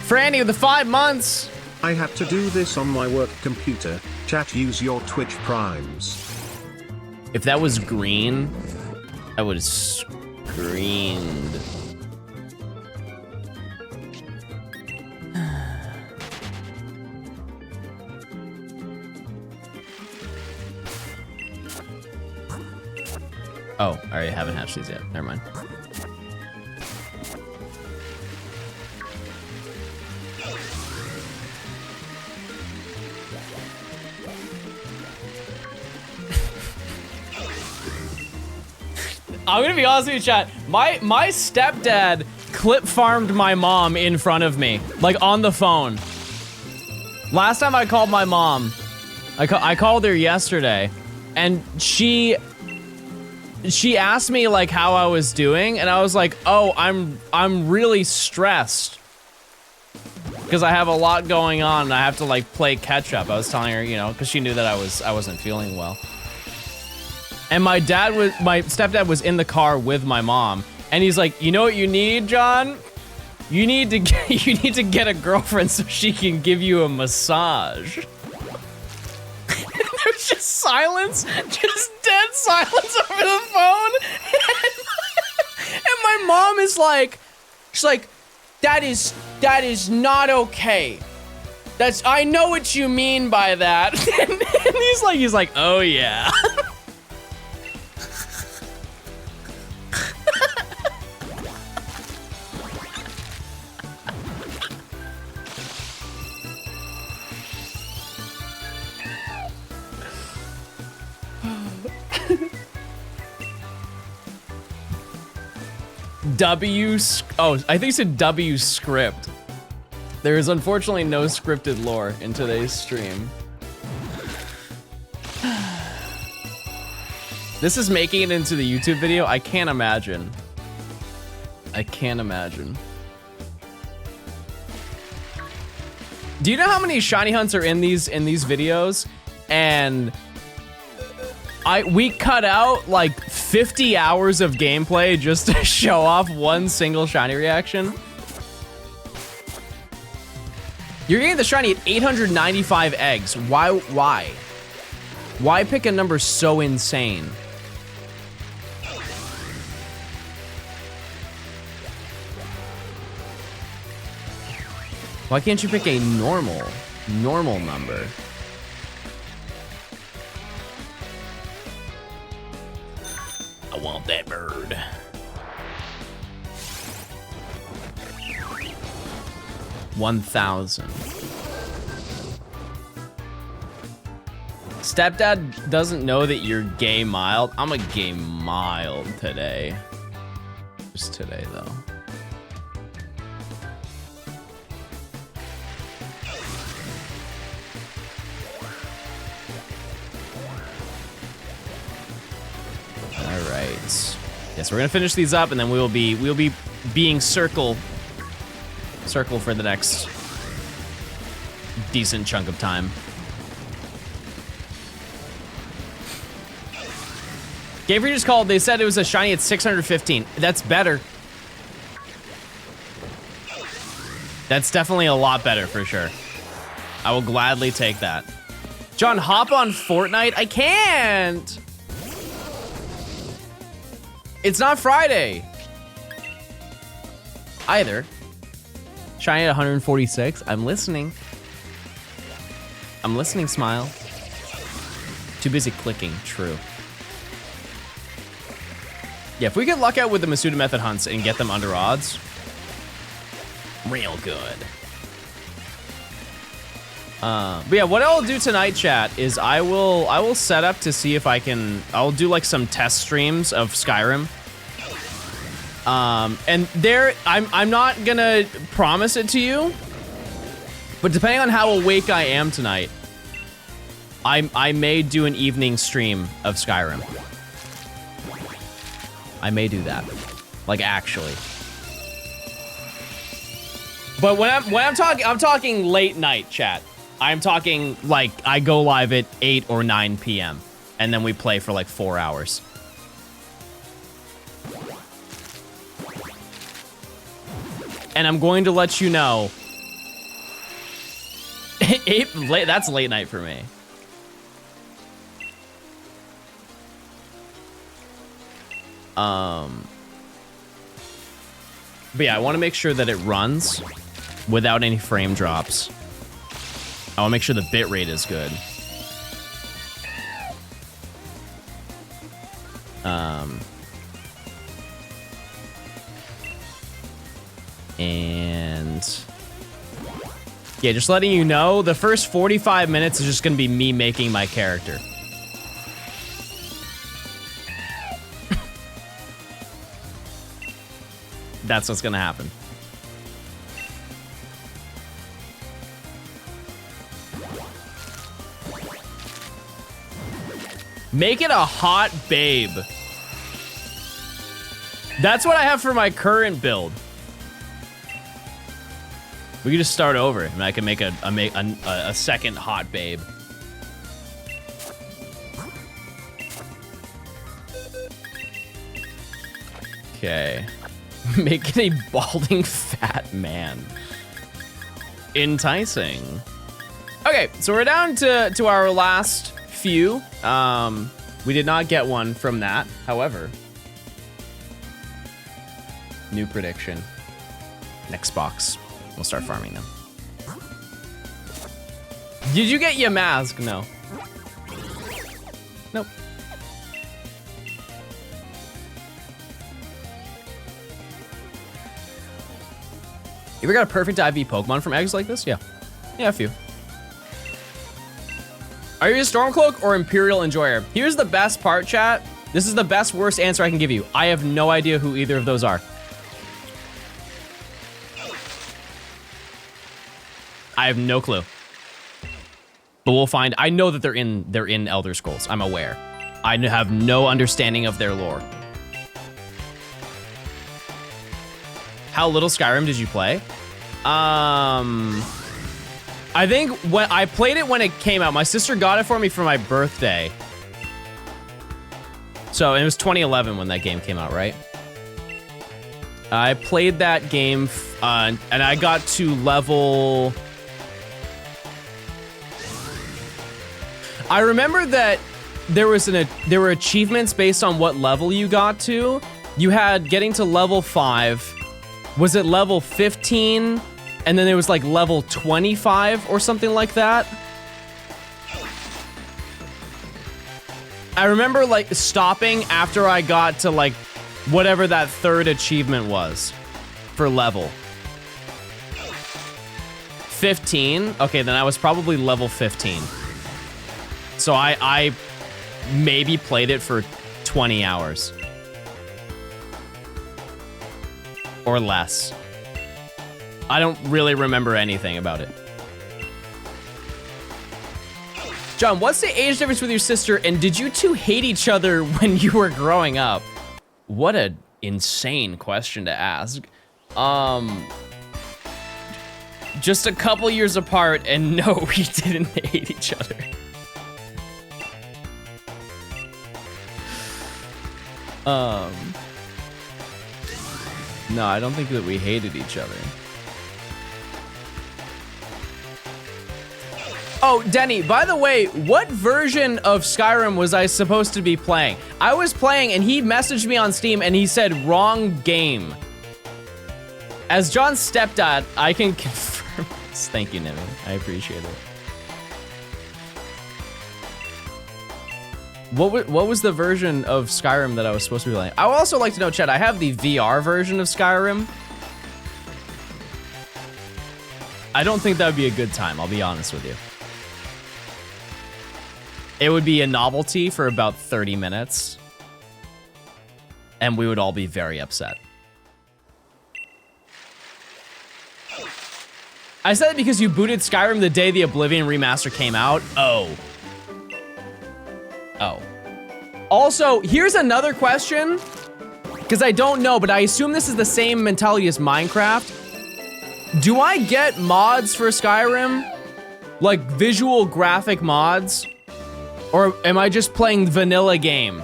Franny with the 5 months. I had to do this on my work computer. Chat, use your Twitch primes. If that was green, I would have screamed. Oh, I already haven't hatched these yet. Never mind. I'm gonna be honest with you, chat. My stepdad clip farmed my mom in front of me, like on the phone. Last time I called my mom, I called her yesterday, and she asked me like how I was doing, and I was like, oh, I'm really stressed because I have a lot going on and I have to like play catch up. I was telling her, you know, because she knew that I wasn't feeling well. And my stepdad was in the car with my mom, and he's like, you know what you need, John? You need to get a girlfriend so she can give you a massage. There's just silence, just dead silence over the phone. And my mom is like, she's like, that is not okay. I know what you mean by that. And he's like, oh yeah. I think it said W script. There is unfortunately no scripted lore in today's stream. This is making it into the YouTube video. I can't imagine. I can't imagine. Do you know how many shiny hunts are in these videos? And we cut out like 50 hours of gameplay just to show off one single shiny reaction. You're getting the shiny at 895 eggs. Why? Why pick a number so insane? Why can't you pick a normal number? I want that bird. $1,000. Stepdad doesn't know that you're gay mild. I'm a gay mild today. Just today, though. All right. Yes, we're gonna finish these up, and then we'll be being circle for the next decent chunk of time. Game Breeders called. They said it was a shiny at 615. That's better. That's definitely a lot better for sure. I will gladly take that. John, hop on Fortnite. I can't. It's not Friday. Either. Shiny at 146. I'm listening. I'm listening, Smile. Too busy clicking. True. Yeah, if we get luck out with the Masuda method hunts and get them under odds, real good. But yeah, what I'll do tonight, chat, is I will set up to see if I can. I'll do like some test streams of Skyrim. And there, I'm not gonna promise it to you, but depending on how awake I am tonight, I may do an evening stream of Skyrim. I may do that, like actually. But when I'm talking late night, chat. I'm talking like I go live at 8 or 9 p.m. and then we play for like 4 hours. And I'm going to let you know. That's late night for me. But yeah, I want to make sure that it runs without any frame drops. I want to make sure the bitrate is good. And yeah, just letting you know, the first 45 minutes is just going to be me making my character. That's what's going to happen. Make it a hot babe. That's what I have for my current build. We can just start over, and I can make a second hot babe. Okay. Making a balding fat man. Enticing. Okay, so we're down to our last few. We did not get one from that, however. New prediction. Next box. We'll start farming them. Did you get your mask? No. Nope. You ever got a perfect IV Pokemon from eggs like this? Yeah. Yeah, a few. Are you a Stormcloak or Imperial Enjoyer? Here's the best part, chat. This is the best, worst answer I can give you. I have no idea who either of those are. I have no clue. But we'll find. I know that they're in Elder Scrolls. I'm aware. I have no understanding of their lore. How little Skyrim did you play? I think when I played it when it came out. My sister got it for me for my birthday. So it was 2011 when that game came out, right? I played that game and I got to level... I remember that there were achievements based on what level you got to. You had getting to level 5. Was it level 15? And then there was like level 25 or something like that. I remember like stopping after I got to like whatever that third achievement was for level. 15? Okay, then I was probably level 15. So I maybe played it for 20 hours. Or less. I don't really remember anything about it. John, what's the age difference with your sister, and did you two hate each other when you were growing up? What an insane question to ask. Just a couple years apart, and no, we didn't hate each other. No, I don't think that we hated each other. Oh, Denny, by the way, what version of Skyrim was I supposed to be playing? I was playing and he messaged me on Steam and he said, wrong game. As John's stepdad, I can confirm this. Thank you, Niven. I appreciate it. What was the version of Skyrim that I was supposed to be playing? I would also like to know, Chet, I have the VR version of Skyrim. I don't think that would be a good time, I'll be honest with you. It would be a novelty for about 30 minutes. And we would all be very upset. I said it because you booted Skyrim the day the Oblivion remaster came out. Oh. Oh. Also, here's another question. Because I don't know, but I assume this is the same mentality as Minecraft. Do I get mods for Skyrim? Like visual graphic mods? Or am I just playing vanilla game?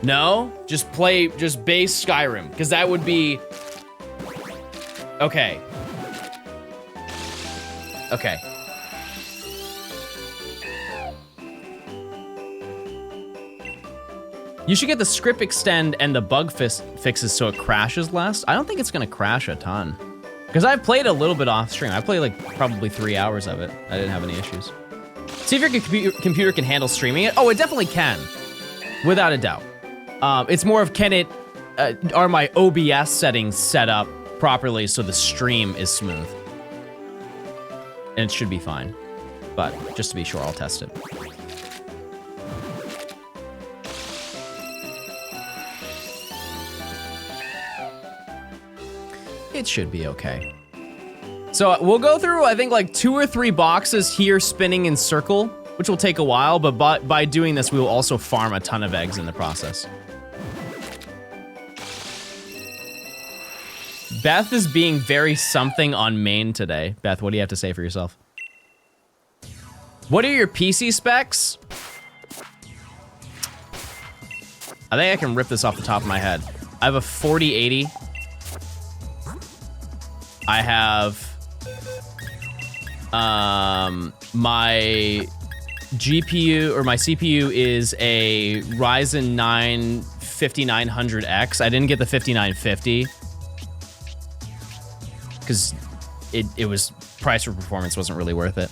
No? Just base Skyrim. Because that would be... Okay. Okay. You should get the script extend and the bug fixes so it crashes less. I don't think it's gonna crash a ton. Because I've played a little bit off stream. I played like probably 3 hours of it. I didn't have any issues. See if your computer can handle streaming it. Oh, it definitely can. Without a doubt. It's more of can it, are my OBS settings set up properly so the stream is smooth. And it should be fine. But just to be sure, I'll test it. It should be okay. So we'll go through, I think, like 2 or 3 boxes here spinning in circle, which will take a while, but by doing this, we will also farm a ton of eggs in the process. Beth is being very something on main today. Beth, what do you have to say for yourself? What are your PC specs? I think I can rip this off the top of my head. I have a 4080. I have my GPU or my CPU is a Ryzen 9 5900X. I didn't get the 5950 because it was price for performance wasn't really worth it.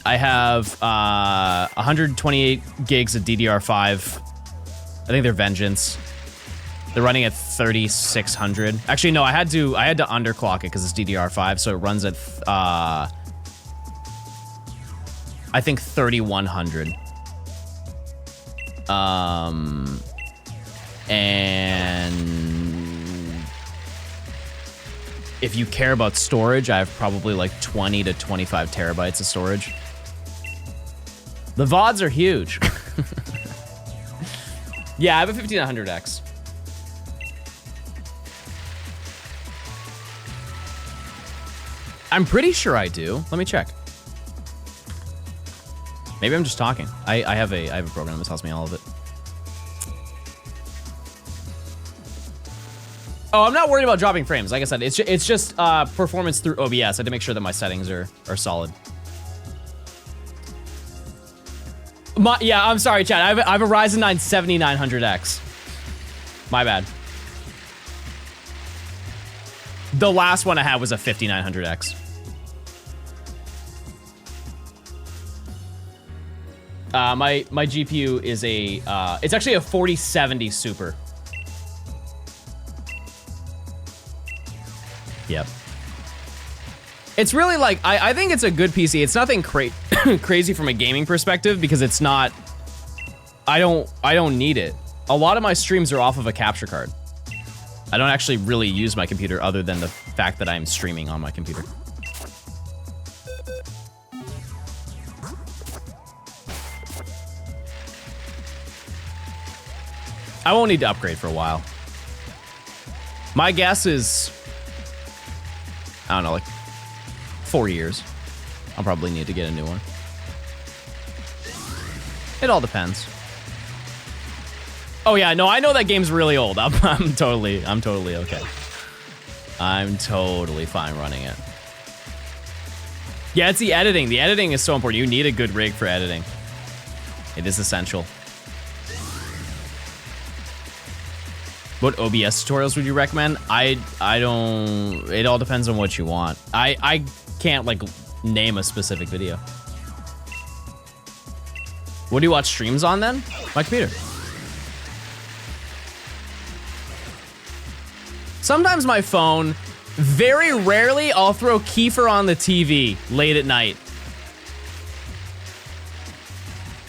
I have 128 gigs of DDR5. I think they're Vengeance. They're running at 3600. Actually, no, I had to underclock it because it's DDR5, so it runs at I think 3100. And if you care about storage, I have probably like 20 to 25 terabytes of storage. The VODs are huge. Yeah, I have a 5900X. I'm pretty sure I do. Let me check. Maybe I'm just talking. I have a program that tells me all of it. Oh, I'm not worried about dropping frames. Like I said, it's just performance through OBS. I had to make sure that my settings are solid. Yeah, I'm sorry, Chad. I have a Ryzen 9 7900X. My bad. The last one I had was a 5900X. My GPU is it's actually a 4070 Super. Yep. It's really like, I think it's a good PC. It's nothing crazy from a gaming perspective because it's not, I don't need it. A lot of my streams are off of a capture card. I don't actually really use my computer other than the fact that I'm streaming on my computer. I won't need to upgrade for a while. My guess is, I don't know, like 4 years. I'll probably need to get a new one. It all depends. Oh yeah, no, I know that game's really old. I'm totally okay. I'm totally fine running it. Yeah, it's the editing. The editing is so important. You need a good rig for editing. It is essential. What OBS tutorials would you recommend? I don't, it all depends on what you want. I can't like name a specific video. What do you watch streams on then? My computer. Sometimes my phone, very rarely I'll throw Kiefer on the TV late at night.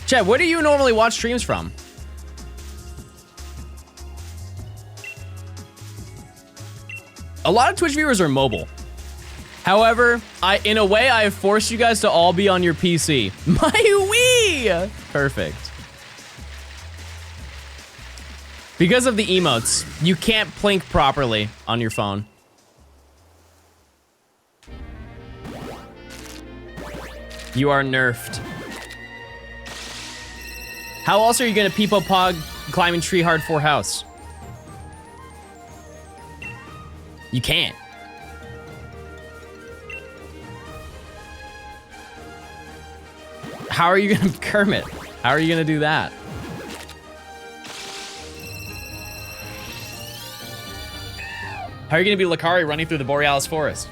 Chat, where do you normally watch streams from? A lot of Twitch viewers are mobile. However, in a way, I have forced you guys to all be on your PC. My Wii! Perfect. Because of the emotes, you can't plink properly on your phone. You are nerfed. How else are you gonna peepo pog climbing tree hard for house? You can't. How are you gonna Kermit? How are you gonna do that? How are you gonna be Lakari running through the Borealis forest?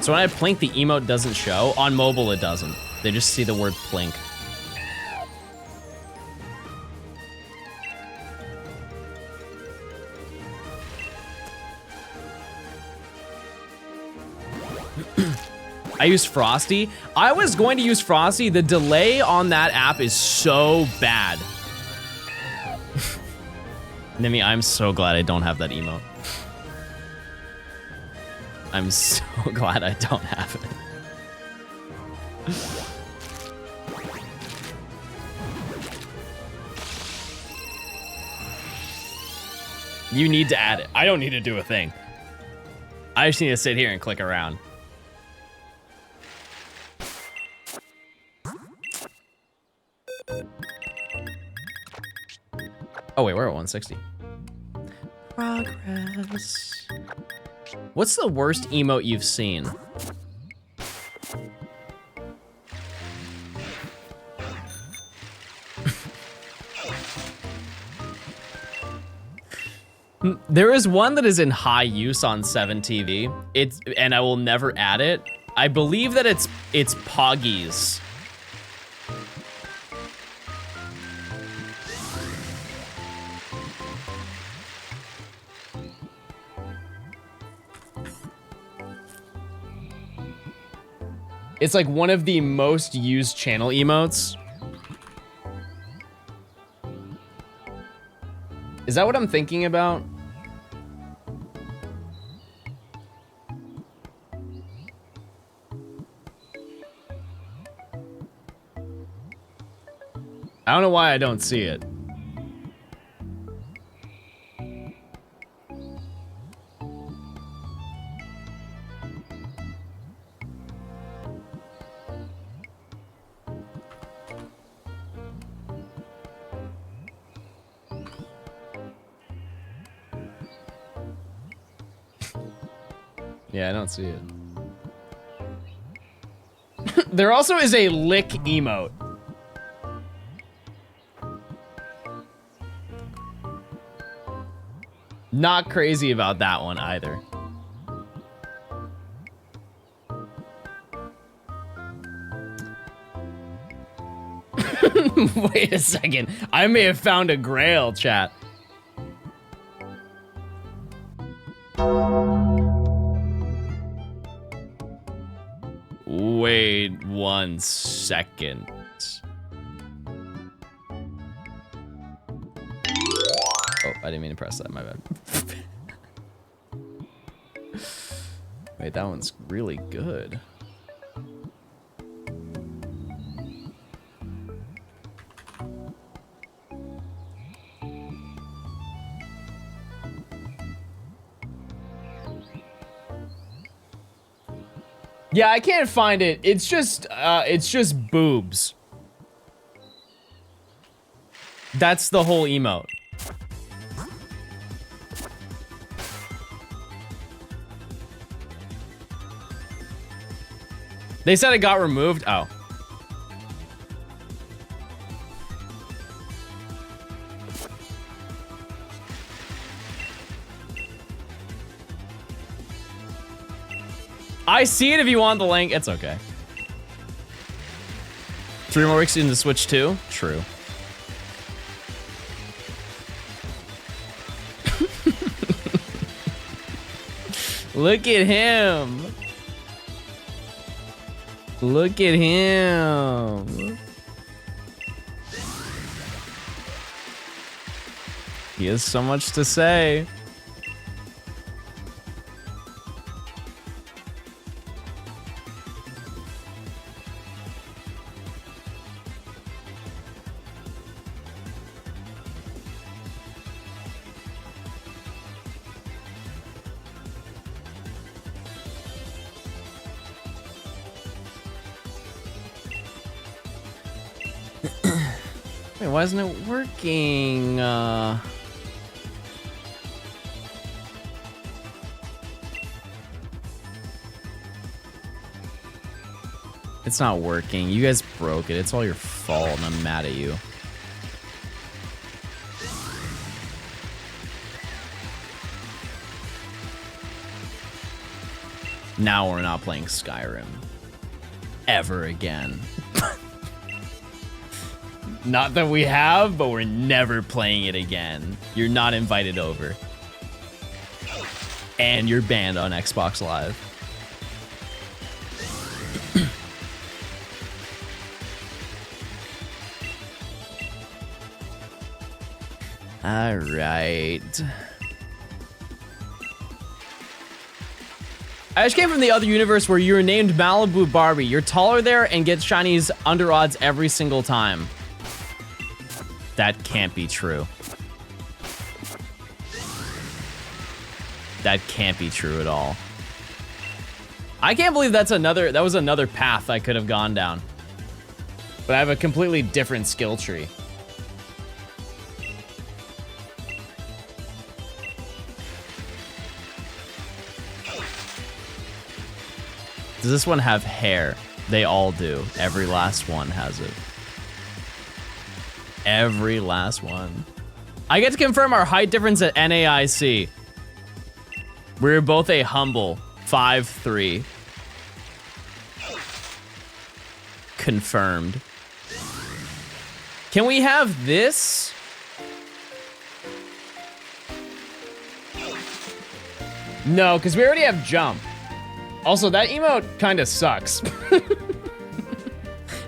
So when I plink, the emote doesn't show. On mobile, it doesn't. They just see the word plink. I use Frosty. I was going to use Frosty. The delay on that app is so bad. Nimi, I'm so glad I don't have that emote. I'm so glad I don't have it. You need to add it. I don't need to do a thing. I just need to sit here and click around. Oh wait, we're at 160. Progress. What's the worst emote you've seen? There is one that is in high use on 7TV. And I will never add it. I believe that it's Poggies. It's like one of the most used channel emotes. Is that what I'm thinking about? I don't know why I don't see it. Yeah, I don't see it. There also is a lick emote. Not crazy about that one either. Wait a second. I may have found a grail, chat. Wait 1 second. Oh, I didn't mean to press that, my bad. Wait, that one's really good. Yeah, I can't find it. It's just boobs. That's the whole emote. They said it got removed. Oh. I see it if you want the link. It's okay. 3 more weeks into Switch 2? True. Look at him. Look at him. He has so much to say. Wait, why isn't it working? It's not working. You guys broke it. It's all your fault, and I'm mad at you. Now we're not playing Skyrim. Ever again. Not that we have, but we're never playing it again. You're not invited over. And you're banned on Xbox Live. All right. I just came from the other universe where you were named Malibu Barbie. You're taller there and get shinies under odds every single time. That can't be true. That can't be true at all. I can't believe that was another path I could have gone down. But I have a completely different skill tree. Does this one have hair? They all do. Every last one has it. Every last one. I get to confirm our height difference at NAIC. We're both a humble 5'3". Confirmed. Can we have this? No, because we already have jump. Also, that emote kind of sucks.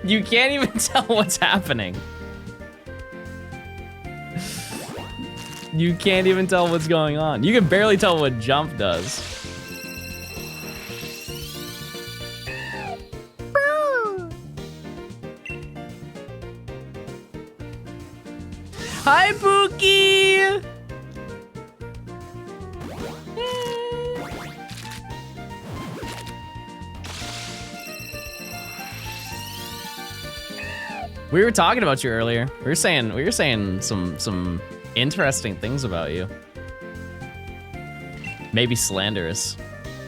You can't even tell what's happening. You can't even tell what's going on. You can barely tell what jump does. Hi, Pookie! We were talking about you earlier. We were saying some interesting things about you. Maybe slanderous.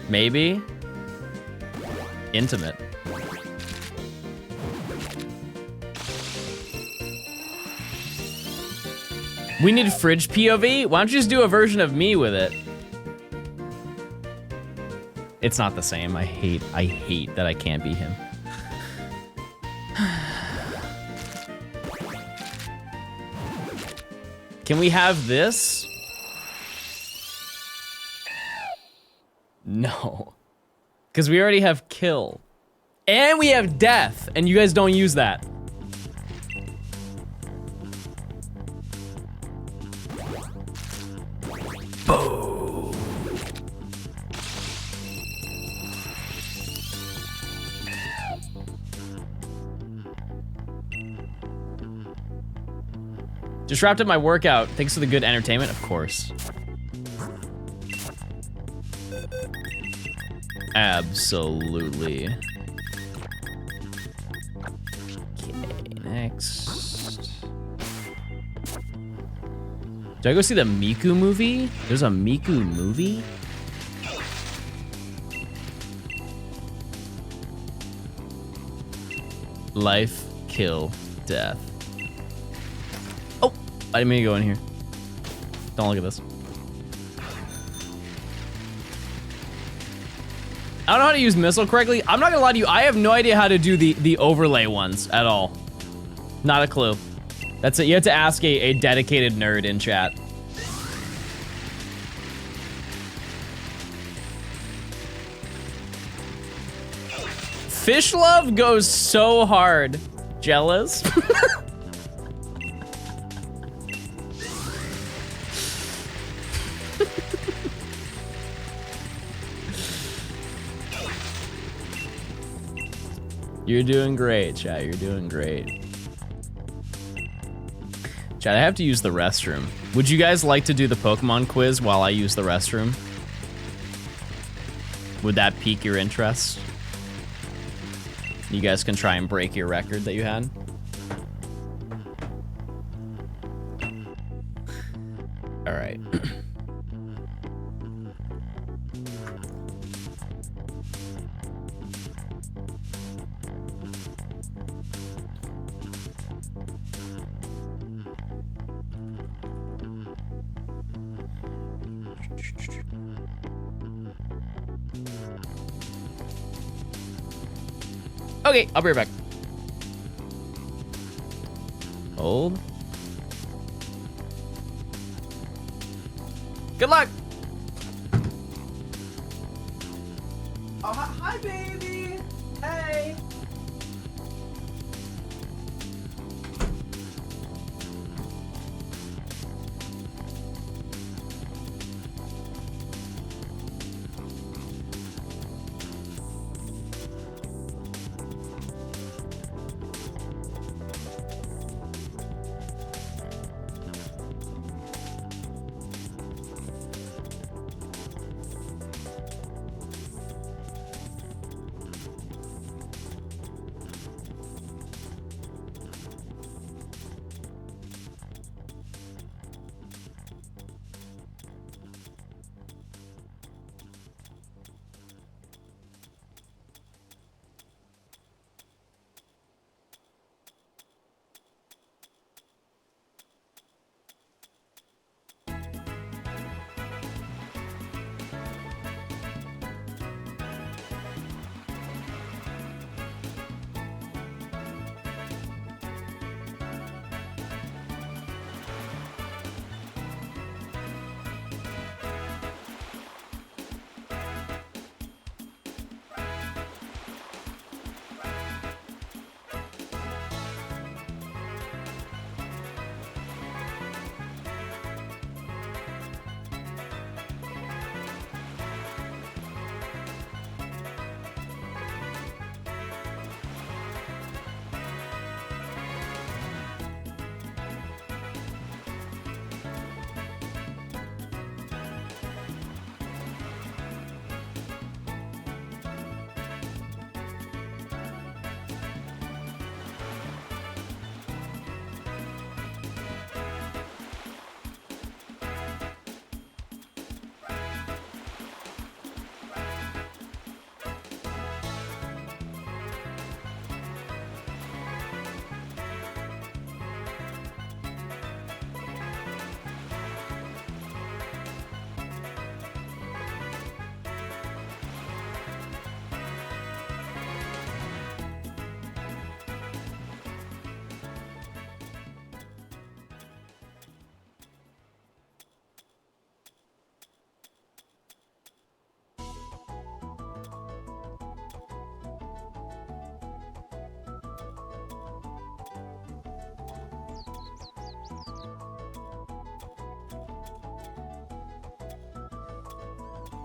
Maybe intimate. We need fridge POV? Why don't you just do a version of me with it? It's not the same. I hate that I can't be him. Can we have this? No. Because we already have kill. And we have death, and you guys don't use that. Boom. Just wrapped up my workout. Thanks for the good entertainment, of course. Absolutely. Okay, next. Do I go see the Miku movie? There's a Miku movie? Life, kill, death. Oh, I didn't mean to go in here. Don't look at this. I don't know how to use missile correctly. I'm not gonna lie to you, I have no idea how to do the overlay ones at all. Not a clue. That's it, you have to ask a dedicated nerd in chat. Fish Love goes so hard. Jealous? You're doing great, chat. You're doing great. Chat, I have to use the restroom. Would you guys like to do the Pokemon quiz while I use the restroom? Would that pique your interest? You guys can try and break your record that you had. All right. Okay, I'll be right back. Hold. Good luck. Oh, hi, baby. Hey.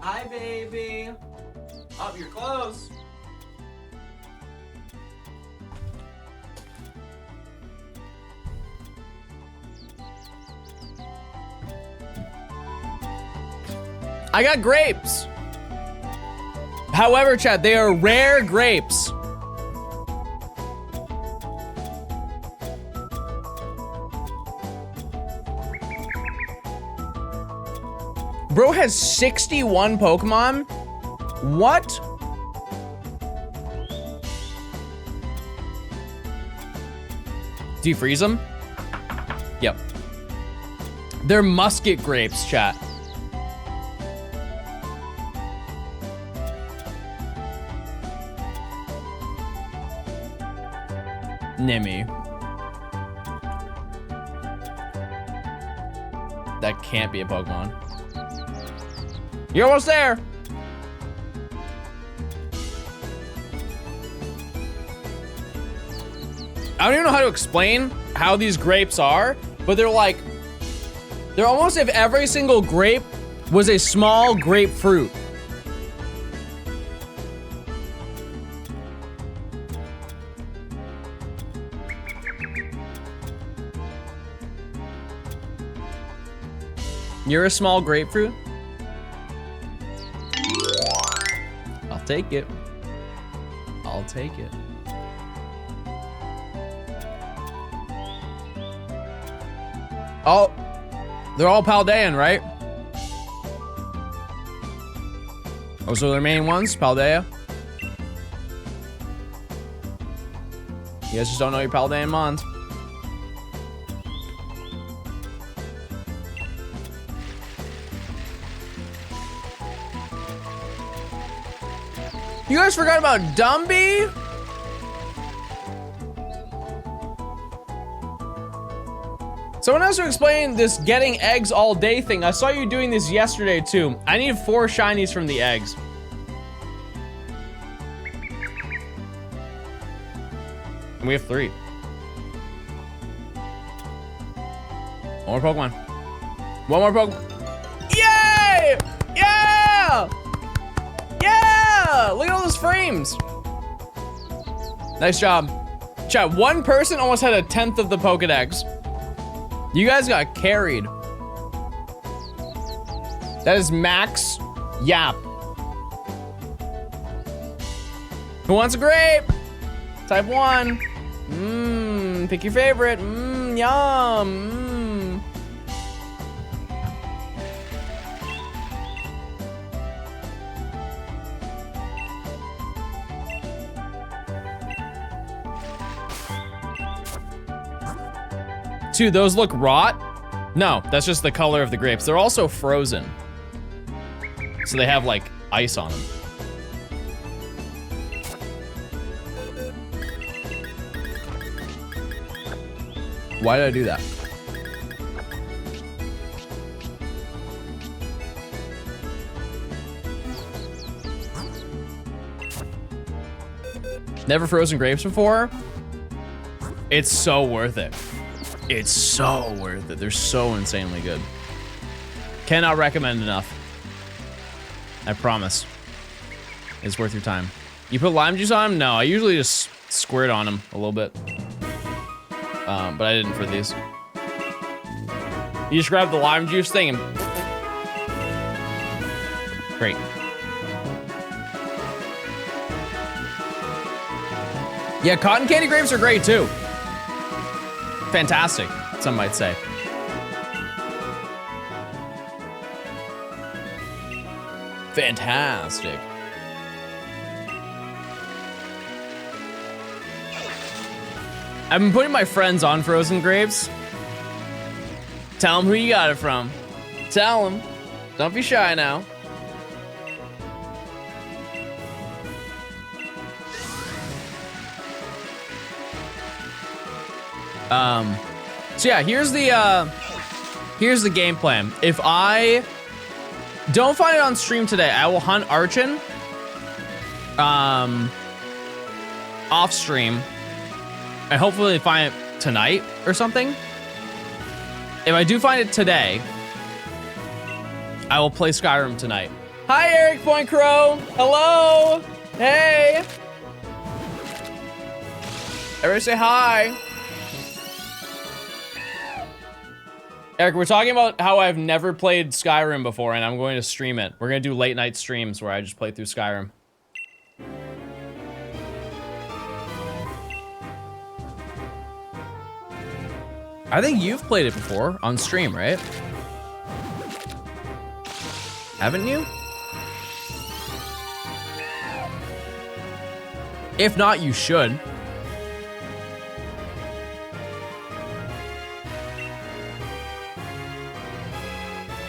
Hi, baby. Oh, you're close. I got grapes. However, chat, they are rare grapes. Bro has 61 Pokemon? What? Do you freeze them? Yep. They're musket grapes, chat. Nimmy. That can't be a Pokemon. You're almost there. I don't even know how to explain how these grapes are, but they're almost if every single grape was a small grapefruit. You're a small grapefruit? I'll take it. I'll take it. Oh, they're all Paldean, right? Oh, so the remaining ones, Paldea? You guys just don't know your Paldean Mons. You guys forgot about Dumby? Someone has to explain this getting eggs all day thing. I saw you doing this yesterday too. I need 4 shinies from the eggs. And we have 3. One more Pokemon. One more Pokemon. Yay! Yeah! Yeah! Look at all those frames. Nice job. Chat, one person almost had 1/10 of the Pokedex. You guys got carried. That is max yap. Who wants a grape? Type 1. Pick your favorite. Yum. Dude, those look rot? No, that's just the color of the grapes. They're also frozen. So they have like ice on them. Why did I do that? Never frozen grapes before? It's so worth it. It's so worth it. They're so insanely good. Cannot recommend enough. I promise. It's worth your time. You put lime juice on them? No, I usually just squirt on them a little bit. But I didn't for these. You just grab the lime juice thing and... Great. Yeah, cotton candy grapes are great too. Fantastic, some might say. Fantastic. I've been putting my friends on frozen grapes. Tell them who you got it from. Tell them. Don't be shy now. So yeah, here's the game plan. If I don't find it on stream today, I will hunt Archin off stream and hopefully find it tonight or something. If I do find it today, I will play Skyrim tonight Hi, Eric Point Crow. Hello. Hey. Everybody say hi. Eric, we're talking about how I've never played Skyrim before and I'm going to stream it. We're gonna do late night streams where I just play through Skyrim. I think you've played it before on stream, right? Haven't you? If not, you should.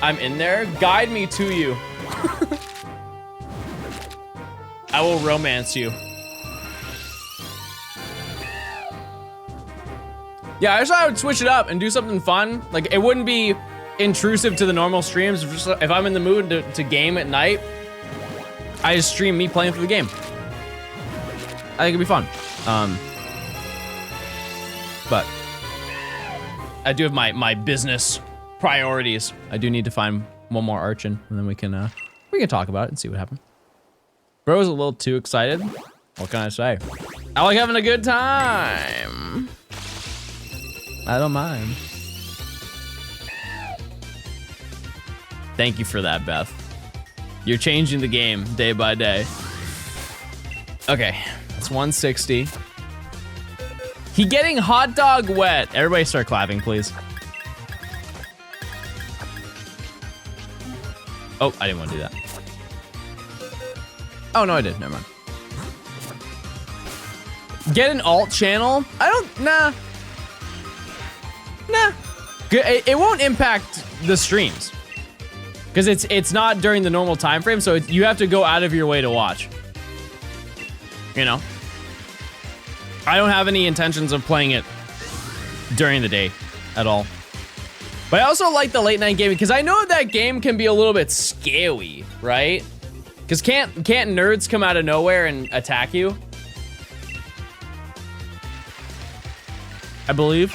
I'm in there. Guide me to you. I will romance you. Yeah, I just thought I would switch it up and do something fun. Like, it wouldn't be intrusive to the normal streams. If I'm in the mood to game at night, I just stream me playing through the game. I think it'd be fun. But I do have my business priorities. I do need to find one more Archin, and then we can talk about it and see what happened. Bro's a little too excited. What can I say? I like having a good time. I don't mind. Thank you for that, Beth. You're changing the game day by day. Okay, that's 160. He getting hot dog wet. Everybody start clapping, please. Oh, I didn't want to do that. Oh, no, I did. Never mind. Get an alt channel? I don't, nah. It won't impact the streams. Because it's not during the normal time frame, so you have to go out of your way to watch. You know? I don't have any intentions of playing it during the day at all. But I also like the late night gaming, because I know that game can be a little bit scary, right? Because can't nerds come out of nowhere and attack you? I believe.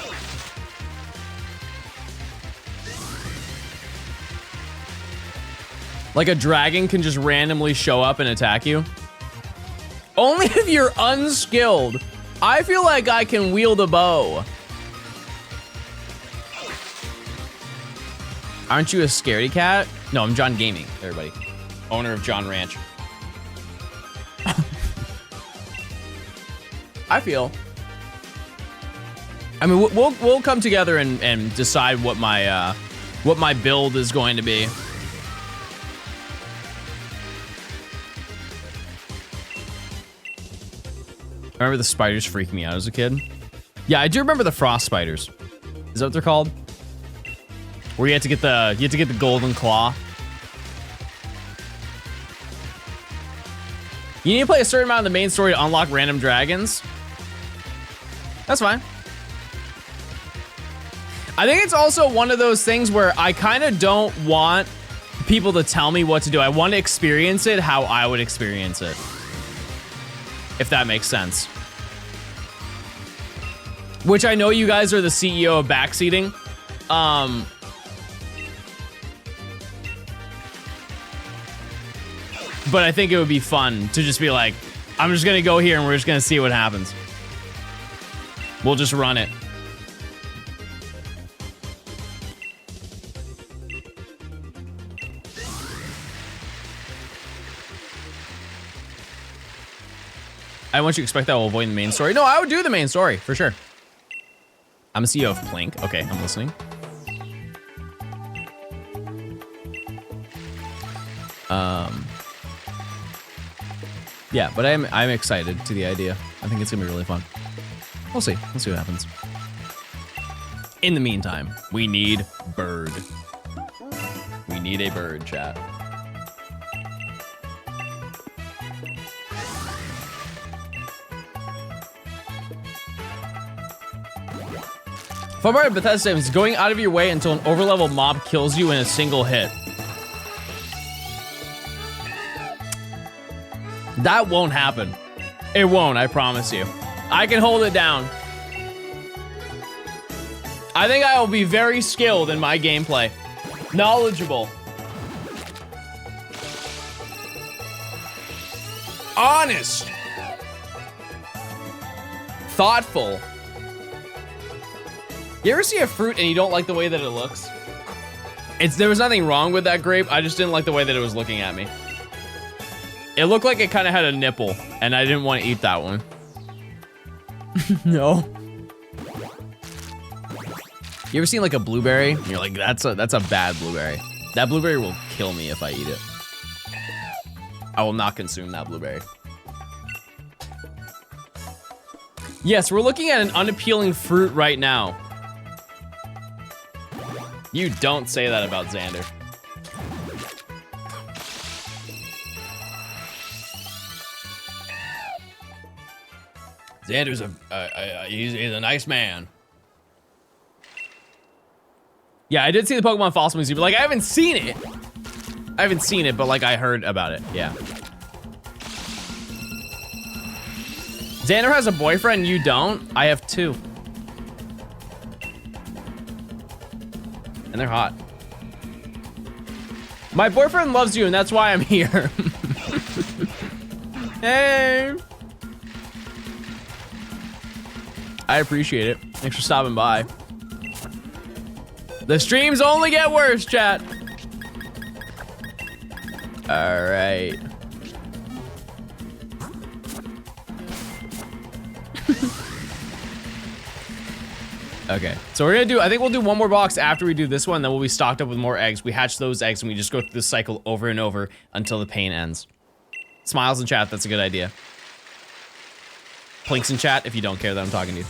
Like a dragon can just randomly show up and attack you. Only if you're unskilled. I feel like I can wield a bow. Aren't you a scaredy cat? No, I'm John Gaming, everybody. Owner of John Ranch. I feel. I mean, we'll come together and decide what my build is going to be. I remember the spiders freaking me out as a kid. Yeah, I do remember the frost spiders. Is that what they're called? Where you have to get the golden claw. You need to play a certain amount of the main story to unlock random dragons. That's fine. I think it's also one of those things where I kind of don't want people to tell me what to do. I want to experience it how I would experience it. If that makes sense. Which I know you guys are the CEO of backseating. But I think it would be fun to just be like, I'm just gonna go here and we're just gonna see what happens. We'll just run it. I want you to expect that while avoiding the main story. No, I would do the main story, for sure. I'm a CEO of Plink. Okay, I'm listening. Yeah, but I'm excited to the idea. I think it's gonna be really fun. We'll see. We'll see what happens. In the meantime, we need bird. We need a bird, chat. Fun part of Bethesda is going out of your way until an overleveled mob kills you in a single hit. That won't happen. It won't, I promise you. I can hold it down. I think I will be very skilled in my gameplay. Knowledgeable. Honest. Thoughtful. You ever see a fruit and you don't like the way that it looks? There was nothing wrong with that grape. I just didn't like the way that it was looking at me. It looked like it kind of had a nipple, and I didn't want to eat that one. No. You ever seen like a blueberry? And you're like, that's a bad blueberry. That blueberry will kill me if I eat it. I will not consume that blueberry. Yes, we're looking at an unappealing fruit right now. You don't say that about Xander. Xander's he's a nice man. Yeah, I did see the Pokemon Fossil Museum, but like I haven't seen it. I haven't seen it, but like I heard about it. Yeah. Xander has a boyfriend, you don't? I have 2. And they're hot. My boyfriend loves you, and that's why I'm here. Hey. I appreciate it. Thanks for stopping by. The streams only get worse, chat. All right. Okay, so we're gonna I think we'll do one more box after we do this one, then we'll be stocked up with more eggs. We hatch those eggs and we just go through this cycle over and over until the pain ends. Smiles in chat, that's a good idea. Plinks in chat if you don't care that I'm talking to you.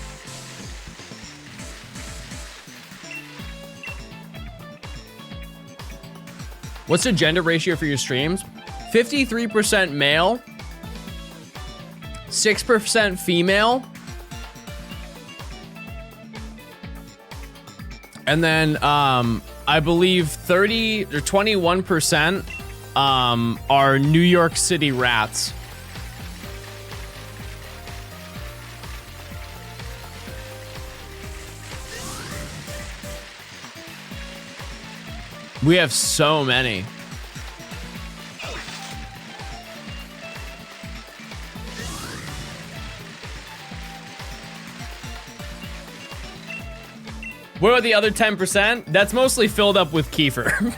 What's the gender ratio for your streams? 53% male, 6% female, and then I believe 30 or 21% are New York City rats. We have so many. What about the other 10%? That's mostly filled up with kefir.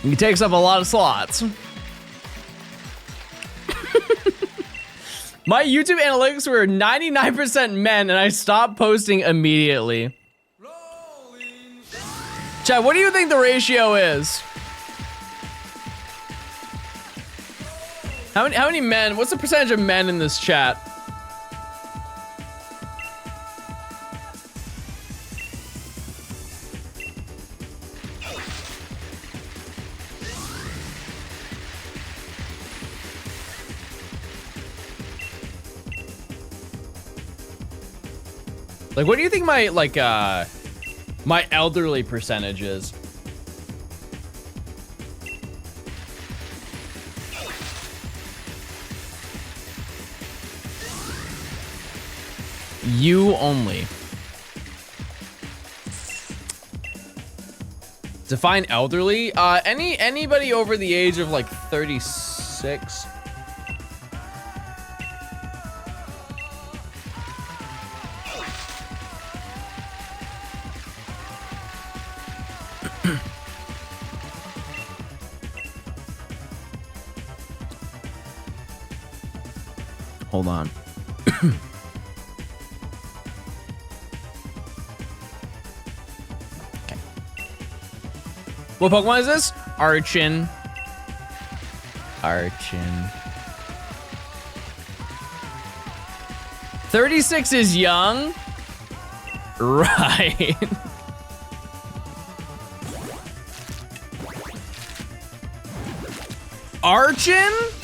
He takes up a lot of slots. My YouTube analytics were 99% men and I stopped posting immediately. Chat, what do you think the ratio is? How many men? What's the percentage of men in this chat? Like, what do you think my, like, my elderly percentage is? You only. Define elderly? Anybody over the age of like 36. Hold on. Okay. What Pokemon is this? Archin. Archin. 36 is young? Right. Archin?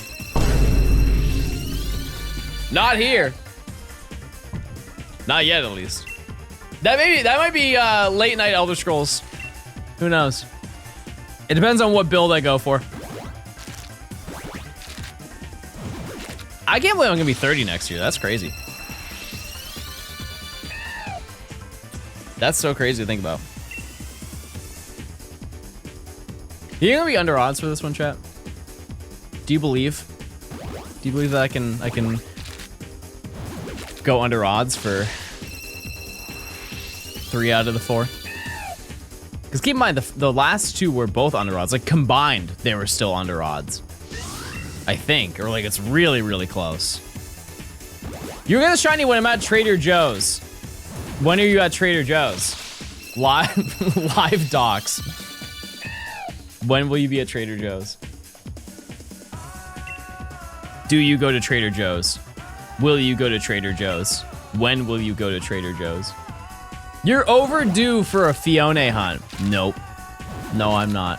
Not here. Not yet, at least. That might be late night Elder Scrolls. Who knows? It depends on what build I go for. I can't believe I'm gonna be 30 next year. That's crazy. That's so crazy to think about. You're gonna be under odds for this one, chat? Do you believe? Do you believe that I can go under odds for 3 out of the 4? Because keep in mind, the last 2 were both under odds. Like, combined, they were still under odds. I think. Or, like, it's really, really close. You're gonna shiny when I'm at Trader Joe's. When are you at Trader Joe's? Live docs. When will you be at Trader Joe's? Do you go to Trader Joe's? Will you go to Trader Joe's? When will you go to Trader Joe's? You're overdue for a Fiona hunt. Nope. No, I'm not.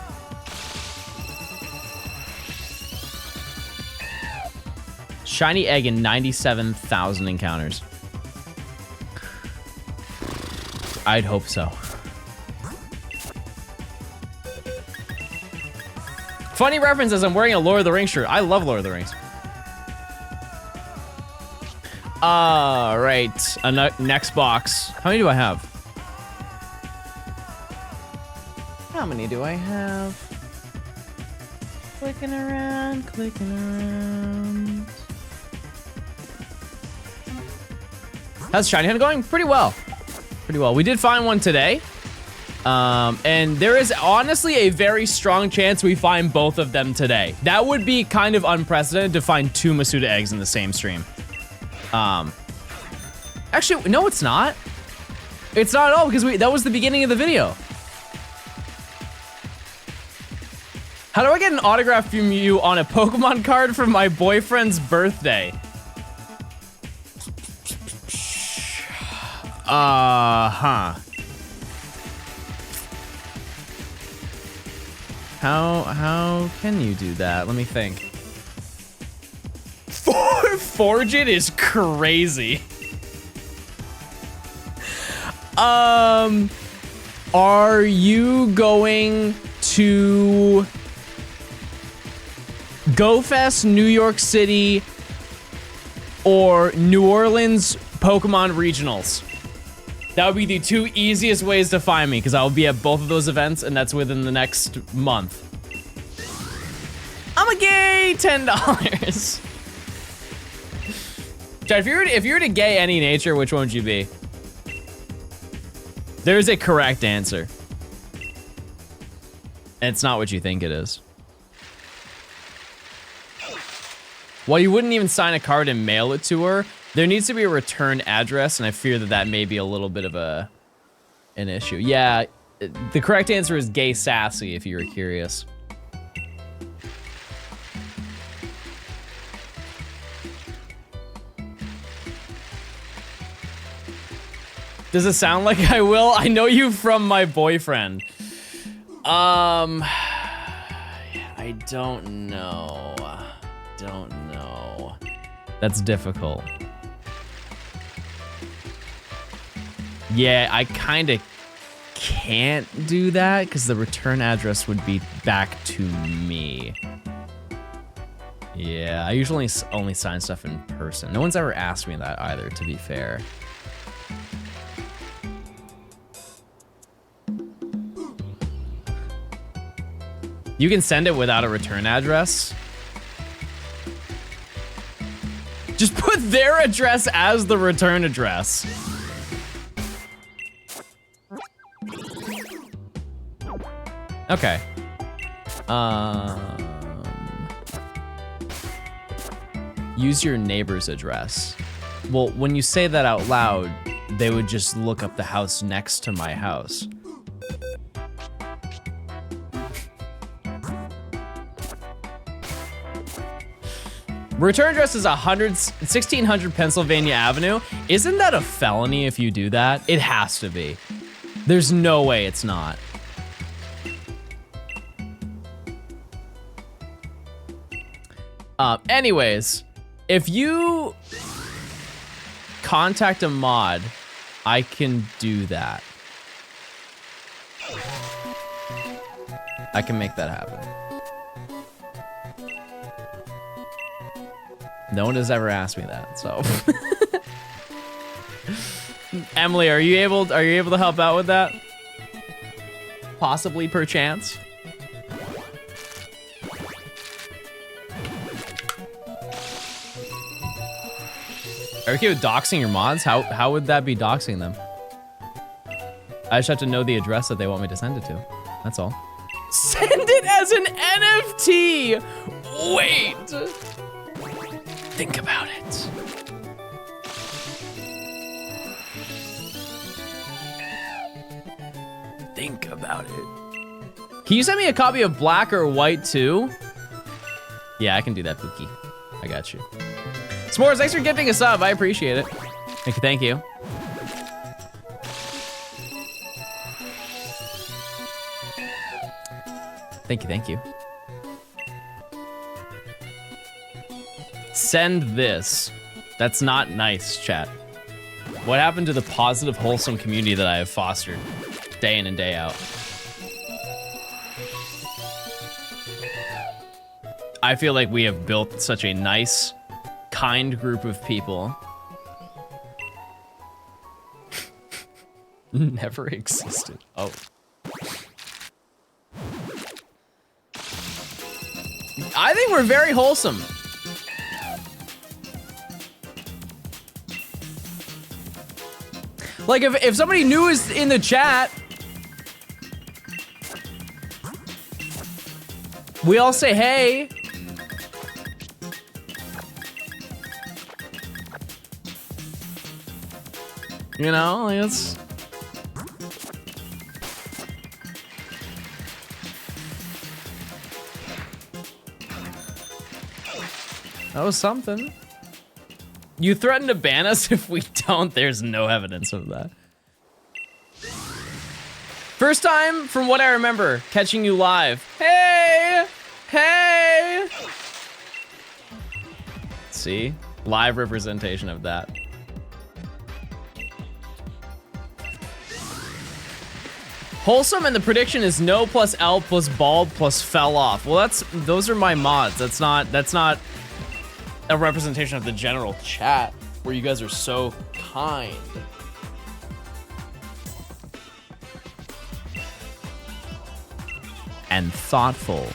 Shiny egg in 97,000 encounters. I'd hope so. Funny reference as I'm wearing a Lord of the Rings shirt. I love Lord of the Rings. Right. Next box. How many do I have? How many do I have? Clicking around, clicking around. How's Shiny Hunt going? Pretty well. Pretty well. We did find one today. And there is honestly a very strong chance we find both of them today. That would be kind of unprecedented to find 2 Masuda eggs in the same stream. Actually, no, it's not. It's not at all because that was the beginning of the video. How do I get an autograph from you on a Pokemon card for my boyfriend's birthday? Huh. How can you do that? Let me think. Forge it is crazy. Are you going to GoFest, New York City, or New Orleans Pokemon Regionals? That would be the 2 easiest ways to find me, because I will be at both of those events, and that's within the next month. I'm a gay $10. Chad, if you were to gay any nature, which one would you be? There's a correct answer. And it's not what you think it is. While you wouldn't even sign a card and mail it to her, there needs to be a return address, and I fear that may be a little bit of an issue. Yeah, the correct answer is gay sassy, if you were curious. Does it sound like I will? I know you from my boyfriend. I don't know. That's difficult. Yeah, I kind of can't do that because the return address would be back to me. Yeah, I usually only sign stuff in person. No one's ever asked me that either, to be fair. You can send it without a return address. Just put their address as the return address. Okay. Use your neighbor's address. Well, when you say that out loud, they would just look up the house next to my house. Return address is 1600 Pennsylvania Avenue. Isn't that a felony if you do that? It has to be. There's no way it's not. Anyways, if you contact a mod, I can do that. I can make that happen. No one has ever asked me that, so. Emily, are you able to help out with that? Possibly, perchance. Are you okay with doxing your mods? How would that be doxing them? I just have to know the address that they want me to send it to. That's all. Send it as an NFT! Wait! Think about it. Think about it. Can you send me a copy of Black or White too? Yeah, I can do that, Pookie. I got you. S'mores, thanks for gifting a sub. I appreciate it. Thank you. Thank you. Send this. That's not nice, chat. What happened to the positive, wholesome community that I have fostered day in and day out? I feel like we have built such a nice, kind group of people. Never existed. Oh. I think we're very wholesome. Like if somebody new is in the chat, we all say hey. You know, like it's that was something. You threaten to ban us if we don't. There's no evidence of that. First time, from what I remember, catching you live. Hey! Hey! See? Live representation of that. Wholesome, and the prediction is no plus L plus bald plus fell off. Well, those are my mods. That's not a representation of the general chat where you guys are so kind. And thoughtful.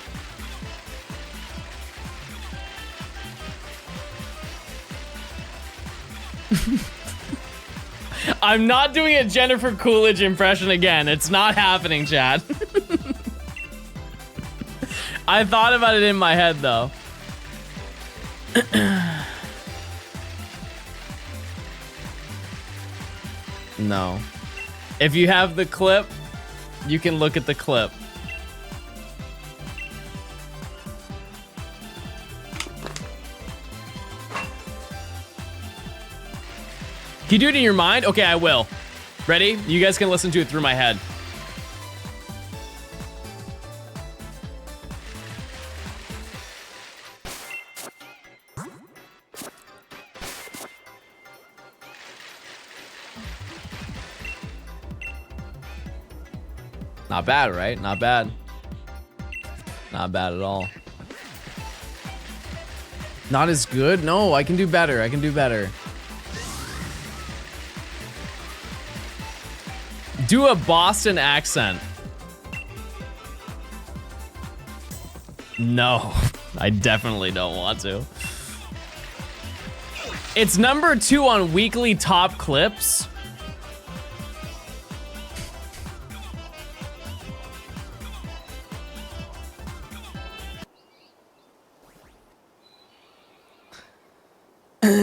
I'm not doing a Jennifer Coolidge impression again. It's not happening, chat. I thought about it in my head, though. No. If you have the clip, you can look at the clip. Can you do it in your mind? Okay, I will. Ready? You guys can listen to it through my head. Not bad, right? Not bad. Not bad at all. Not as good? No, I can do better. I can do better. Do a Boston accent. No, I definitely don't want to. It's number 2 on weekly top clips.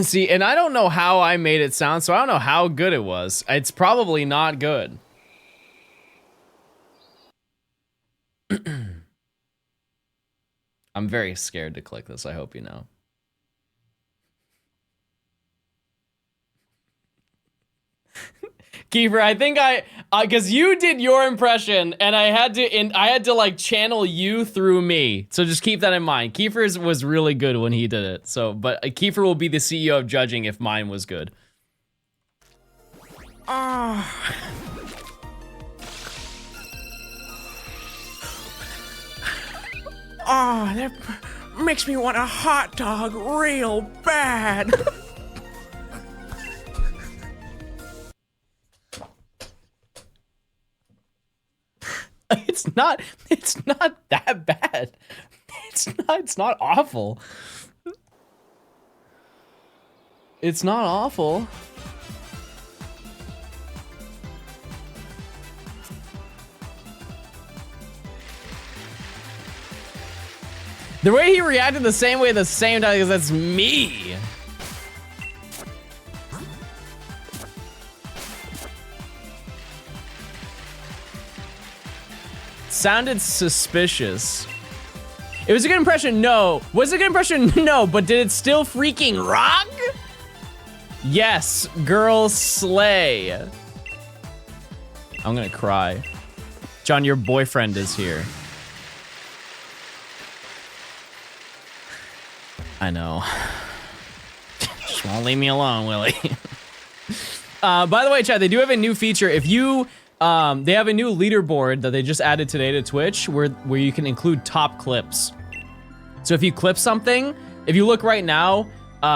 See, and I don't know how I made it sound, so I don't know how good it was. It's probably not good. I'm very scared to click this, I hope you know. Kiefer, I think cause you did your impression and I had to like channel you through me. So just keep that in mind. Kiefer's was really good when he did it. So, but Kiefer will be the CEO of judging if mine was good. Ah. Oh, makes me want a hot dog real bad. It's not that bad. It's not awful. It's not awful. The way he reacted the same way the same time, because that's me. Sounded suspicious. It was a good impression, no. Was it a good impression? No, but did it still freaking rock? Yes, girl slay. I'm gonna cry. John, your boyfriend is here. I know. Just won't leave me alone, Willie. By the way, chat, they do have a new feature. If you, they have a new leaderboard that they just added today to Twitch where you can include top clips. So if you clip something, if you look right now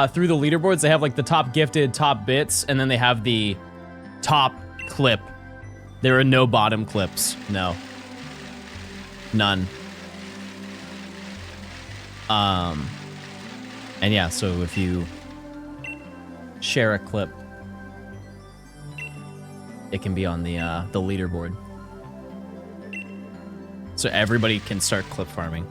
through the leaderboards, they have like the top gifted, top bits, and then they have the top clip. There are no bottom clips. No. None. And yeah, so if you share a clip, it can be on the leaderboard. So everybody can start clip farming.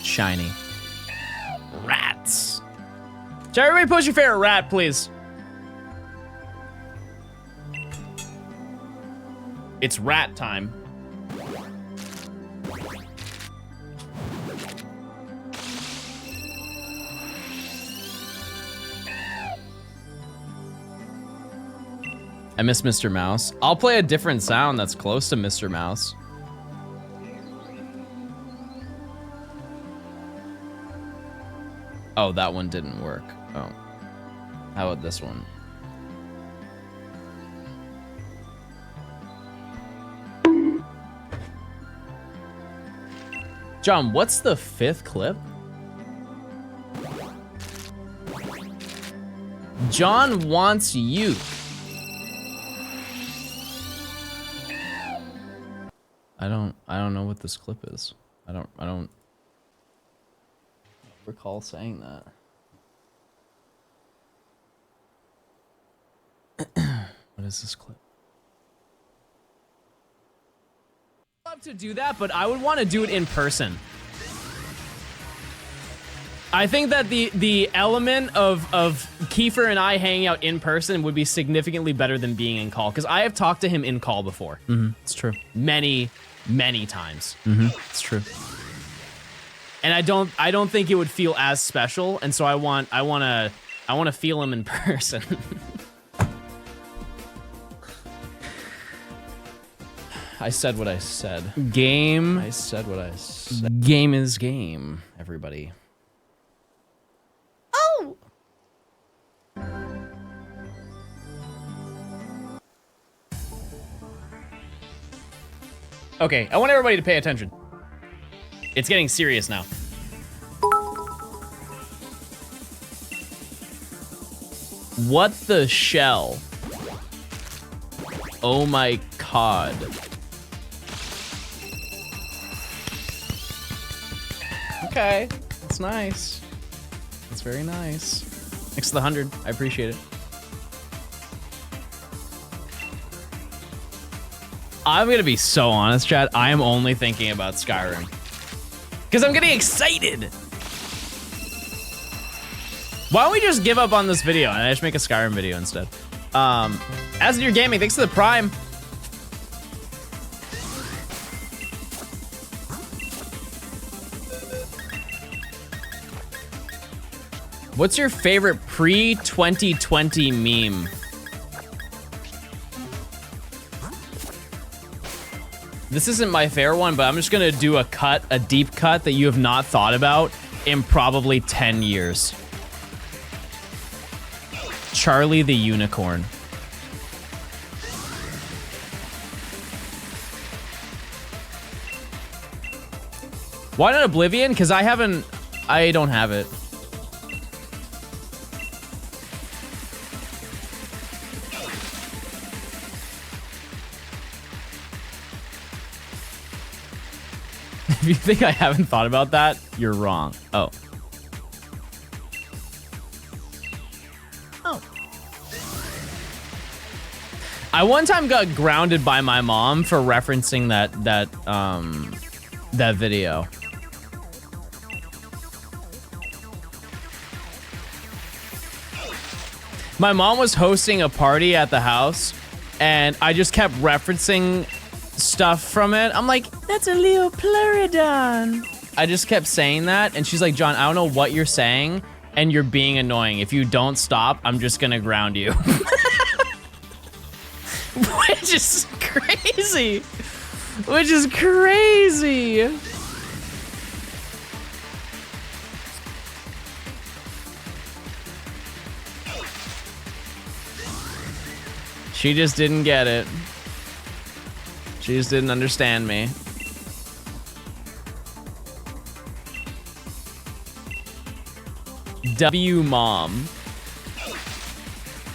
Shiny. Rats. So everybody post your favorite rat, please. It's rat time. I miss Mr. Mouse. I'll play a different sound that's close to Mr. Mouse. Oh, that one didn't work. Oh. How about this one? John, what's the 5th clip? John wants you. I don't know what this clip is. I don't recall saying that. What is this clip? I'd love to do that, but I would want to do it in person. I think that the element of Kiefer and I hanging out in person would be significantly better than being in call, because I have talked to him in call before. Mm-hmm. It's true. Many times. Mm-hmm. It's true. And I don't think it would feel as special, and so I want to feel him in person. I said what I said. Game. I said what I said. Game is game, everybody. Oh. Okay, I want everybody to pay attention. It's getting serious now. What the shell? Oh my god. Okay, that's nice. That's very nice. Thanks to the 100, I appreciate it. I'm gonna be so honest, chat. I am only thinking about Skyrim. Because I'm getting excited. Why don't we just give up on this video and I just make a Skyrim video instead? As You're Gaming, thanks to the Prime. What's your favorite pre-2020 meme? This isn't my favorite one, but I'm just gonna do a deep cut that you have not thought about in probably 10 years. Charlie the Unicorn. Why not Oblivion? Because I don't have it. If you think I haven't thought about that, you're wrong. Oh. Oh. I one time got grounded by my mom for referencing that video. My mom was hosting a party at the house, and I just kept referencing stuff from it. I'm like, that's a Leopleurodon. I just kept saying that, and she's like, John, I don't know what you're saying, and you're being annoying. If you don't stop, I'm just gonna ground you. Which is crazy. Which is crazy. She just didn't get it. She just didn't understand me. W mom.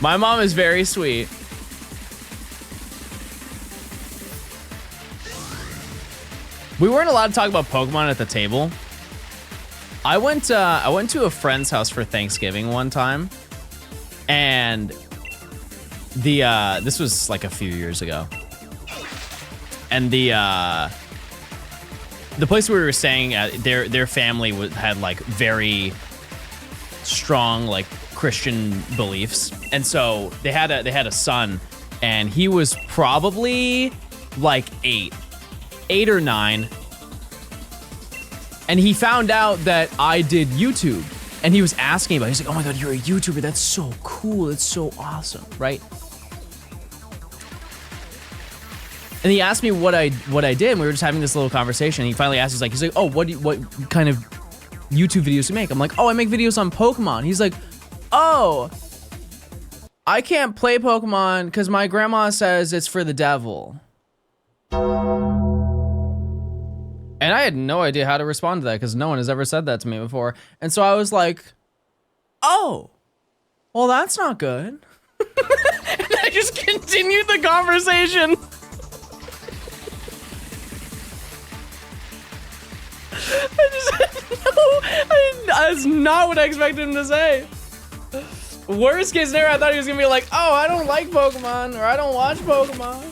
My mom is very sweet. We weren't allowed to talk about Pokemon at the table. I went to a friend's house for Thanksgiving one time, and this was like a few years ago. And the place we were staying at, their family had like very strong like Christian beliefs, and so they had a son, and he was probably like 8 or 9, and he found out that I did YouTube, and he was asking about it. He's like, oh my god, you're a YouTuber, that's so cool, that's so awesome, right? And he asked me what I did, and we were just having this little conversation. He finally asked, he's like, oh, what kind of YouTube videos do you make? I'm like, oh, I make videos on Pokemon. He's like, oh, I can't play Pokemon because my grandma says it's for the devil. And I had no idea how to respond to that because no one has ever said that to me before. And so I was like, oh, well, that's not good. And I just continued the conversation. That's not what I expected him to say. Worst case scenario, I thought he was gonna be like, oh, I don't like Pokemon, or I don't watch Pokemon.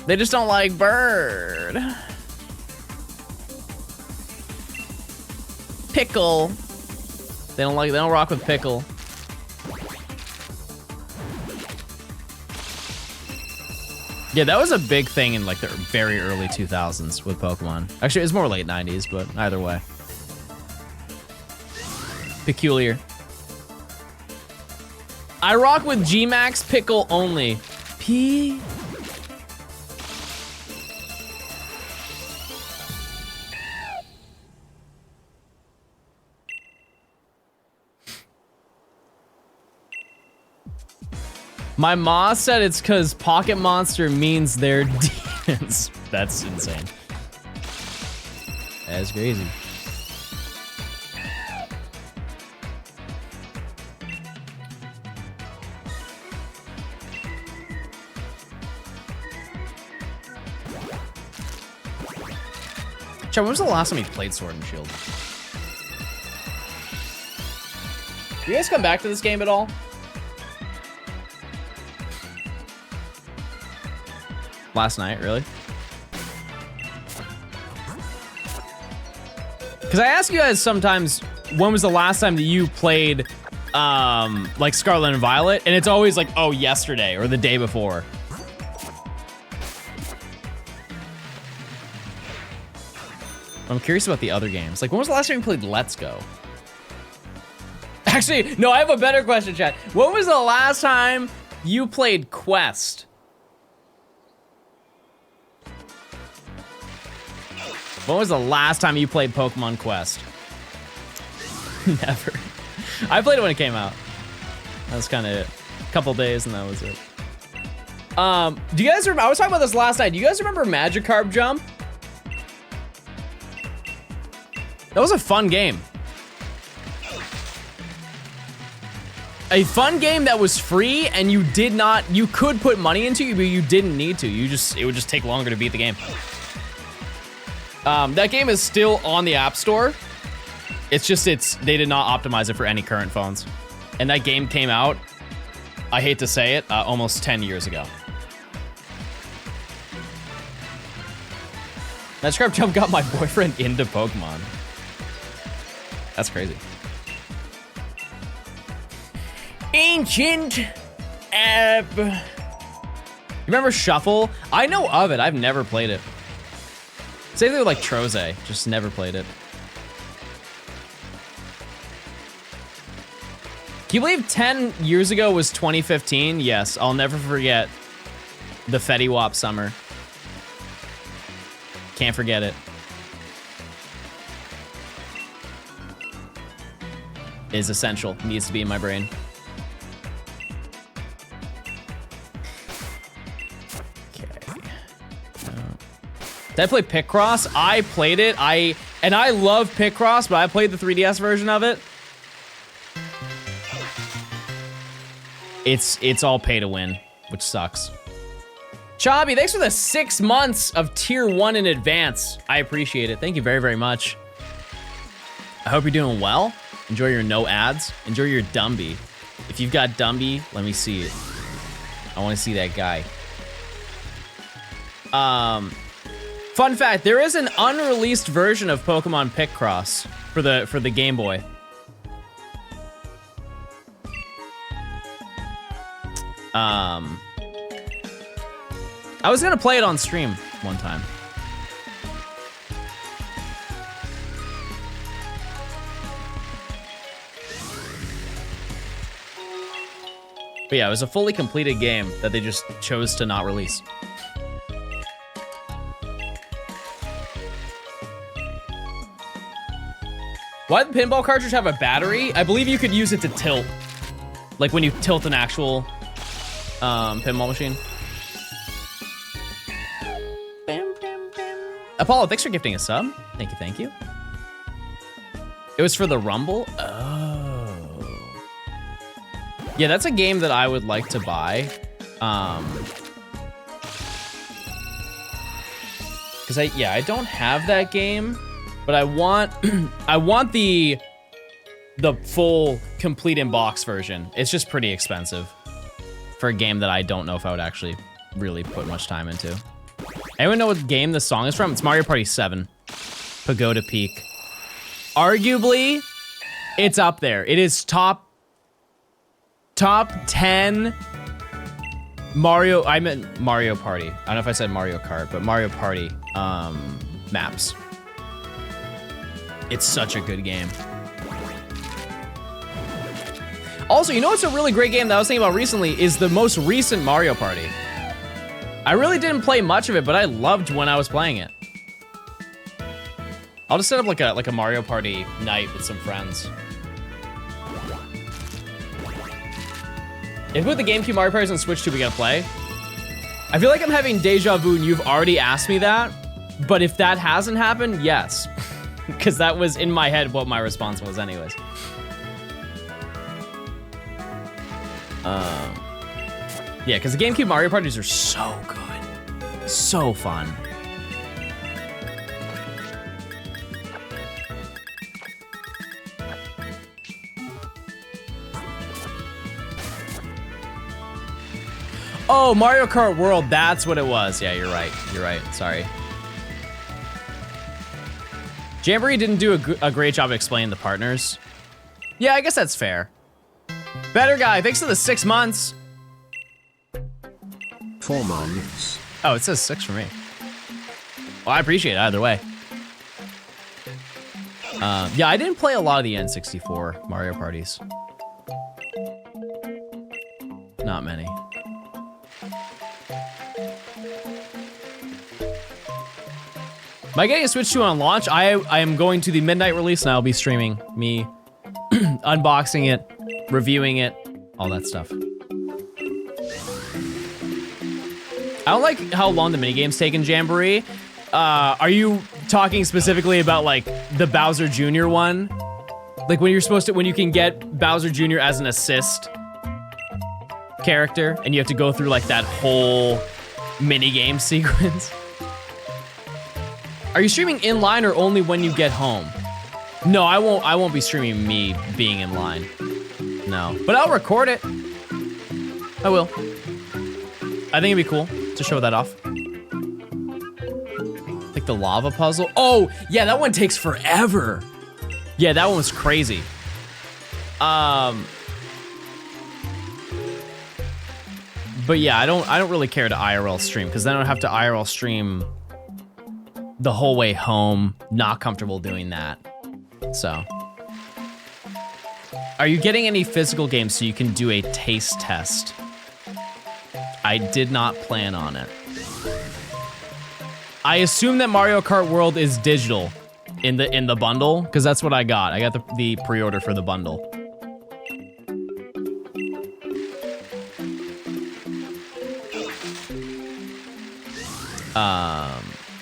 They just don't like Bird. Pickle. They don't rock with Pickle. Yeah, that was a big thing in like the very early 2000s with Pokemon. Actually, it was more late 90s, but either way. Peculiar. I rock with G-Max Pickle only. P. My ma said it's because Pocket Monster means they're demons. That's insane. That's crazy. Chad, when was the last time you played Sword and Shield? Do you guys come back to this game at all? Last night, really? Because I ask you guys sometimes, when was the last time that you played like Scarlet and Violet? And it's always like, oh, yesterday or the day before. I'm curious about the other games. Like, when was the last time you played Let's Go? Actually, no, I have a better question, chat. When was the last time you played Quest? When was the last time you played Pokemon Quest? Never. I played it when it came out. That was kind of it. A couple days and that was it. Do you guys remember, I was talking about this last night. Do you guys remember Magikarp Jump? That was a fun game. A fun game that was free and you could put money into it, but you didn't need to. It would just take longer to beat the game. That game is still on the App Store. It's just, they did not optimize it for any current phones. And that game came out, I hate to say it, almost 10 years ago. Magikarp Jump got my boyfriend into Pokemon. That's crazy. Ancient app. You remember Shuffle? I know of it. I've never played it. Same thing with like Troze. Just never played it. Can you believe 10 years ago was 2015? Yes, I'll never forget the Fetty Wap summer. Can't forget it. Is essential. Needs to be in my brain. Okay. Did I play Picross? I played it. I love Picross, but I played the 3DS version of it. It's all pay to win, which sucks. Chobby, thanks for the 6 months of tier 1 in advance. I appreciate it. Thank you very, very much. I hope you're doing well. Enjoy your no ads. Enjoy your Dumby. If you've got Dumby, let me see it. I want to see that guy. Fun fact, there is an unreleased version of Pokemon Picross for the Game Boy. I was gonna play it on stream one time. But yeah, it was a fully completed game that they just chose to not release. Why did the pinball cartridge have a battery? I believe you could use it to tilt. Like when you tilt an actual pinball machine. Apollo, thanks for gifting a sub. Thank you, thank you. It was for the Rumble? Oh. Yeah, that's a game that I would like to buy. Because I don't have that game, but I want I want the full complete in box version. It's just pretty expensive for a game that I don't know if I would actually really put much time into. Anyone know what game the song is from? It's Mario Party 7. Pagoda Peak. Arguably, it's up there. It is top 10 Mario, I meant Mario Party. I don't know if I said Mario Kart, but Mario Party maps. It's such a good game. Also, you know what's a really great game that I was thinking about recently is the most recent Mario Party. I really didn't play much of it, but I loved when I was playing it. I'll just set up like a Mario Party night with some friends. If we put the GameCube Mario Party on Switch 2, we gotta play. I feel like I'm having deja vu and you've already asked me that, but if that hasn't happened, yes. Because that was in my head what my response was anyways. Yeah, because the GameCube Mario Parties are so good. So fun. Oh, Mario Kart World, that's what it was. Yeah, you're right. You're right. Sorry. Jamboree didn't do a great job explaining the partners. Yeah, I guess that's fair. Better guy, thanks for the 6 months. 4 months. Oh, it says 6 for me. Well, I appreciate it either way. Yeah, I didn't play a lot of the N64 Mario parties. Not many. Am I getting a Switch 2 on launch? I am going to the midnight release and I'll be streaming me unboxing it, reviewing it, all that stuff. I don't like how long the minigames take in Jamboree. Are you talking specifically about like the Bowser Jr. one? Like when you can get Bowser Jr. as an assist character and you have to go through like that whole minigame sequence? Are you streaming in line or only when you get home? No, I won't be streaming me being in line. No, but I'll record it. I will. I think it'd be cool to show that off. Like the lava puzzle. Oh, yeah, that one takes forever. Yeah, that one was crazy. But yeah, I don't really care to IRL stream because then I don't have to IRL stream the whole way home. Not comfortable doing that. So, are you getting any physical games so you can do a taste test? I did not plan on it. I assume that Mario Kart World is digital in the bundle because that's what I got. I got the pre-order for the bundle.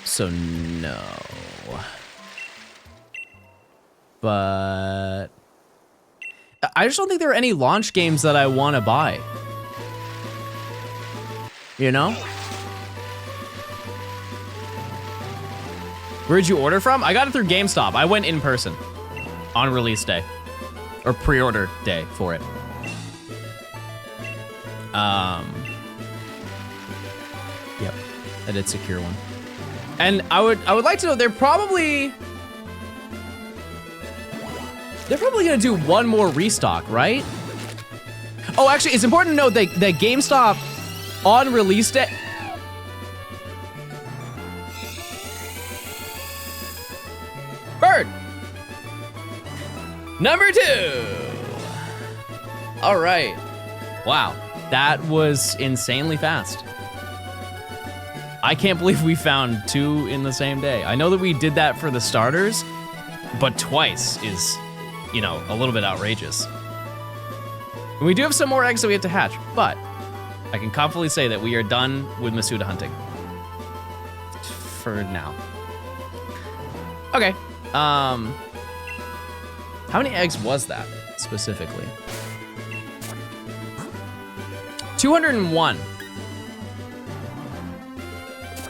So no. But I just don't think there are any launch games that I want to buy. You know? Where'd you order from? I got it through GameStop. I went in person on release day or pre-order day for it. Yep, I did secure one. And I would like to know, they're probably gonna do one more restock, right? Oh, actually, it's important to note that GameStop on release day. Bird. Number 2. All right. Wow, that was insanely fast. I can't believe we found 2 in the same day. I know that we did that for the starters, but twice is, you know, a little bit outrageous. And we do have some more eggs that we have to hatch, but I can confidently say that we are done with Masuda hunting. For now. Okay. How many eggs was that, specifically? 201.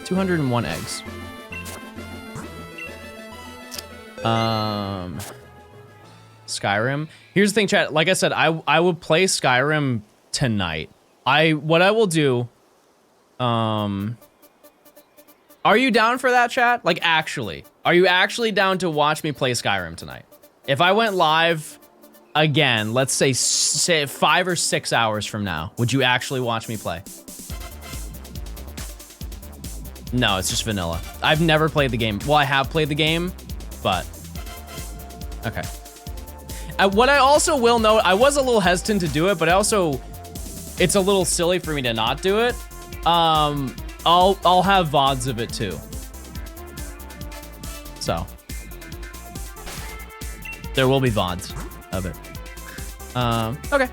201 eggs. Skyrim. Here's the thing, chat. Like I said, I would play Skyrim tonight. What I will do. Are you down for that, chat? Like, actually, are you actually down to watch me play Skyrim tonight? If I went live again, let's say 5 or 6 hours from now, would you actually watch me play? No, it's just vanilla. I've never played the game. Well, I have played the game, but okay. What I also will note, I was a little hesitant to do it, but it's a little silly for me to not do it. I'll have VODs of it too. So there will be VODs of it. Okay.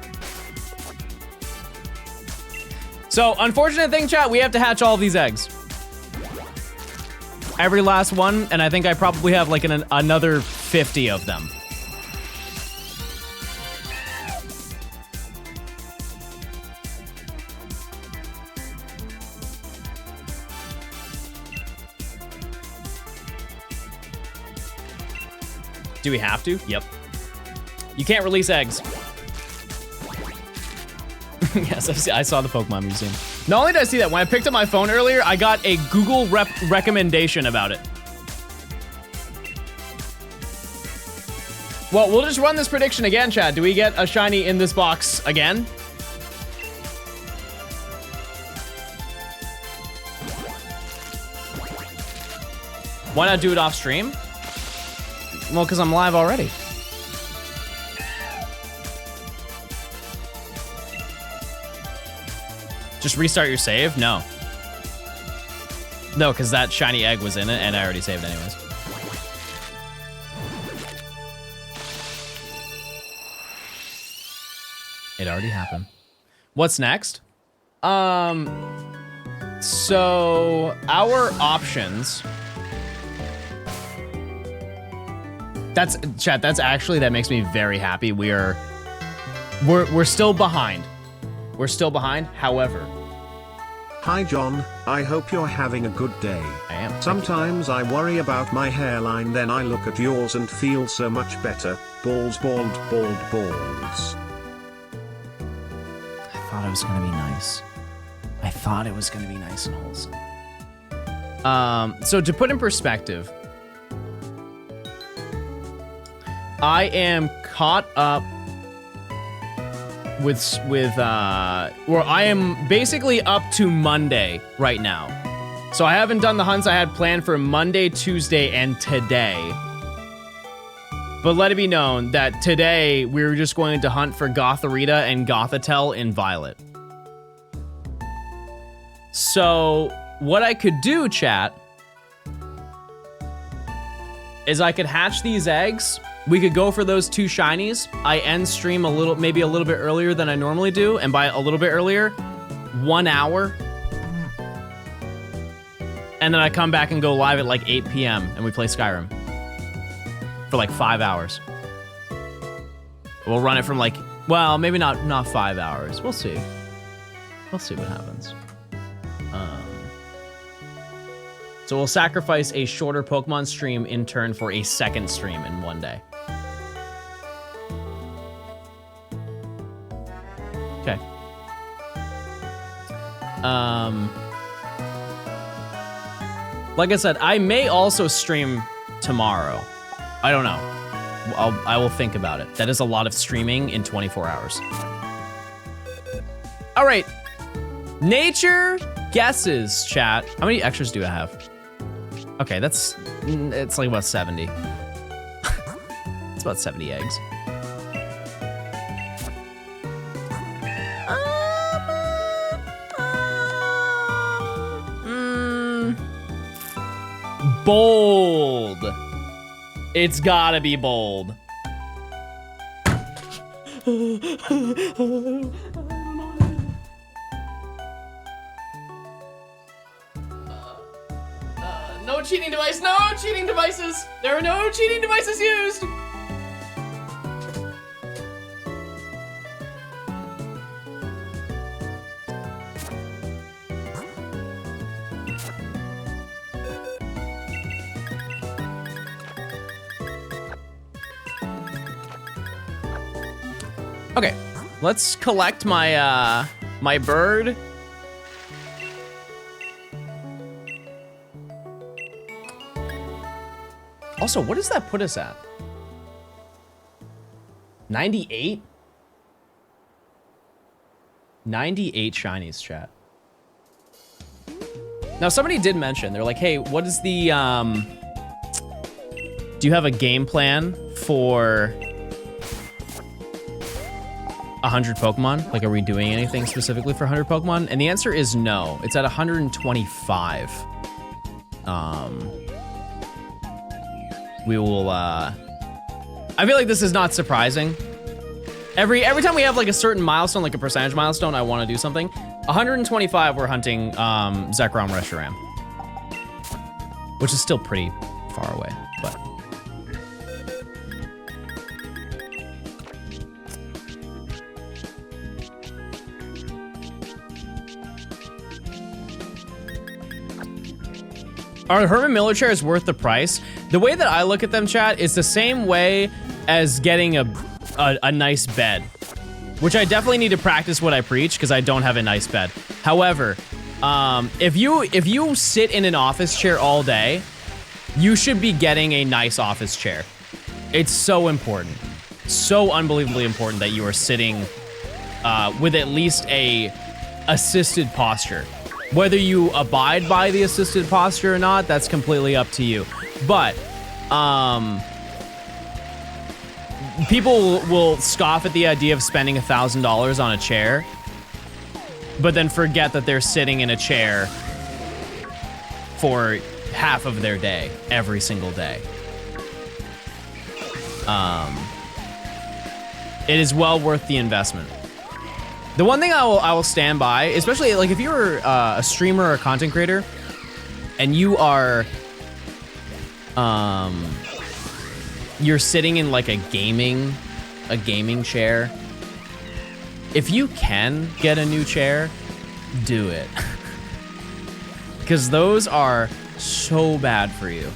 So unfortunate thing, chat, we have to hatch all of these eggs. Every last one, and I think I probably have like another 50 of them. Do we have to? Yep. You can't release eggs. Yes, I saw the Pokemon Museum. Not only did I see that, when I picked up my phone earlier, I got a Google recommendation about it. Well, we'll just run this prediction again, Chad. Do we get a shiny in this box again? Why not do it off stream? Well, because I'm live already. Just restart your save? No. No, because that shiny egg was in it, and I already saved anyways. It already happened. What's next? So our options. That's chat. That's actually, that makes me very happy. We're still behind. We're still behind. However, Hi John, I hope you're having a good day. I am. Sometimes I worry about my hairline, then I look at yours and feel so much better. Balls, bald, bald, balls. I thought it was gonna be nice. I thought it was gonna be nice and wholesome. So to put in perspective, I am caught up with or I am basically up to Monday right now. So I haven't done the hunts I had planned for Monday, Tuesday, and today. But let it be known that today we were just going to hunt for Gotharita and Gothitelle in Violet. So what I could do, chat, is I could hatch these eggs. We could go for those 2 shinies. I end stream maybe a little bit earlier than I normally do. And by a little bit earlier, 1 hour. And then I come back and go live at like 8 p.m. and we play Skyrim for like 5 hours. We'll run it from like, well, maybe not 5 hours. We'll see. We'll see what happens. So we'll sacrifice a shorter Pokemon stream in turn for a second stream in one day. Okay. Like I said, I may also stream tomorrow. I don't know. I will think about it. That is a lot of streaming in 24 hours. All right. Nature guesses, chat. How many extras do I have? Okay, it's like about 70. It's about 70 eggs. Bold. It's gotta be bold. No cheating device, no cheating devices. There are no cheating devices used. Okay, let's collect my my bird. Also, what does that put us at? 98? 98 shinies, chat. Now, somebody did mention, they're like, hey, what is the, do you have a game plan for 100 Pokemon? Like, are we doing anything specifically for 100 Pokemon? And the answer is no. It's at 125. We will, I feel like this is not surprising. Every time we have like a certain milestone, like a percentage milestone, I want to do something. 125, we're hunting Zekrom Reshiram, which is still pretty far away, but. Are Herman Miller chairs worth the price? The way that I look at them, chat, is the same way as getting a nice bed, which I definitely need to practice what I preach because I don't have a nice bed. However, if you sit in an office chair all day, you should be getting a nice office chair. It's so important, so unbelievably important that you are sitting with at least a assisted posture. Whether you abide by the assisted posture or not, that's completely up to you. But people will scoff at the idea of spending $1,000 on a chair, but then forget that they're sitting in a chair for half of their day, every single day. It is well worth the investment. The one thing I will stand by, especially like if you're a streamer or a content creator, and you are, you're sitting in like a gaming chair. If you can get a new chair, do it. Because those are so bad for you.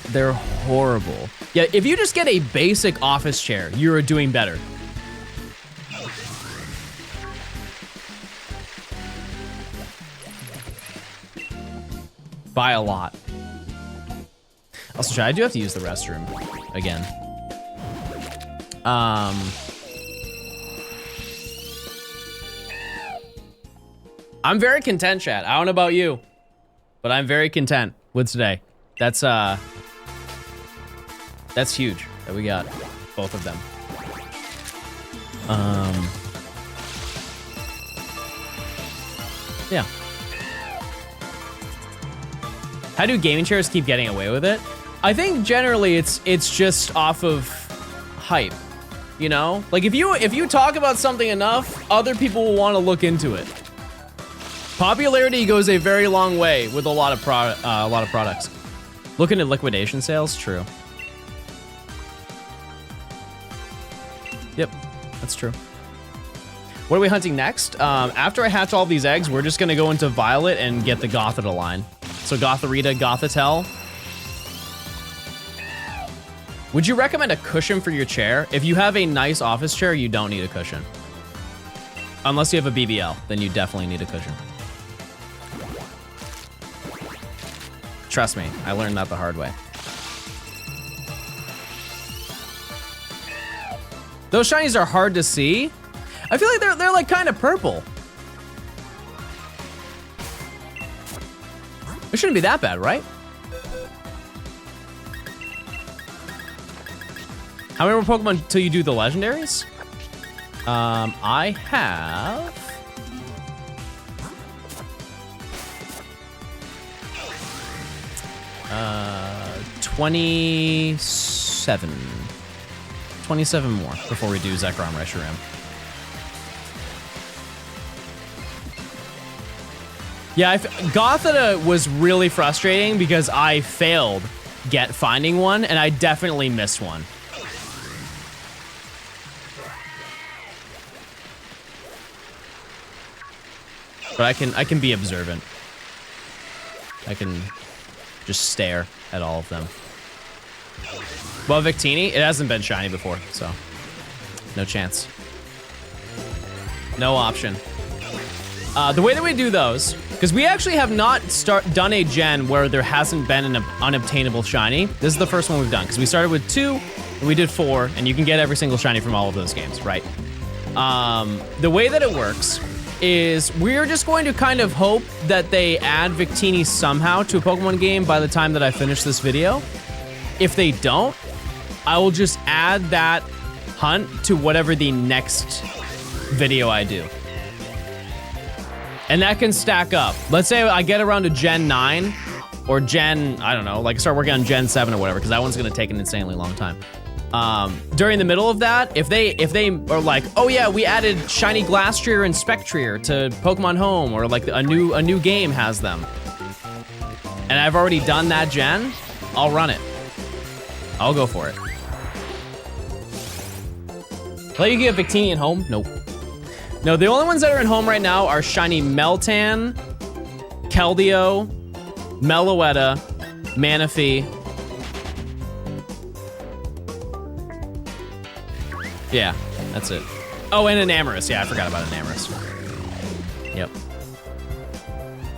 They're horrible. Yeah, if you just get a basic office chair, you're doing better. By a lot. Also, I do have to use the restroom again. I'm very content, chat. I don't know about you, but I'm very content with today. That's huge that we got both of them. Yeah. How do gaming chairs keep getting away with it? I think generally it's just off of hype, you know? Like if you talk about something enough, other people will want to look into it. Popularity goes a very long way with a lot of products. Looking at liquidation sales, true. Yep, that's true. What are we hunting next? After I hatch all these eggs, we're just gonna go into Violet and get the Gothita line. So Gotharita, Gothitel. Would you recommend a cushion for your chair? If you have a nice office chair, you don't need a cushion. Unless you have a BBL, then you definitely need a cushion. Trust me, I learned that the hard way. Those shinies are hard to see. I feel like they're like kind of purple. It shouldn't be that bad, right? How many more Pokemon until you do the legendaries? I have 27 more before we do Zekrom Reshiram. Yeah, Gothita was really frustrating because I failed finding one, and I definitely missed one. But I can be observant. I can just stare at all of them. Well, Victini, it hasn't been shiny before, so no chance. No option. The way that we do those, because we actually have not done a gen where there hasn't been an unobtainable shiny. This is the first one we've done, because we started with 2, and we did 4, and you can get every single shiny from all of those games, right? The way that it works is we're just going to kind of hope that they add Victini somehow to a Pokemon game by the time that I finish this video. If they don't, I will just add that hunt to whatever the next video I do. And that can stack up. Let's say I get around to Gen 9 or Gen, I don't know, like start working on Gen 7 or whatever, because that one's gonna take an insanely long time. During the middle of that, if they are like, oh yeah, we added Shiny Glastrier and Spectrier to Pokemon Home, or like a new game has them, and I've already done that gen, I'll run it. I'll go for it. Let you get Victini at home? Nope. No, the only ones that are in home right now are Shiny Meltan, Keldeo, Meloetta, Manaphy. Yeah, that's it. Oh, and an Amorous. Yeah, I forgot about an Amorous. Yep.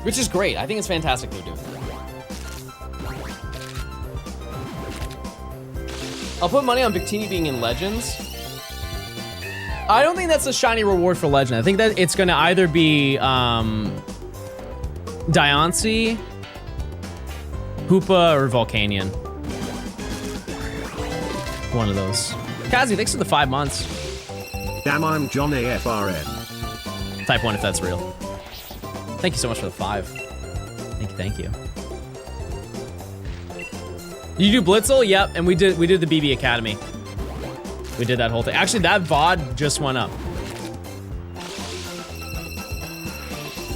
Which is great. I think it's fantastic they're doing that. I'll put money on Victini being in Legends. I don't think that's a shiny reward for Legend. I think that it's gonna either be Diancie, Hoopa, or Volcanion. One of those. Kazi, thanks for the 5 months. Damn, I'm John AFRN. Type 1 if that's real. Thank you so much for the 5. Thank you. You do Blitzel? Yep, and we did the BB Academy. We did that whole thing. Actually, that VOD just went up.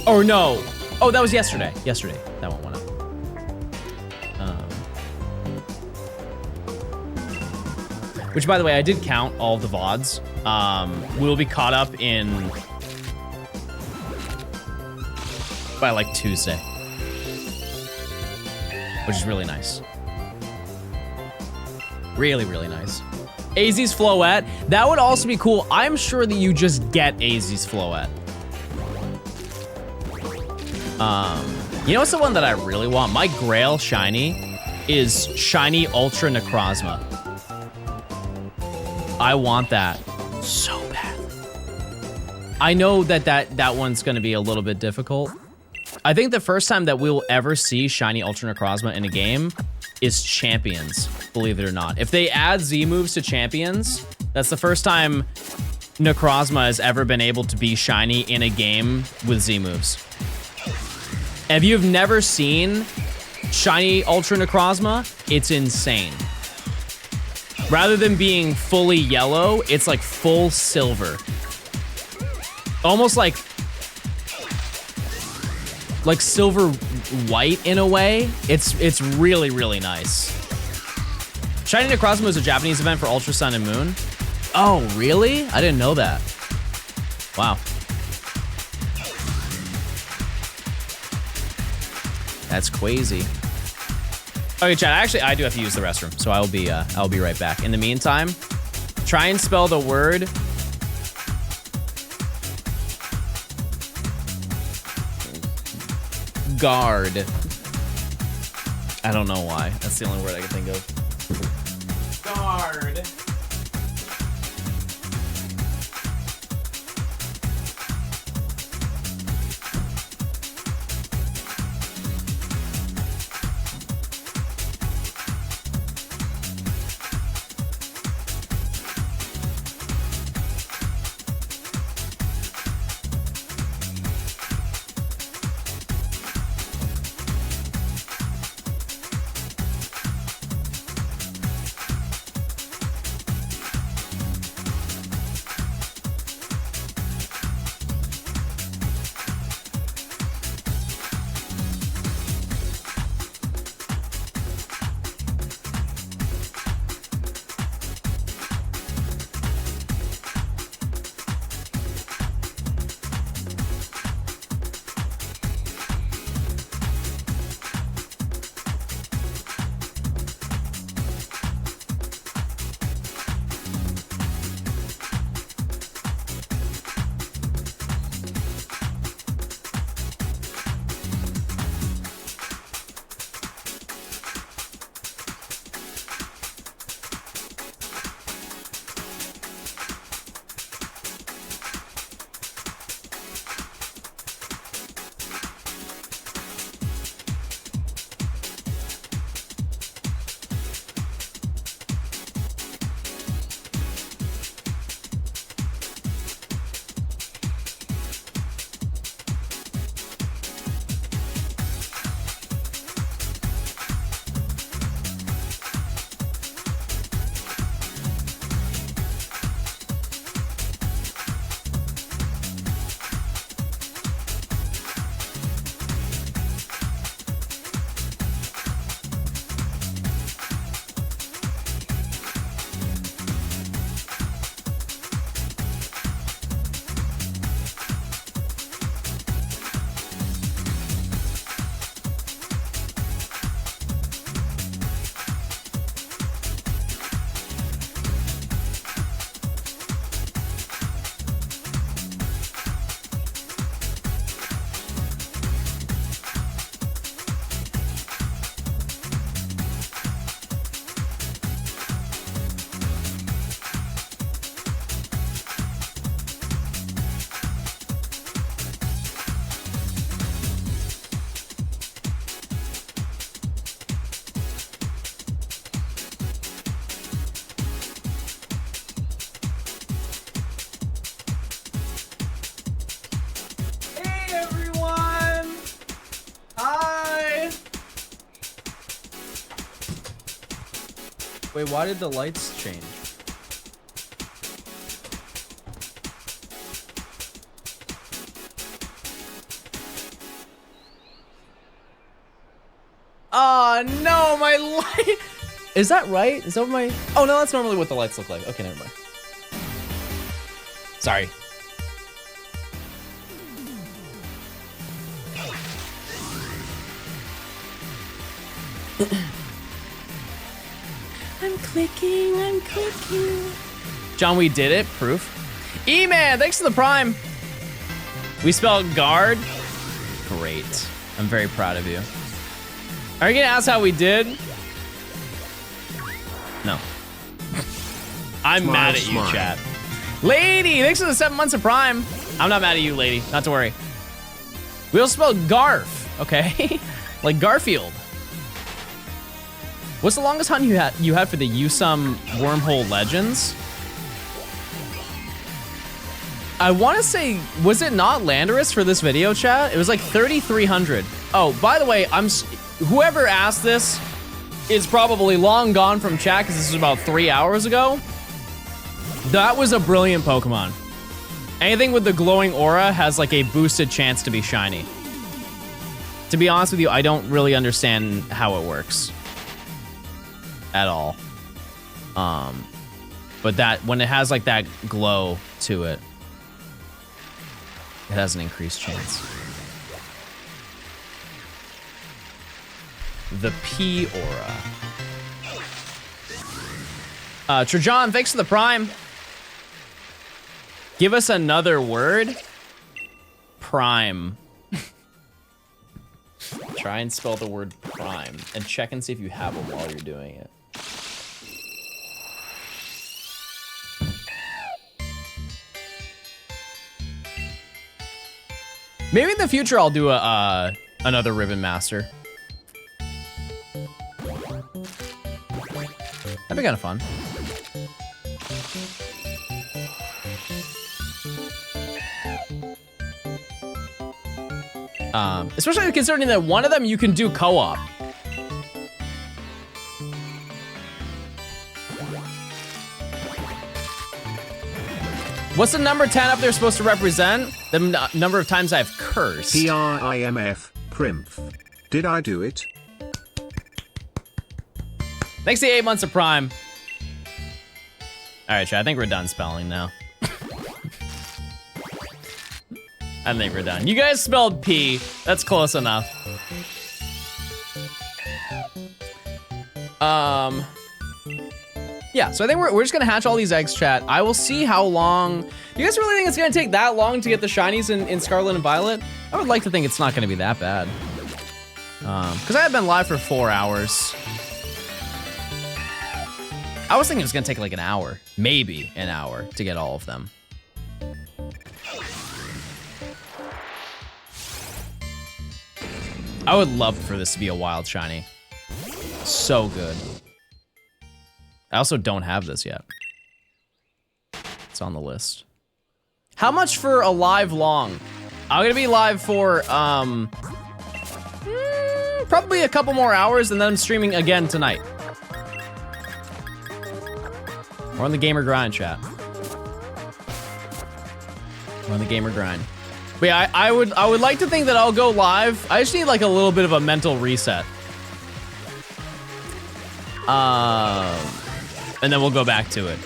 Oh no. Oh, that was yesterday. Yesterday, that one went up. Which, by the way, I did count all of the VODs. We'll be caught up by like Tuesday, which is really nice. Really, really nice. AZ's Floette. That would also be cool. I'm sure that you just get AZ's Floette. You know what's the one that I really want? My Grail Shiny is Shiny Ultra Necrozma. I want that so badly. I know that one's gonna be a little bit difficult. I think the first time that we'll ever see Shiny Ultra Necrozma in a game is Champions, believe it or not. If they add Z moves to Champions, that's the first time Necrozma has ever been able to be shiny in a game with Z moves. If you've never seen Shiny Ultra Necrozma, it's insane. Rather than being fully yellow, it's like full silver. Almost like silver white in a way. It's really, really nice. Shiny Necrozma is a Japanese event for Ultra Sun and Moon. Oh, really? I didn't know that. Wow. That's crazy. Okay, chat, actually, I do have to use the restroom, so I'll be right back. In the meantime, try and spell the word guard. I don't know why. That's the only word I can think of. Guard. Wait, why did the lights change? Oh no, my light. Is that right? Is that what my... Oh no, that's normally what the lights look like. Okay, never mind. Sorry. I'm clicking. John, we did it. Proof. E-Man, thanks for the prime. We spelled guard. Great. I'm very proud of you. Are you gonna ask how we did? No. I'm Smile, mad at you, smile. chat. Lady, thanks for the 7 months of prime. I'm not mad at you, lady. Not to worry. We also spelled Garf, okay? Like Garfield. What's the longest hunt you had for the Usum Wormhole Legends? I want to say, was it not Landorus for this video, chat? It was like 3,300. Oh, by the way, whoever asked this is probably long gone from chat because this was about 3 hours ago. That was a brilliant Pokemon. Anything with the glowing aura has like a boosted chance to be shiny. To be honest with you, I don't really understand how it works at all. But that when it has like that glow to it, it has an increased chance. The P aura. Trajan, thanks for the prime. Give us another word. Prime. Try and spell the word prime and check and see if you have them while you're doing it. Maybe in the future I'll do another Ribbon Master. That'd be kind of fun. Especially considering that one of them you can do co-op. What's the number 10 up there supposed to represent? The number of times I've cursed. PRIMF, Primph. Did I do it? Thanks to the 8 months of prime. All right, chat, I think we're done spelling now. I think we're done. You guys spelled P. That's close enough. Yeah, so I think we're just gonna hatch all these eggs, chat. I will see how long. You guys really think it's gonna take that long to get the shinies in Scarlet and Violet? I would like to think it's not gonna be that bad. Because I have been live for 4 hours. I was thinking it was gonna take like an hour, maybe an hour to get all of them. I would love for this to be a wild shiny. So good. I also don't have this yet. It's on the list. How much for a live long? I'm gonna be live for probably a couple more hours and then I'm streaming again tonight. We're on the gamer grind, chat. We're on the gamer grind. But yeah, I would like to think that I'll go live. I just need like a little bit of a mental reset. And then we'll go back to it.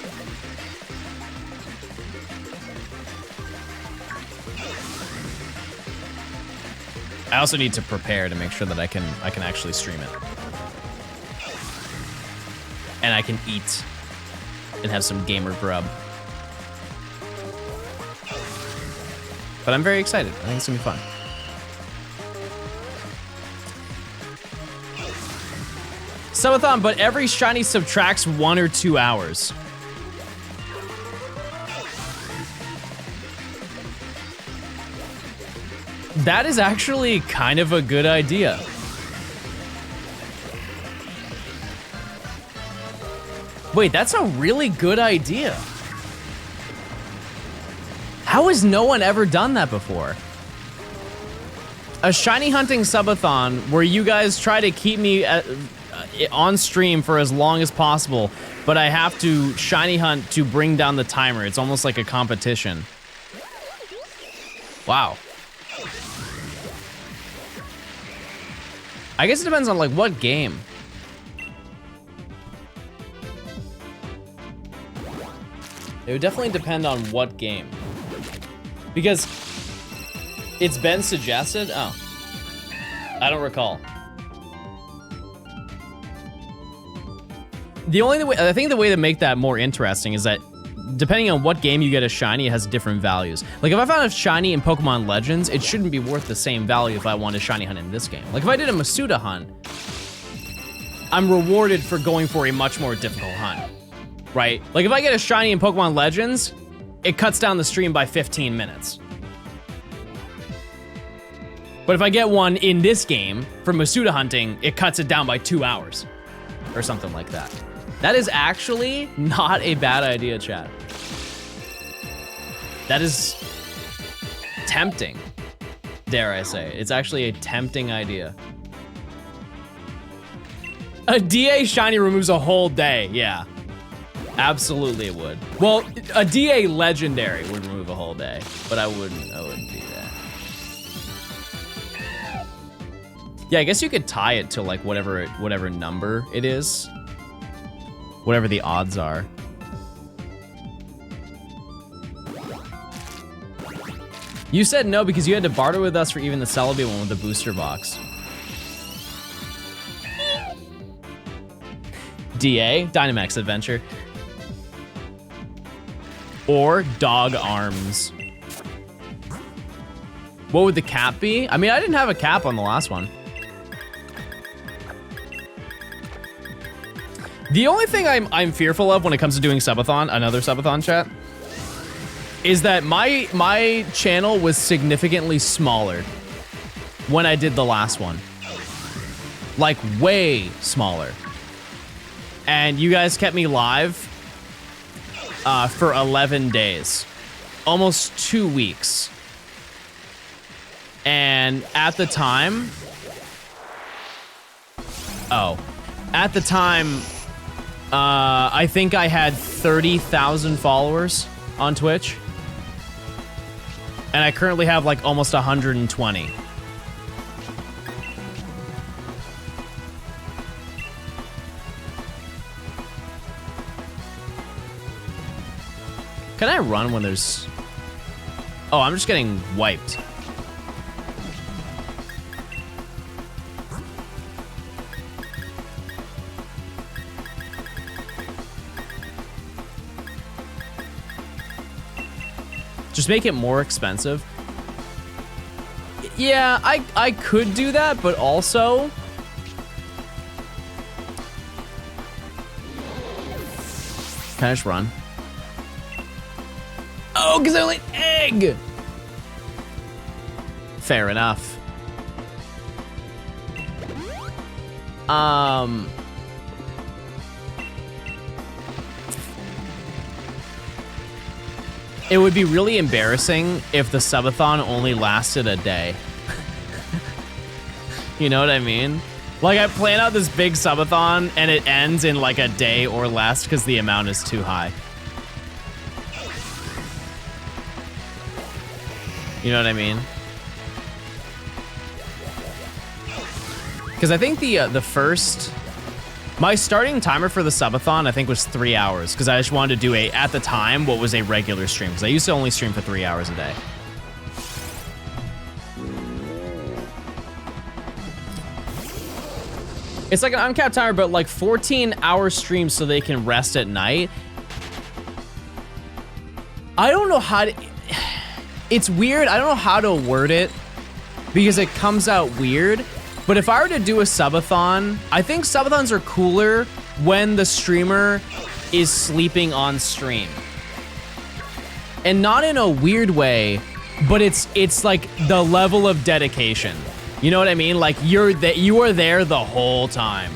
I also need to prepare to make sure that I can actually stream it. And I can eat and have some gamer grub. But I'm very excited. I think it's gonna be fun. Subathon, but every shiny subtracts 1 or 2 hours. That is actually kind of a good idea. Wait, that's a really good idea. How has no one ever done that before? A shiny hunting subathon where you guys try to keep me on stream for as long as possible, but I have to shiny hunt to bring down the timer. It's almost like a competition. Wow. I guess it depends on like what game. It would definitely depend on what game. Because it's been suggested. Oh, I don't recall. The only way, I think the way to make that more interesting is that depending on what game you get a shiny, it has different values. Like if I found a shiny in Pokemon Legends, it shouldn't be worth the same value if I want a shiny hunt in this game. Like if I did a Masuda hunt, I'm rewarded for going for a much more difficult hunt, right? Like if I get a shiny in Pokemon Legends, it cuts down the stream by 15 minutes. But if I get one in this game for Masuda hunting, it cuts it down by 2 hours or something like that. That is actually not a bad idea, chat. That is tempting, dare I say. It's actually a tempting idea. A DA shiny removes a whole day, yeah. Absolutely it would. Well, a DA legendary would remove a whole day, but I wouldn't do that. Yeah, I guess you could tie it to like whatever number it is. Whatever the odds are. You said no because you had to barter with us for even the Celebi one with the booster box. DA, Dynamax Adventure. Or Dog Arms. What would the cap be? I mean, I didn't have a cap on the last one. The only thing I'm fearful of when it comes to doing subathon, another subathon chat, is that my channel was significantly smaller when I did the last one. Like way smaller. And you guys kept me live for 11 days, almost 2 weeks. And at the time, I think I had 30,000 followers on Twitch. And I currently have like almost 120. Can I run when there's... Oh, I'm just getting wiped. Just make it more expensive. Yeah, I could do that, but also... Can I just run? Oh, because I only egg! Fair enough. It would be really embarrassing if the subathon only lasted a day. You know what I mean? Like I plan out this big subathon and it ends in like a day or less because the amount is too high. You know what I mean? Because I think the first... My starting timer for the subathon, I think, was 3 hours, because I just wanted to do at the time, what was a regular stream, because I used to only stream for 3 hours a day. It's like an uncapped timer, but like 14-hour streams so they can rest at night. I don't know how to... It's weird. I don't know how to word it, because it comes out weird. But if I were to do a subathon, I think subathons are cooler when the streamer is sleeping on stream. And not in a weird way, but it's like the level of dedication. You know what I mean? Like you are there the whole time.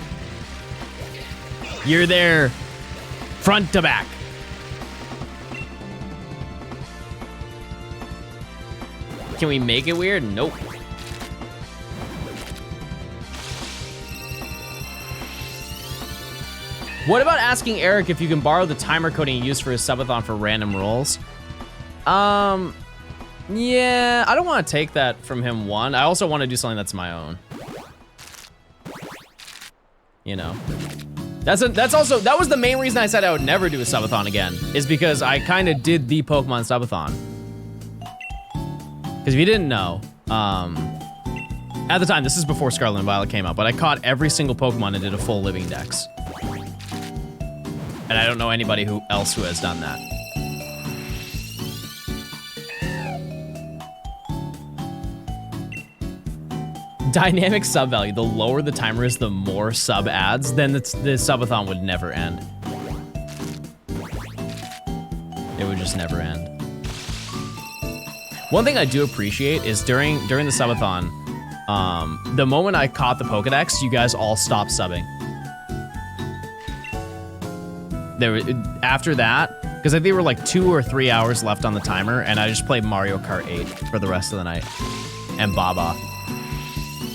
You're there front to back. Can we make it weird? Nope. What about asking Eric if you can borrow the timer coding he used for his subathon for random rolls? Yeah, I don't want to take that from him, one. I also want to do something that's my own. You know. That was the main reason I said I would never do a subathon again, is because I kind of did the Pokemon subathon. Because if you didn't know, at the time, this is before Scarlet and Violet came out, but I caught every single Pokemon and did a full living dex. And I don't know anybody else who has done that. Dynamic sub value. The lower the timer is, the more sub ads, then the subathon would never end. It would just never end. One thing I do appreciate is during the subathon, the moment I caught the Pokedex, you guys all stopped subbing. After that, because I think there were like 2 or 3 hours left on the timer, and I just played Mario Kart 8 for the rest of the night, and Baba.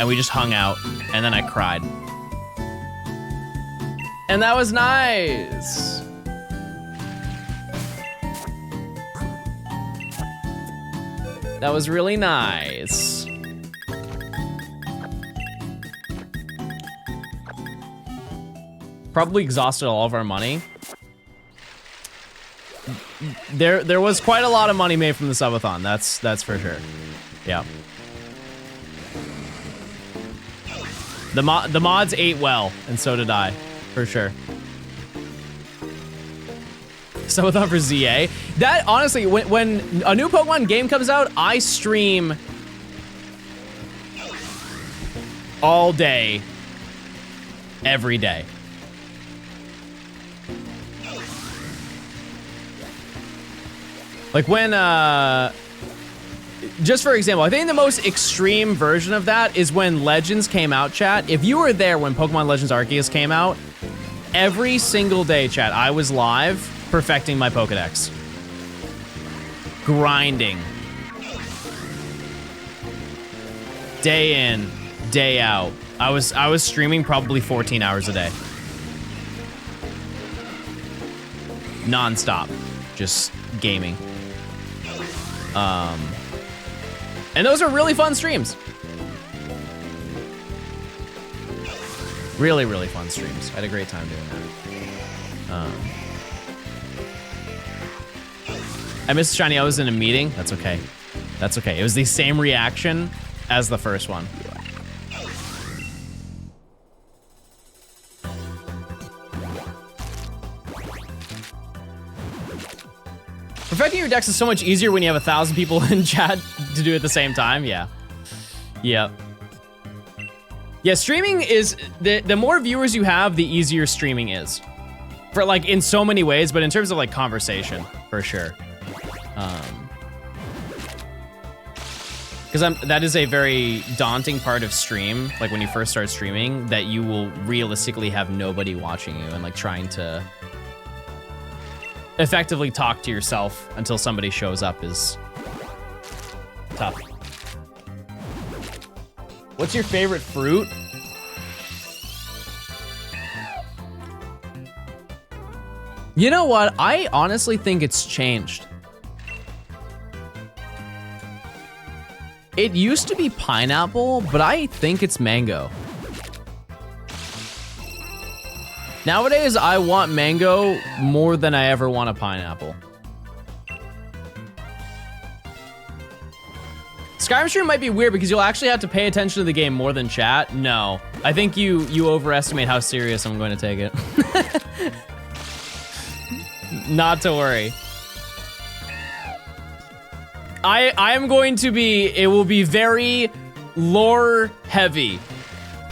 And we just hung out, and then I cried. And that was nice. That was really nice. Probably exhausted all of our money. There was quite a lot of money made from the subathon. That's for sure. Yeah. The mods ate well, and so did I, for sure. Subathon for ZA. That, honestly, when a new Pokemon game comes out, I stream all day, every day. Like when, just for example, I think the most extreme version of that is when Legends came out, chat. If you were there when Pokemon Legends Arceus came out, every single day, chat, I was live perfecting my Pokedex. Grinding. Day in, day out. I was streaming probably 14 hours a day. Non-stop. Just gaming. And those are really fun streams. Really, really fun streams. I had a great time doing that. I missed Shiny. I was in a meeting. That's okay. That's okay. It was the same reaction as the first one. Perfecting your decks is so much easier when you have 1,000 people in chat to do it at the same time. Yeah. Yeah. Yeah, streaming is, the more viewers you have, the easier streaming is. For like, in so many ways, but in terms of like conversation, for sure. Because that is a very daunting part of stream, like when you first start streaming, that you will realistically have nobody watching you and like trying to effectively talk to yourself until somebody shows up is tough. What's your favorite fruit? You know what? I honestly think it's changed. It used to be pineapple, but I think it's mango. Nowadays, I want mango more than I ever want a pineapple. Skyrim stream might be weird because you'll actually have to pay attention to the game more than chat. No, I think you overestimate how serious I'm going to take it. Not to worry. I am going to be, it will be very lore heavy.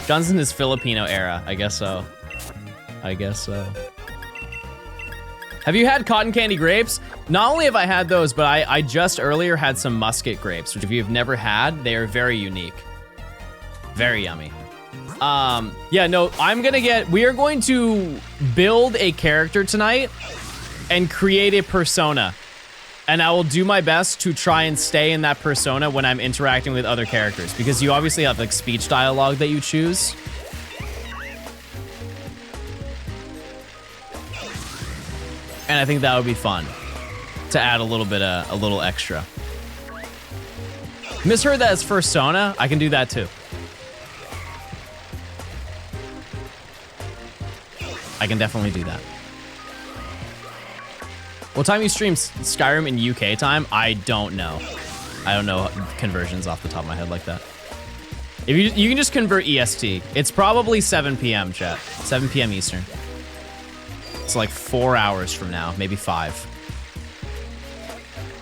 Johnstone is Filipino era, I guess so. I guess so. Have you had cotton candy grapes? Not only have I had those, but I just earlier had some musket grapes, which if you've never had, they are very unique. Very yummy. Yeah, no, we are going to build a character tonight and create a persona. And I will do my best to try and stay in that persona when I'm interacting with other characters, because you obviously have like speech dialogue that you choose. and I think that would be fun to add a little extra. Misheard that as Fursona. I can do that too. I can definitely do that. What time you stream Skyrim in UK time? I don't know. I don't know conversions off the top of my head like that. If you can just convert EST. It's probably 7 p.m. chat. 7 p.m. Eastern. It's like 4 hours from now, maybe 5.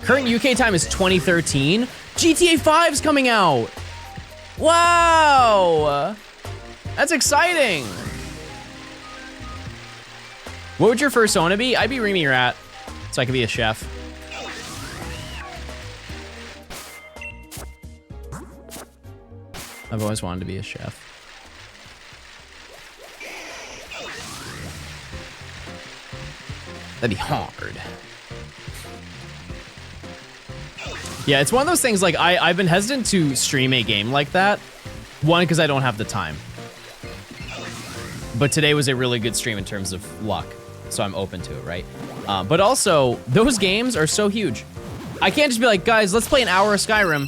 Current UK time is 2013. GTA 5's coming out. Wow. That's exciting. What would your Fursona be? I'd be Remy Rat, so I could be a chef. I've always wanted to be a chef. That'd be hard. Yeah, it's one of those things, like, I've been hesitant to stream a game like that. One, because I don't have the time. But today was a really good stream in terms of luck, so I'm open to it, right? But also, those games are so huge. I can't just be like, guys, let's play an hour of Skyrim.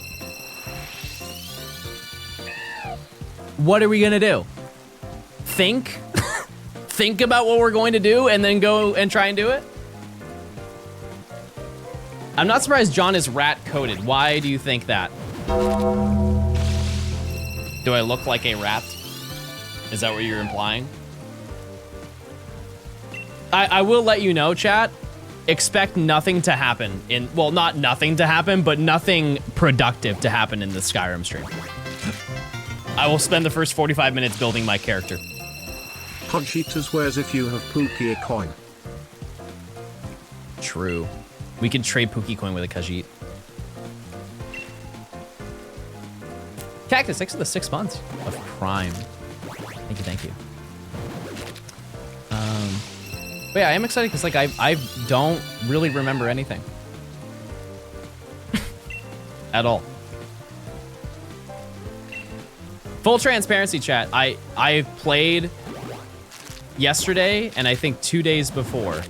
What are we gonna do? Think? Think about what we're going to do and then go and try and do it? I'm not surprised John is rat-coded. Why do you think that? Do I look like a rat? Is that what you're implying? I will let you know, chat. Expect nothing to happen in, well, not nothing to happen, but nothing productive to happen in the Skyrim stream. I will spend the first 45 minutes building my character. Conchita swears if you have Pookie a coin. True. We can trade Pookie coin with a Khajiit. Cactus, thanks for the 6 months of Prime. Thank you, thank you. But yeah, I am excited because, like, I don't really remember anything. At all. Full transparency, chat. I played yesterday and I think 2 days before.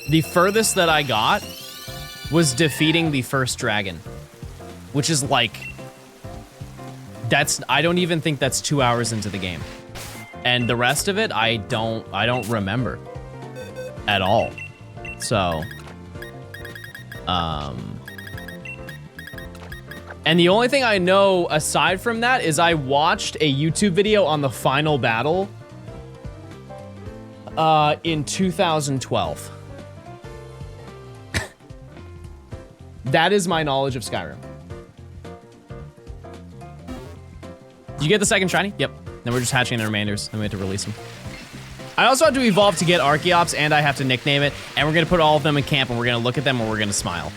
The furthest that I got was defeating the first dragon, which is like, I don't even think that's 2 hours into the game. And the rest of it, I don't remember at all. So, and the only thing I know aside from that is I watched a YouTube video on the final battle in 2012. That is my knowledge of Skyrim. Did you get the second shiny? Yep. Then we're just hatching the remainders. Then we have to release them. I also have to evolve to get Archeops, and I have to nickname it. And we're gonna put all of them in camp, and we're gonna look at them, and we're gonna smile.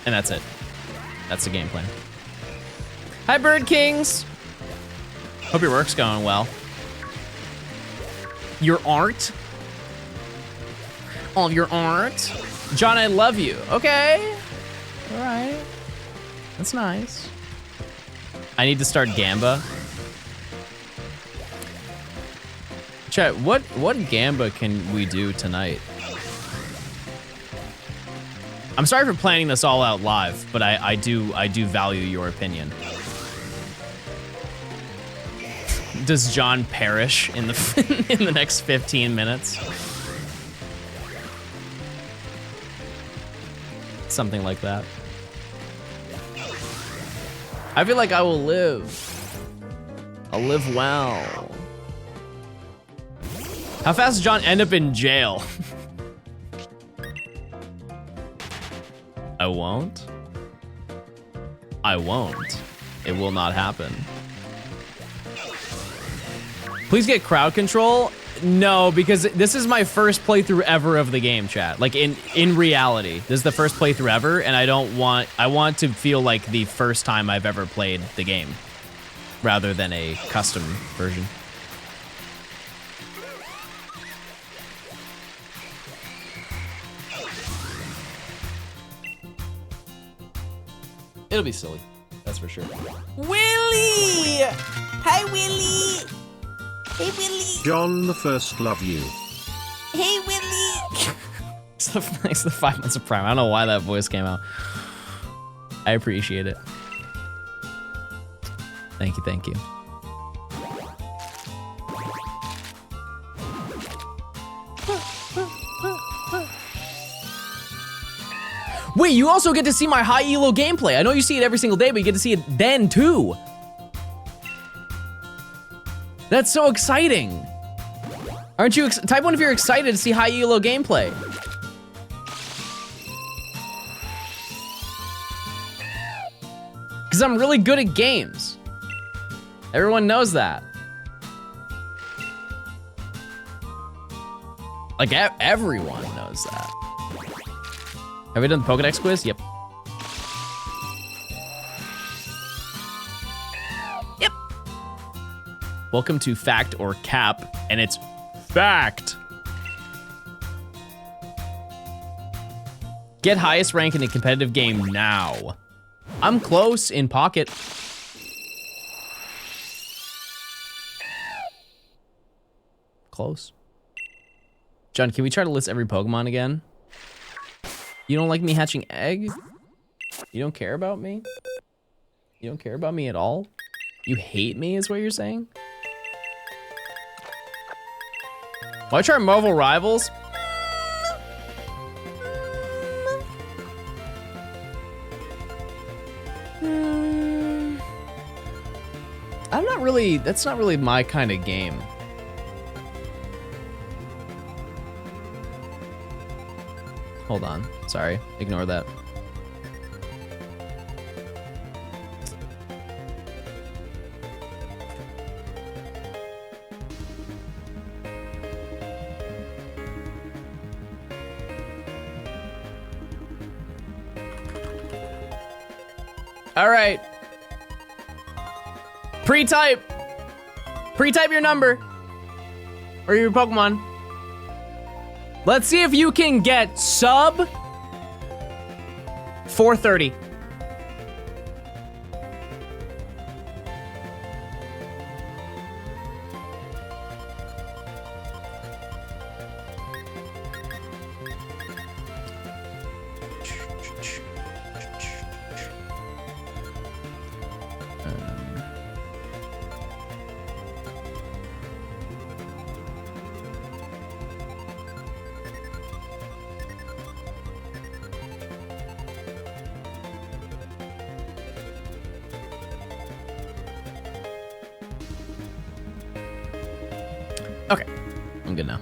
And that's it. That's the game plan. Hi, Bird Kings. Hope your work's going well. Your art? All of your art? John, I love you. Okay. All right. That's nice. I need to start Gamba. Chat, what Gamba can we do tonight? I'm sorry for planning this all out live, but I do value your opinion. Does John perish in the in the next 15 minutes? Something like that. I feel like I will live. I'll live well. How fast does John end up in jail? I won't. I won't. It will not happen. Please get crowd control. No, because this is my first playthrough ever of the game, chat. Like in reality, this is the first playthrough ever, and I want to feel like the first time I've ever played the game, rather than a custom version. It'll be silly, that's for sure. Willie! Hi, Willie! Hey, Willy. John the First love you. Hey, Willy. It's the 5 months of Prime. I don't know why that voice came out. I appreciate it. Thank you, thank you. Wait, you also get to see my high elo gameplay. I know you see it every single day, but you get to see it then too. That's so exciting. Aren't you, type 1 if you're excited to see high elo gameplay. Because I'm really good at games. Everyone knows that. Like, everyone knows that. Have we done the Pokedex quiz? Yep. Yep. Welcome to Fact or Cap, and it's fact. Get highest rank in a competitive game now. I'm close in pocket. Close. John, can we try to list every Pokemon again? You don't like me hatching egg? You don't care about me? You don't care about me at all? You hate me is what you're saying? Why try Marvel Rivals? I'm not really, that's not really my kind of game. Hold on, sorry, ignore that. All right. Pre-type your number or your Pokemon. Let's see if you can get sub 430. Okay, I'm good now.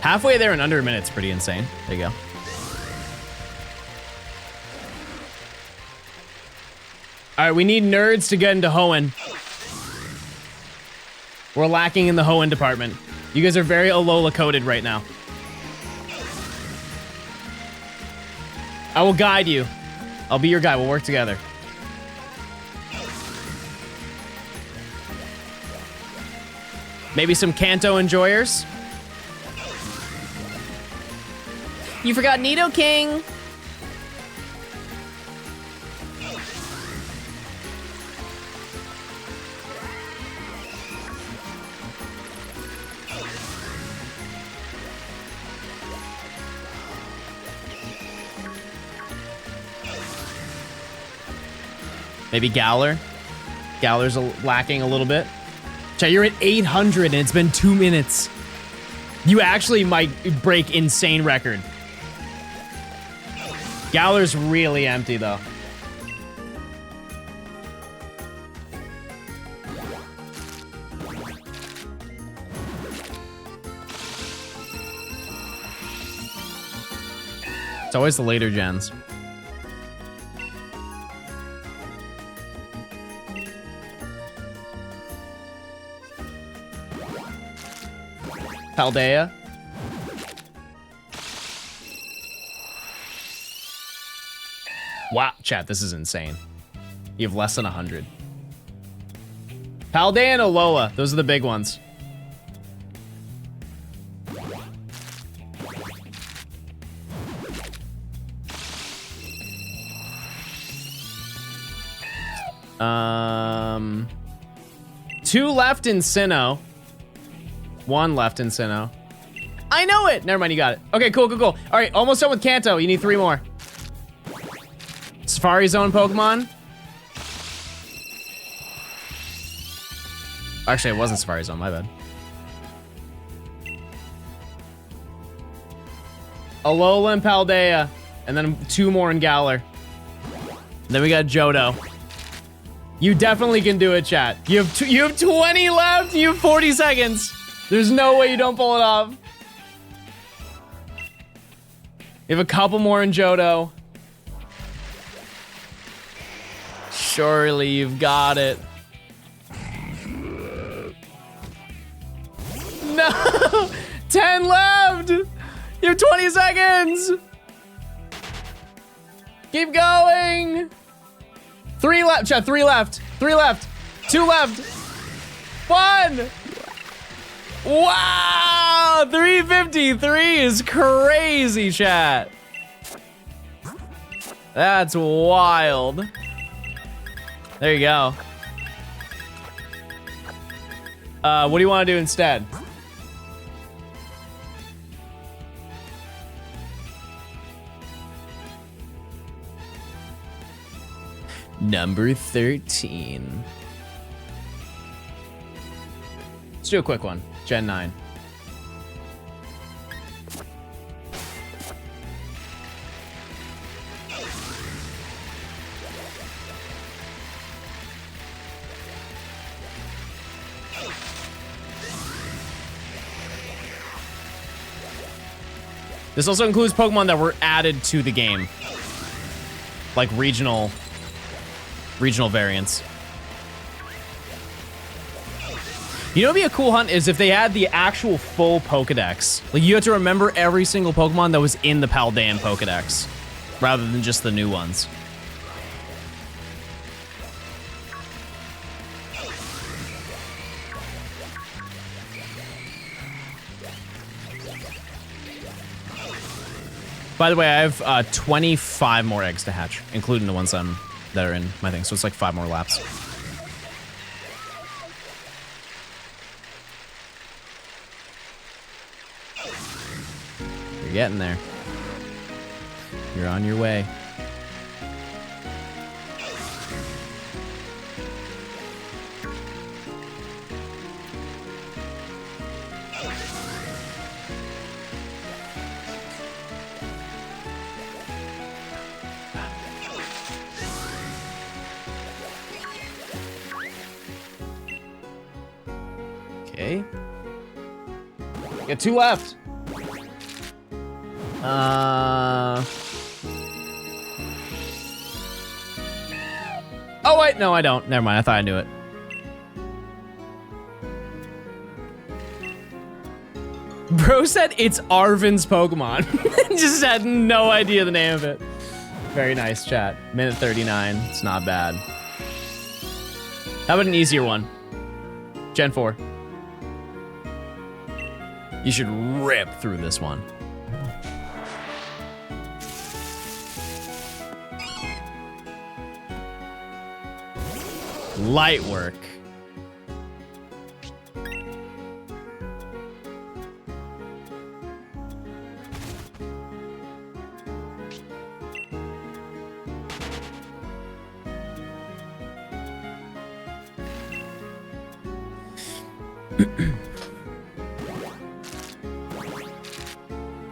Halfway there in under a minute's pretty insane. There you go. All right, we need nerds to get into Hoenn. We're lacking in the Hoenn department. You guys are very Alola coded right now. I will guide you. I'll be your guide. We'll work together. Maybe some Kanto enjoyers. You forgot Nidoking. Maybe Galar. Galar's lacking a little bit. Chat, you're at 800 and it's been 2 minutes. You actually might break insane record. Galar's really empty though. It's always the later gens. Paldea. Wow, chat, this is insane. You have less than 100. Paldea and Alola, those are the big ones. Two left in Sinnoh. One left in Sinnoh. I know it! Never mind, you got it. Okay, cool, cool, cool. All right, almost done with Kanto. You need 3 more. Safari Zone Pokemon. Actually, it wasn't Safari Zone, my bad. Alola and Paldea. And then 2 more in Galar. Then we got Johto. You definitely can do it, chat. You have 20 left. You have 40 seconds. There's no way you don't pull it off. You have a couple more in Johto. Surely you've got it. No! 10 left! You have 20 seconds! Keep going! 3 left, chat, 3 left. 3 left. 2 left. 1! Wow! 353 is crazy, chat. That's wild. There you go. What do you want to do instead? Number 13. Let's do a quick one. Gen 9. This also includes Pokemon that were added to the game. Like regional variants. You know what'd be a cool hunt is if they had the actual full Pokedex. Like you have to remember every single Pokemon that was in the Paldean Pokedex, rather than just the new ones. By the way, I have 25 more eggs to hatch, including the ones that are in my thing. So it's like 5 more laps. You're getting there. You're on your way. Okay. Got 2 left. Oh wait, no I don't. Never mind, I thought I knew it. Bro said it's Arvin's Pokemon. Just had no idea the name of it. Very nice, chat. Minute 39, it's not bad. How about an easier one? Gen 4. You should rip through this one. Light work.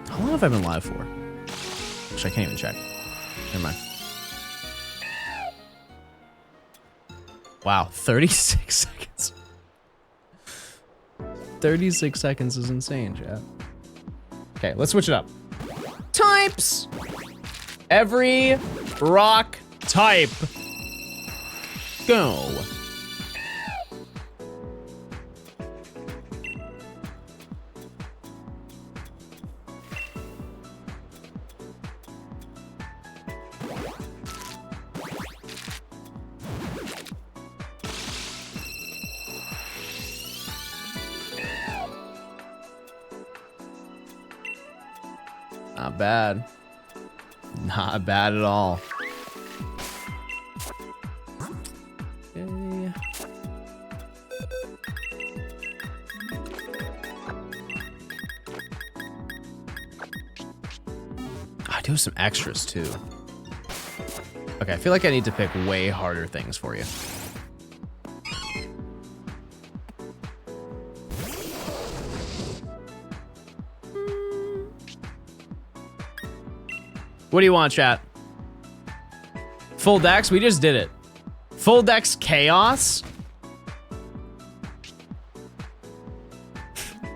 How long have I been live for? Actually, I can't even check. Never mind. Wow, 36 seconds. 36 seconds is insane, chat. Okay, let's switch it up. Types! Every rock type. Go. Not bad. Not bad at all. Okay. I do have some extras too. Okay, I feel like I need to pick way harder things for you. What do you want, chat? Full dex? We just did it. Full dex chaos?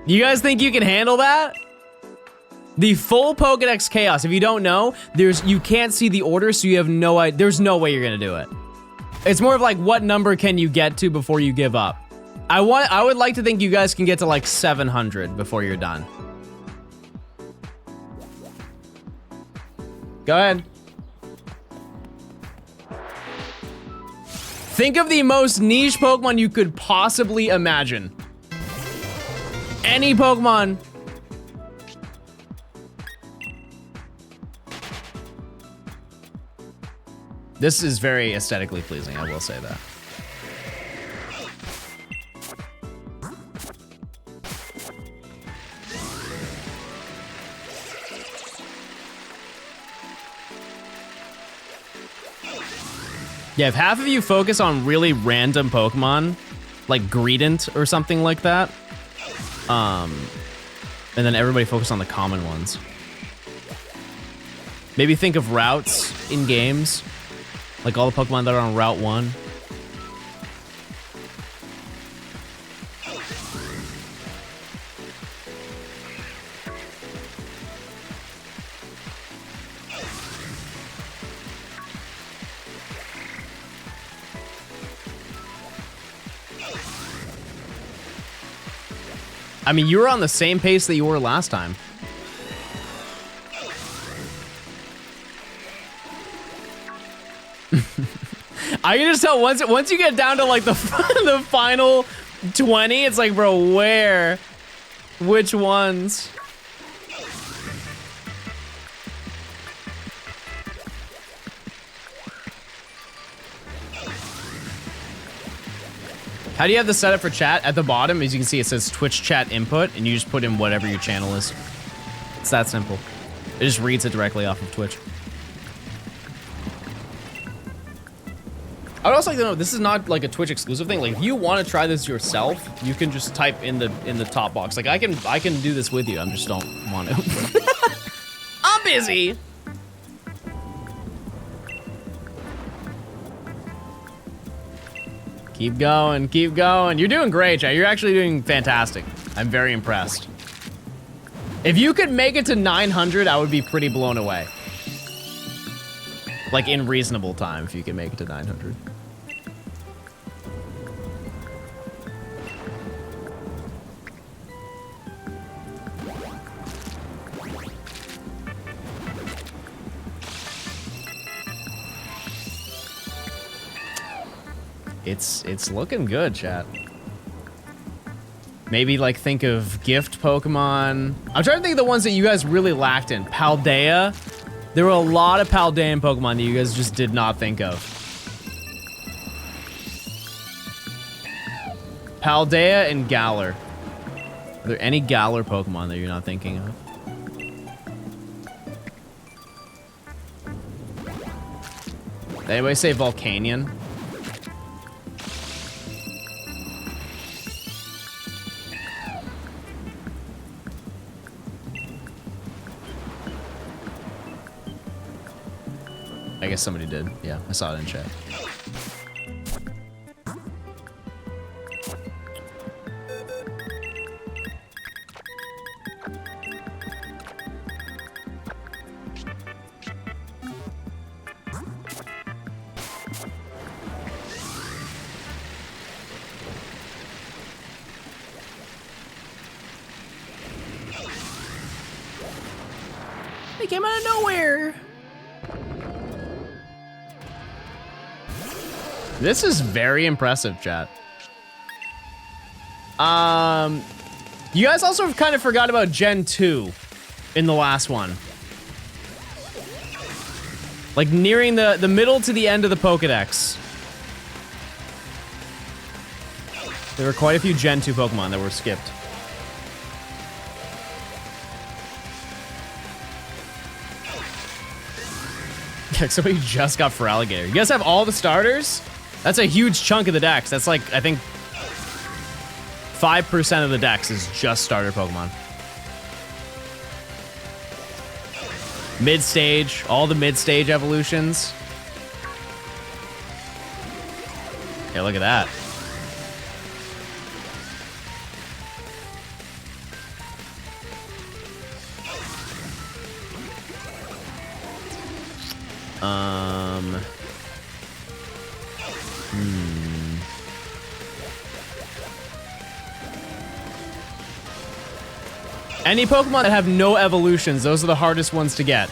You guys think you can handle that? The full Pokedex chaos. If you don't know, you can't see the order, so you have no idea. There's no way you're gonna do it. It's more of like, what number can you get to before you give up? I would like to think you guys can get to like 700 before you're done. Go ahead. Think of the most niche Pokemon you could possibly imagine. Any Pokemon. This is very aesthetically pleasing, I will say that. Yeah, if half of you focus on really random Pokemon, like Greedent or something like that, and then everybody focus on the common ones. Maybe think of routes in games, like all the Pokemon that are on Route 1. I mean, you were on the same pace that you were last time. I can just tell once you get down to like the final 20, it's like, bro, where? Which ones? How do you have the setup for chat? At the bottom, as you can see, it says Twitch chat input, and you just put in whatever your channel is. It's that simple. It just reads it directly off of Twitch. I would also like to know, this is not like a Twitch exclusive thing. Like, if you want to try this yourself, you can just type in the top box. Like, I can do this with you. I just don't want to. I'm busy. Keep going, keep going. You're doing great, chat. You're actually doing fantastic. I'm very impressed. If you could make it to 900, I would be pretty blown away. Like, in reasonable time, if you can make it to 900. It's looking good, chat. Maybe like think of gift Pokemon. I'm trying to think of the ones that you guys really lacked in. Paldea. There were a lot of Paldean Pokemon that you guys just did not think of. Paldea and Galar. Are there any Galar Pokemon that you're not thinking of? Did anybody say Volcanion? I guess somebody did. Yeah, I saw it in chat. They came out of nowhere. This is very impressive, chat. You guys also kind of forgot about Gen 2 in the last one. Like nearing the middle to the end of the Pokedex. There were quite a few Gen 2 Pokemon that were skipped. Somebody just got for Alligator. You guys have all the starters? That's a huge chunk of the dex. That's like, I think, 5% of the dex is just starter Pokemon. Mid-stage, all the mid-stage evolutions. Yeah, look at that. Any Pokemon that have no evolutions, those are the hardest ones to get.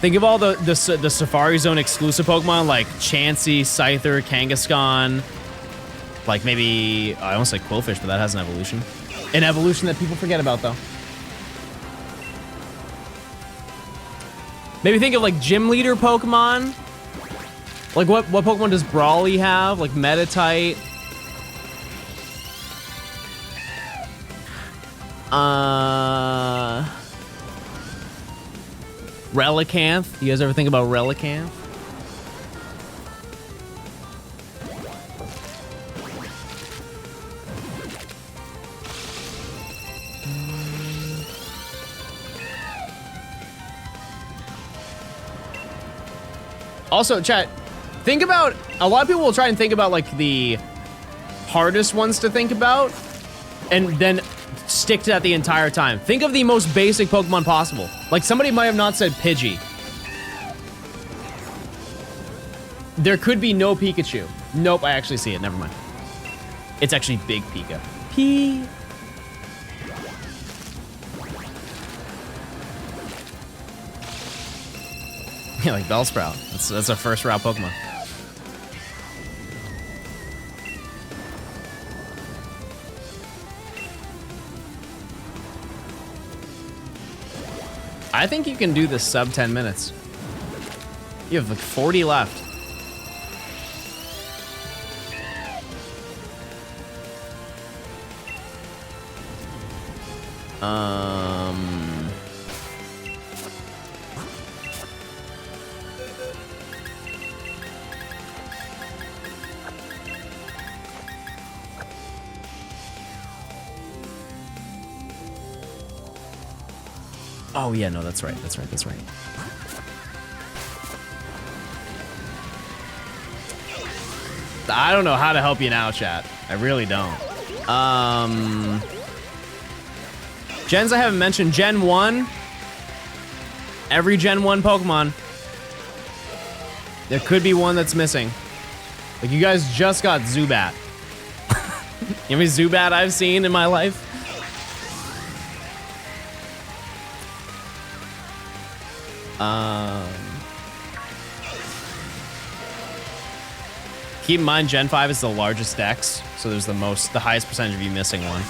Think of all the Safari Zone exclusive Pokemon like Chansey, Scyther, Kangaskhan. Like maybe, I almost said Quillfish, but that has an evolution. An evolution that people forget about though. Maybe think of like gym leader Pokemon. Like what Pokemon does Brawly have? Like Metatite. Relicanth. You guys ever think about Relicanth? Also, chat, think about, a lot of people will try and think about like the hardest ones to think about and then stick to that the entire time. Think of the most basic Pokemon possible. Like somebody might have not said Pidgey. There could be no Pikachu. Nope, I actually see it, never mind. It's actually Big Pika. P. Yeah, like Bellsprout. That's a first route Pokemon. I think you can do this sub 10 minutes. You have like 40 left. Oh yeah, no, that's right. I don't know how to help you now, chat. I really don't. Gens I haven't mentioned. Gen 1. Every Gen 1 Pokemon. There could be one that's missing. Like, you guys just got Zubat. You know how many Zubat I've seen in my life? Keep in mind, Gen 5 is the largest dex, so there's the highest percentage of you missing one.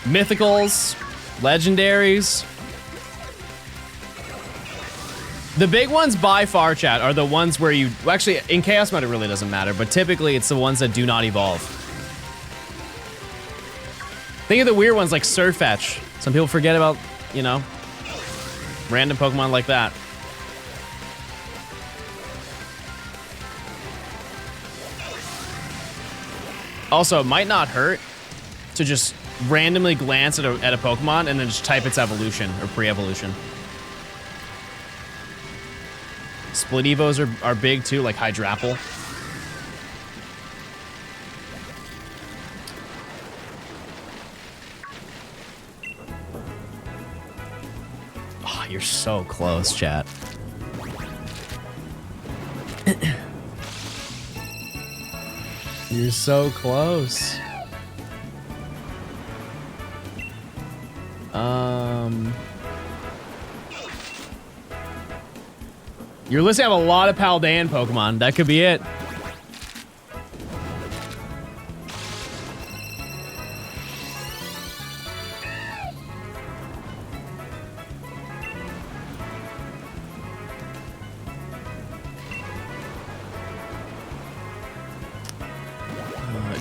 Mythicals, legendaries. The big ones by far, chat, are the ones where you, well, actually, in Chaos Mode it really doesn't matter, but typically it's the ones that do not evolve. Think of the weird ones like Surfetch. Some people forget about, you know, random Pokemon like that. Also, it might not hurt to just randomly glance at a Pokemon and then just type its evolution or pre-evolution. Split Evos are big too, like Hydrapple. Oh, you're so close, chat. You're so close. You're listing out a lot of Paldean Pokemon. That could be it.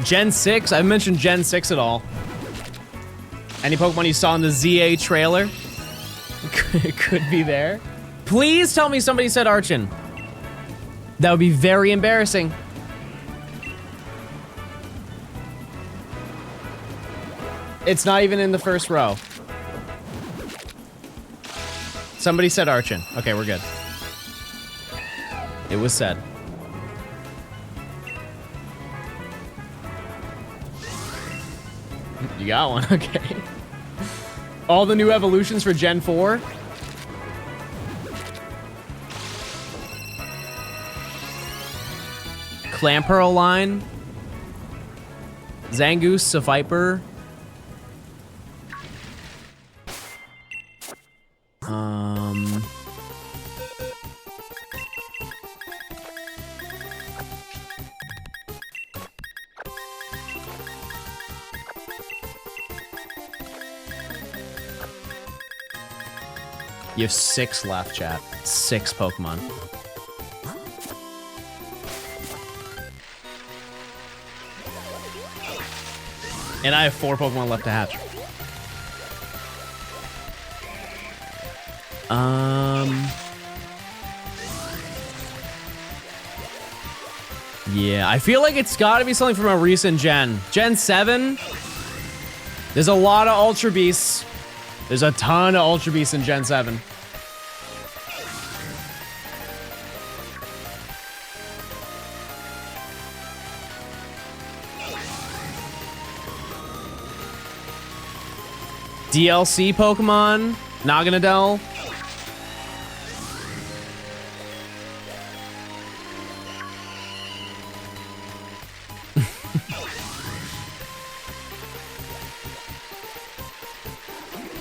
Gen 6? I mentioned Gen 6 at all. Any Pokemon you saw in the ZA trailer? Could be there. Please tell me somebody said Archin. That would be very embarrassing. It's not even in the first row. Somebody said Archin. Okay, we're good. It was said. You got one, okay. All the new evolutions for Gen 4? Clamperl line. Zangoose, a Viper. You have 6 left, chat. 6 Pokemon. And I have 4 Pokemon left to hatch. Yeah, I feel like it's gotta be something from a recent gen. Gen 7? There's a lot of Ultra Beasts. There's a ton of Ultra Beasts in Gen 7. DLC Pokemon? Naganadel?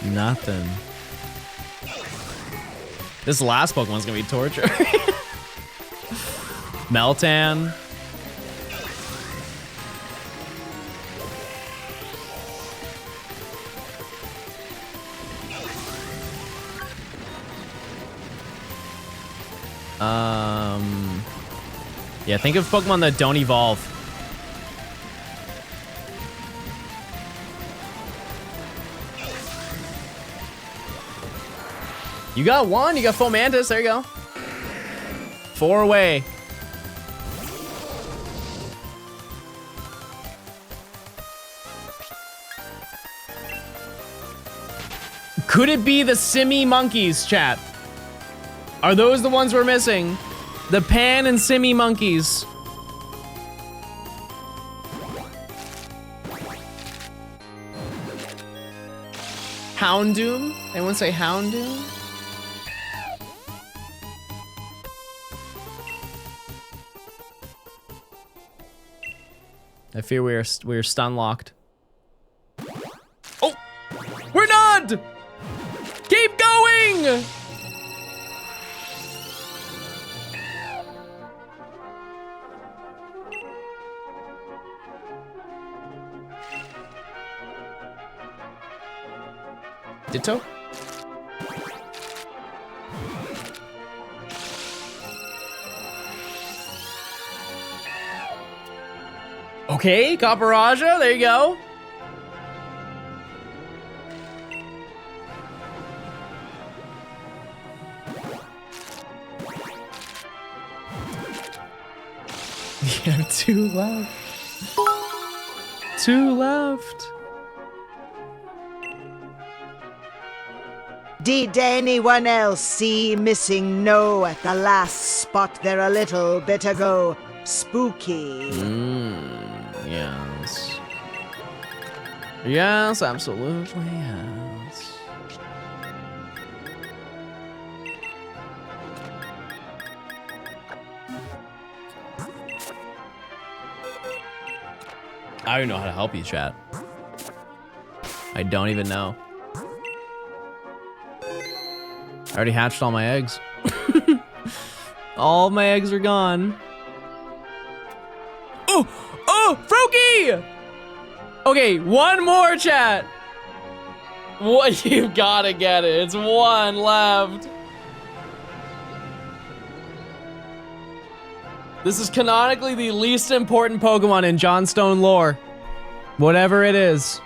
Nothing. This last Pokemon's gonna be torture. Meltan. Yeah, think of Pokemon that don't evolve. You got 1, you got Fomantis, there you go. 4 away. Could it be the Simi monkeys, chat? Are those the ones we're missing? The Pan and Simi monkeys. Houndoom? Anyone say Houndoom? I fear we are stun locked. Oh, we're not. Keep going. Ditto. Okay, Caparajah, there you go. You have 2 left. 2 left. Did anyone else see missing no at the last spot there a little bit ago? Spooky. Yes. Yes, absolutely, yes. I don't even know how to help you, chat. I don't even know. I already hatched all my eggs. All my eggs are gone. Oh, Froakie! Okay, 1 more, chat. What? You gotta get it. It's 1 left. This is canonically the least important Pokemon in Johnstone lore. Whatever it is.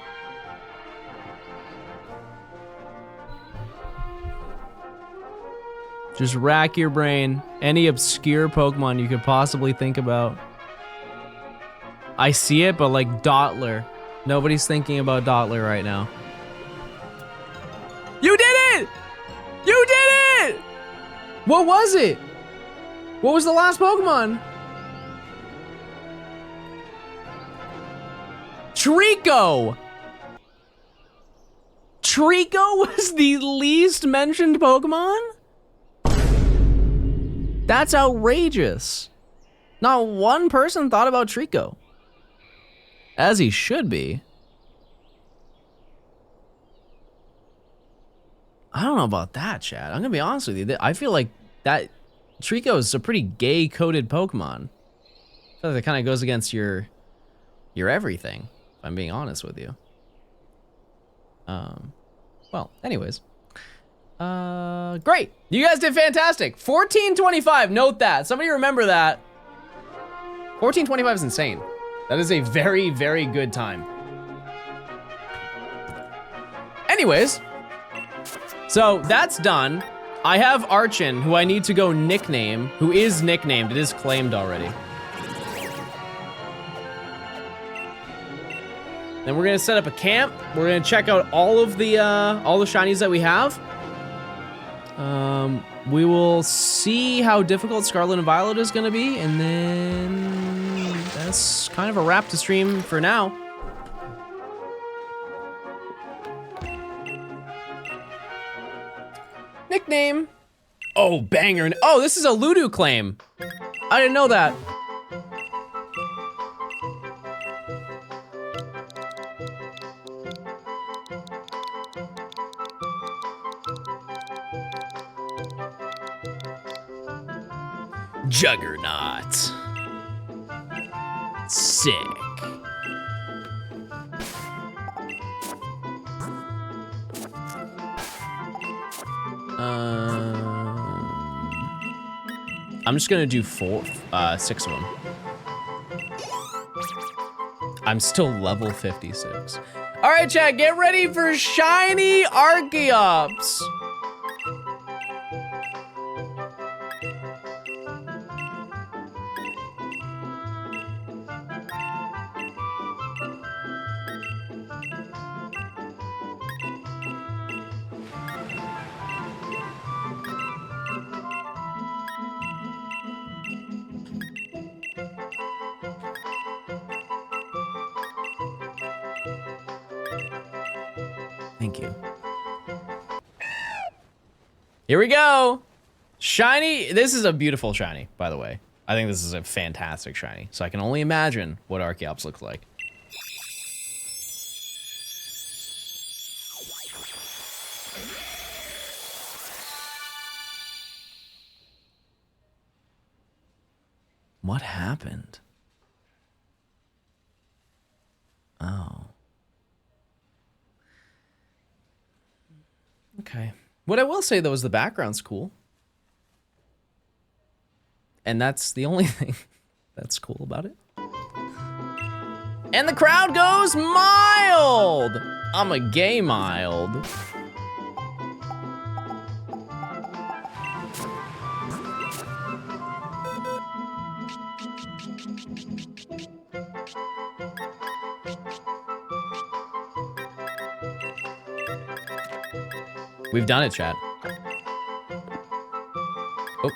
Just rack your brain. Any obscure Pokemon you could possibly think about. I see it, but like Dottler. Nobody's thinking about Dottler right now. You did it! You did it! What was it? What was the last Pokemon? Trico! Trico was the least mentioned Pokemon? That's outrageous. Not one person thought about Trico. As he should be. I don't know about that, Chad. I'm gonna be honest with you. I feel like that Trico is a pretty gay-coded Pokemon. I feel like that kind of goes against your everything, if I'm being honest with you. Well, anyways. Great. You guys did fantastic. 1425, note that. Somebody remember that. 1425 is insane. That is a very, very good time. Anyways, so that's done. I have Archin, who I need to go nickname, who is nicknamed. It is claimed already. Then we're gonna set up a camp. We're gonna check out all the shinies that we have. We will see how difficult Scarlet and Violet is gonna be, and then that's kind of a wrap to stream for now. Nickname. Oh, banger. Oh, this is a Ludo claim. I didn't know that. Juggernaut. Sick. I'm just gonna do 6 of them. I'm still level 56. All right, chat, get ready for shiny Archeops. Thank you. Here we go. Shiny. This is a beautiful shiny, by the way. I think this is a fantastic shiny. So I can only imagine what Archeops looks like. What happened? Oh. Okay. What I will say, though, is the background's cool. And that's the only thing that's cool about it. And the crowd goes mild! I'm a gay mild. We've done it, chat. Oh.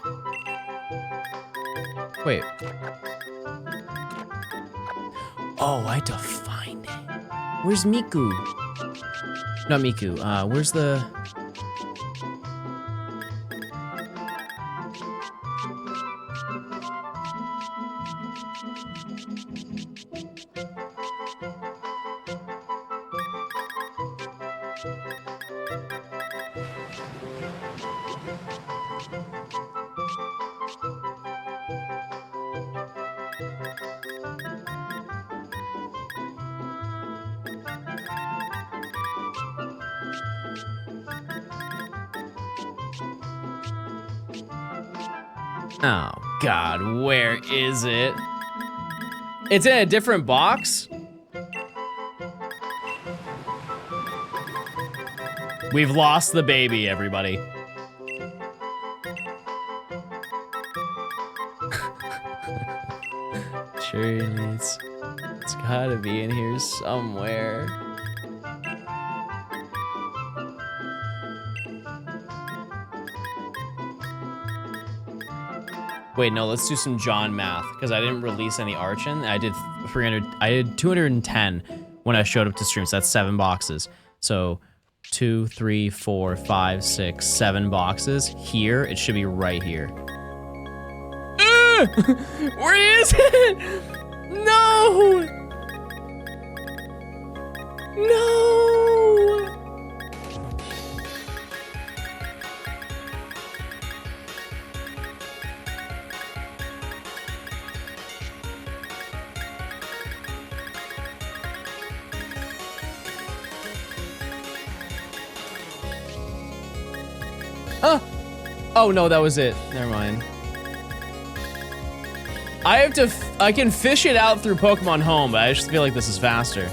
Wait. Oh, I had to find it. Where's Miku? Not Miku. Where's the... Oh. God, where is it? It's in a different box? We've lost the baby, everybody. Sure, it's gotta be in here somewhere. Wait, no, let's do some John math, because I didn't release any Archin. I did 210 when I showed up to stream, so that's 7 boxes. So 2, 3, 4, 5, 6, 7 boxes. Here, it should be right here. Where is it? No! No! Oh no, that was it. Never mind. I can fish it out through Pokemon Home, but I just feel like this is faster.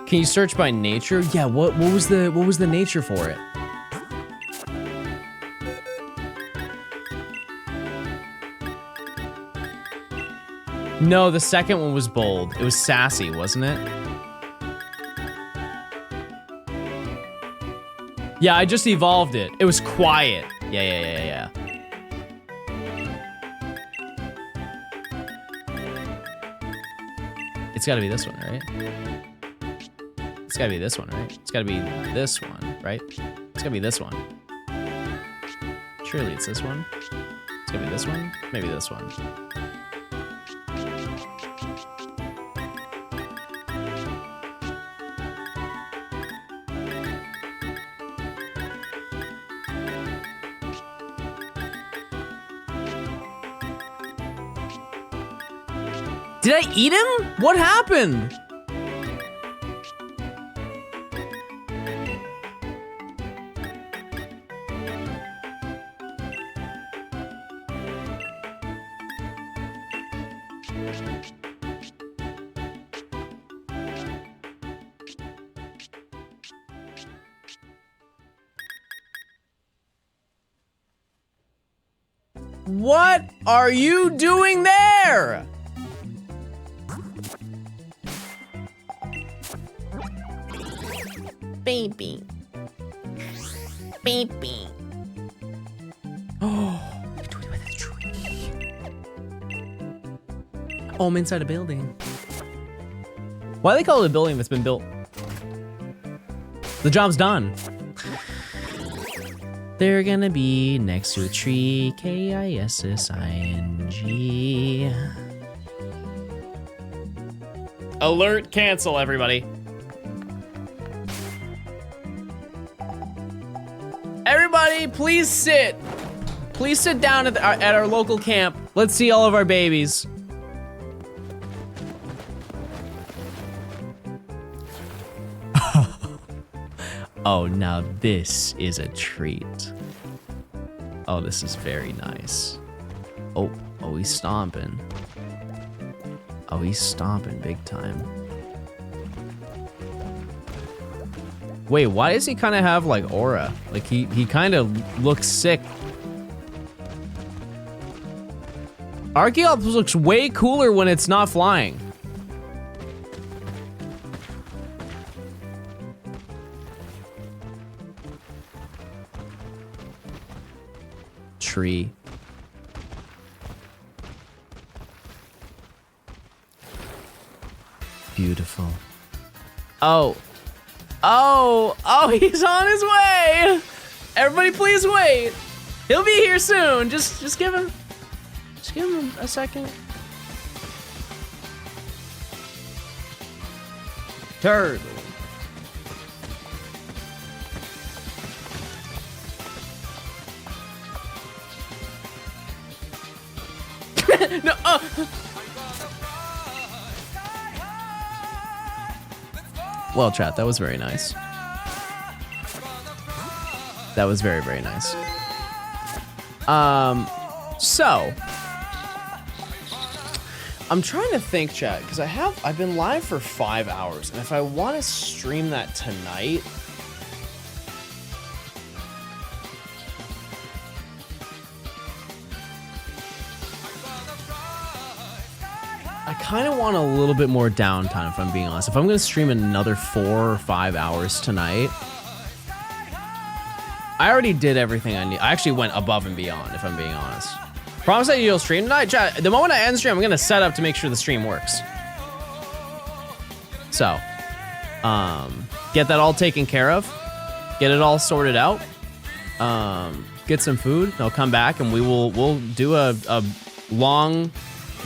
Can you search by nature? Yeah, what was the nature for it? No, the second one was bold. It was sassy, wasn't it? Yeah, I just evolved it. It was quiet. Yeah. It's gotta be this one, right? It's gotta be this one, right? It's gotta be this one, right? It's gotta be this one. Surely it's this one. It's gotta be this one. Maybe this one. Did I eat him? What happened? What are you doing there? Baby. Baby. Oh, what are you doing with this tree? Oh, I'm inside a building. Why do they call it a building that's been built? The job's done. They're gonna be next to a tree, K-I-S-S-I-N-G. Alert, cancel, everybody. Everybody, please sit. Please sit down at our local camp. Let's see all of our babies. Oh, now this is a treat. Oh, this is very nice. Oh, he's stomping. Oh, he's stomping big time. Wait, why does he kind of have like aura? Like he kind of looks sick. Archeops looks way cooler when it's not flying. Tree. Beautiful. Oh. Oh, he's on his way. Everybody please wait. He'll be here soon. Just give him a second. Turtle. No. Well, chat, that was very nice. That was very, very nice. So I'm trying to think, chat, because I've been live for 5 hours, and if I want to stream that tonight, I kind of want a little bit more downtime, if I'm being honest. If I'm going to stream another 4 or 5 hours tonight, I already did everything I need. I actually went above and beyond, if I'm being honest. Promise that you'll stream tonight, chat. The moment I end stream, I'm going to set up to make sure the stream works. So, get that all taken care of. Get it all sorted out. Get some food. I'll come back and we'll do a long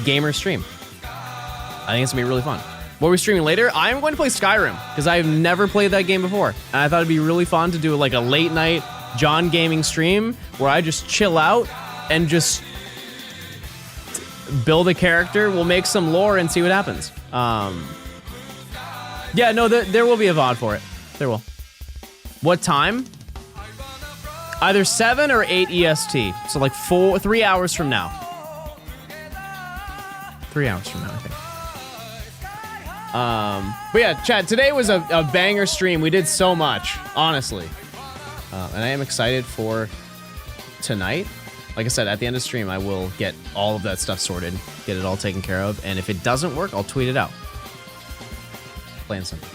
gamer stream. I think it's gonna be really fun. What are we streaming later? I am going to play Skyrim because I've never played that game before. And I thought it'd be really fun to do like a late night John gaming stream where I just chill out and just build a character. We'll make some lore and see what happens. Yeah, no, there will be a VOD for it. There will. What time? Either 7 or 8 EST. So like 3 hours from now. 3 hours from now, I think. But yeah, chat, today was a banger stream. We did so much, honestly. And I am excited for tonight. Like I said, at the end of the stream, I will get all of that stuff sorted, get it all taken care of. And if it doesn't work, I'll tweet it out. Plain simple.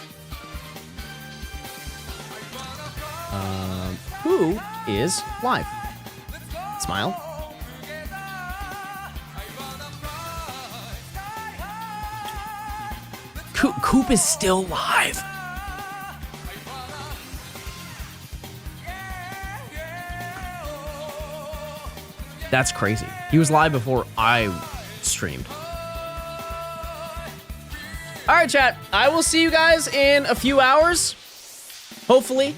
Who is live? Smile. Coop is still live. That's crazy. He was live before I streamed. All right, chat. I will see you guys in a few hours. Hopefully.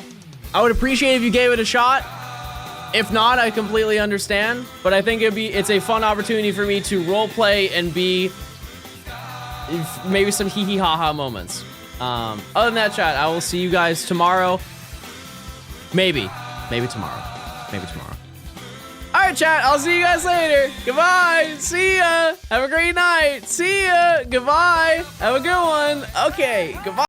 I would appreciate if you gave it a shot. If not, I completely understand. But I think it's a fun opportunity for me to roleplay and be maybe some hee-hee ha-ha moments. Other than that, chat, I will see you guys tomorrow. Maybe tomorrow. All right, chat, I'll see you guys later. Goodbye. See ya. Have a great night. See ya. Goodbye. Have a good one. Okay, goodbye.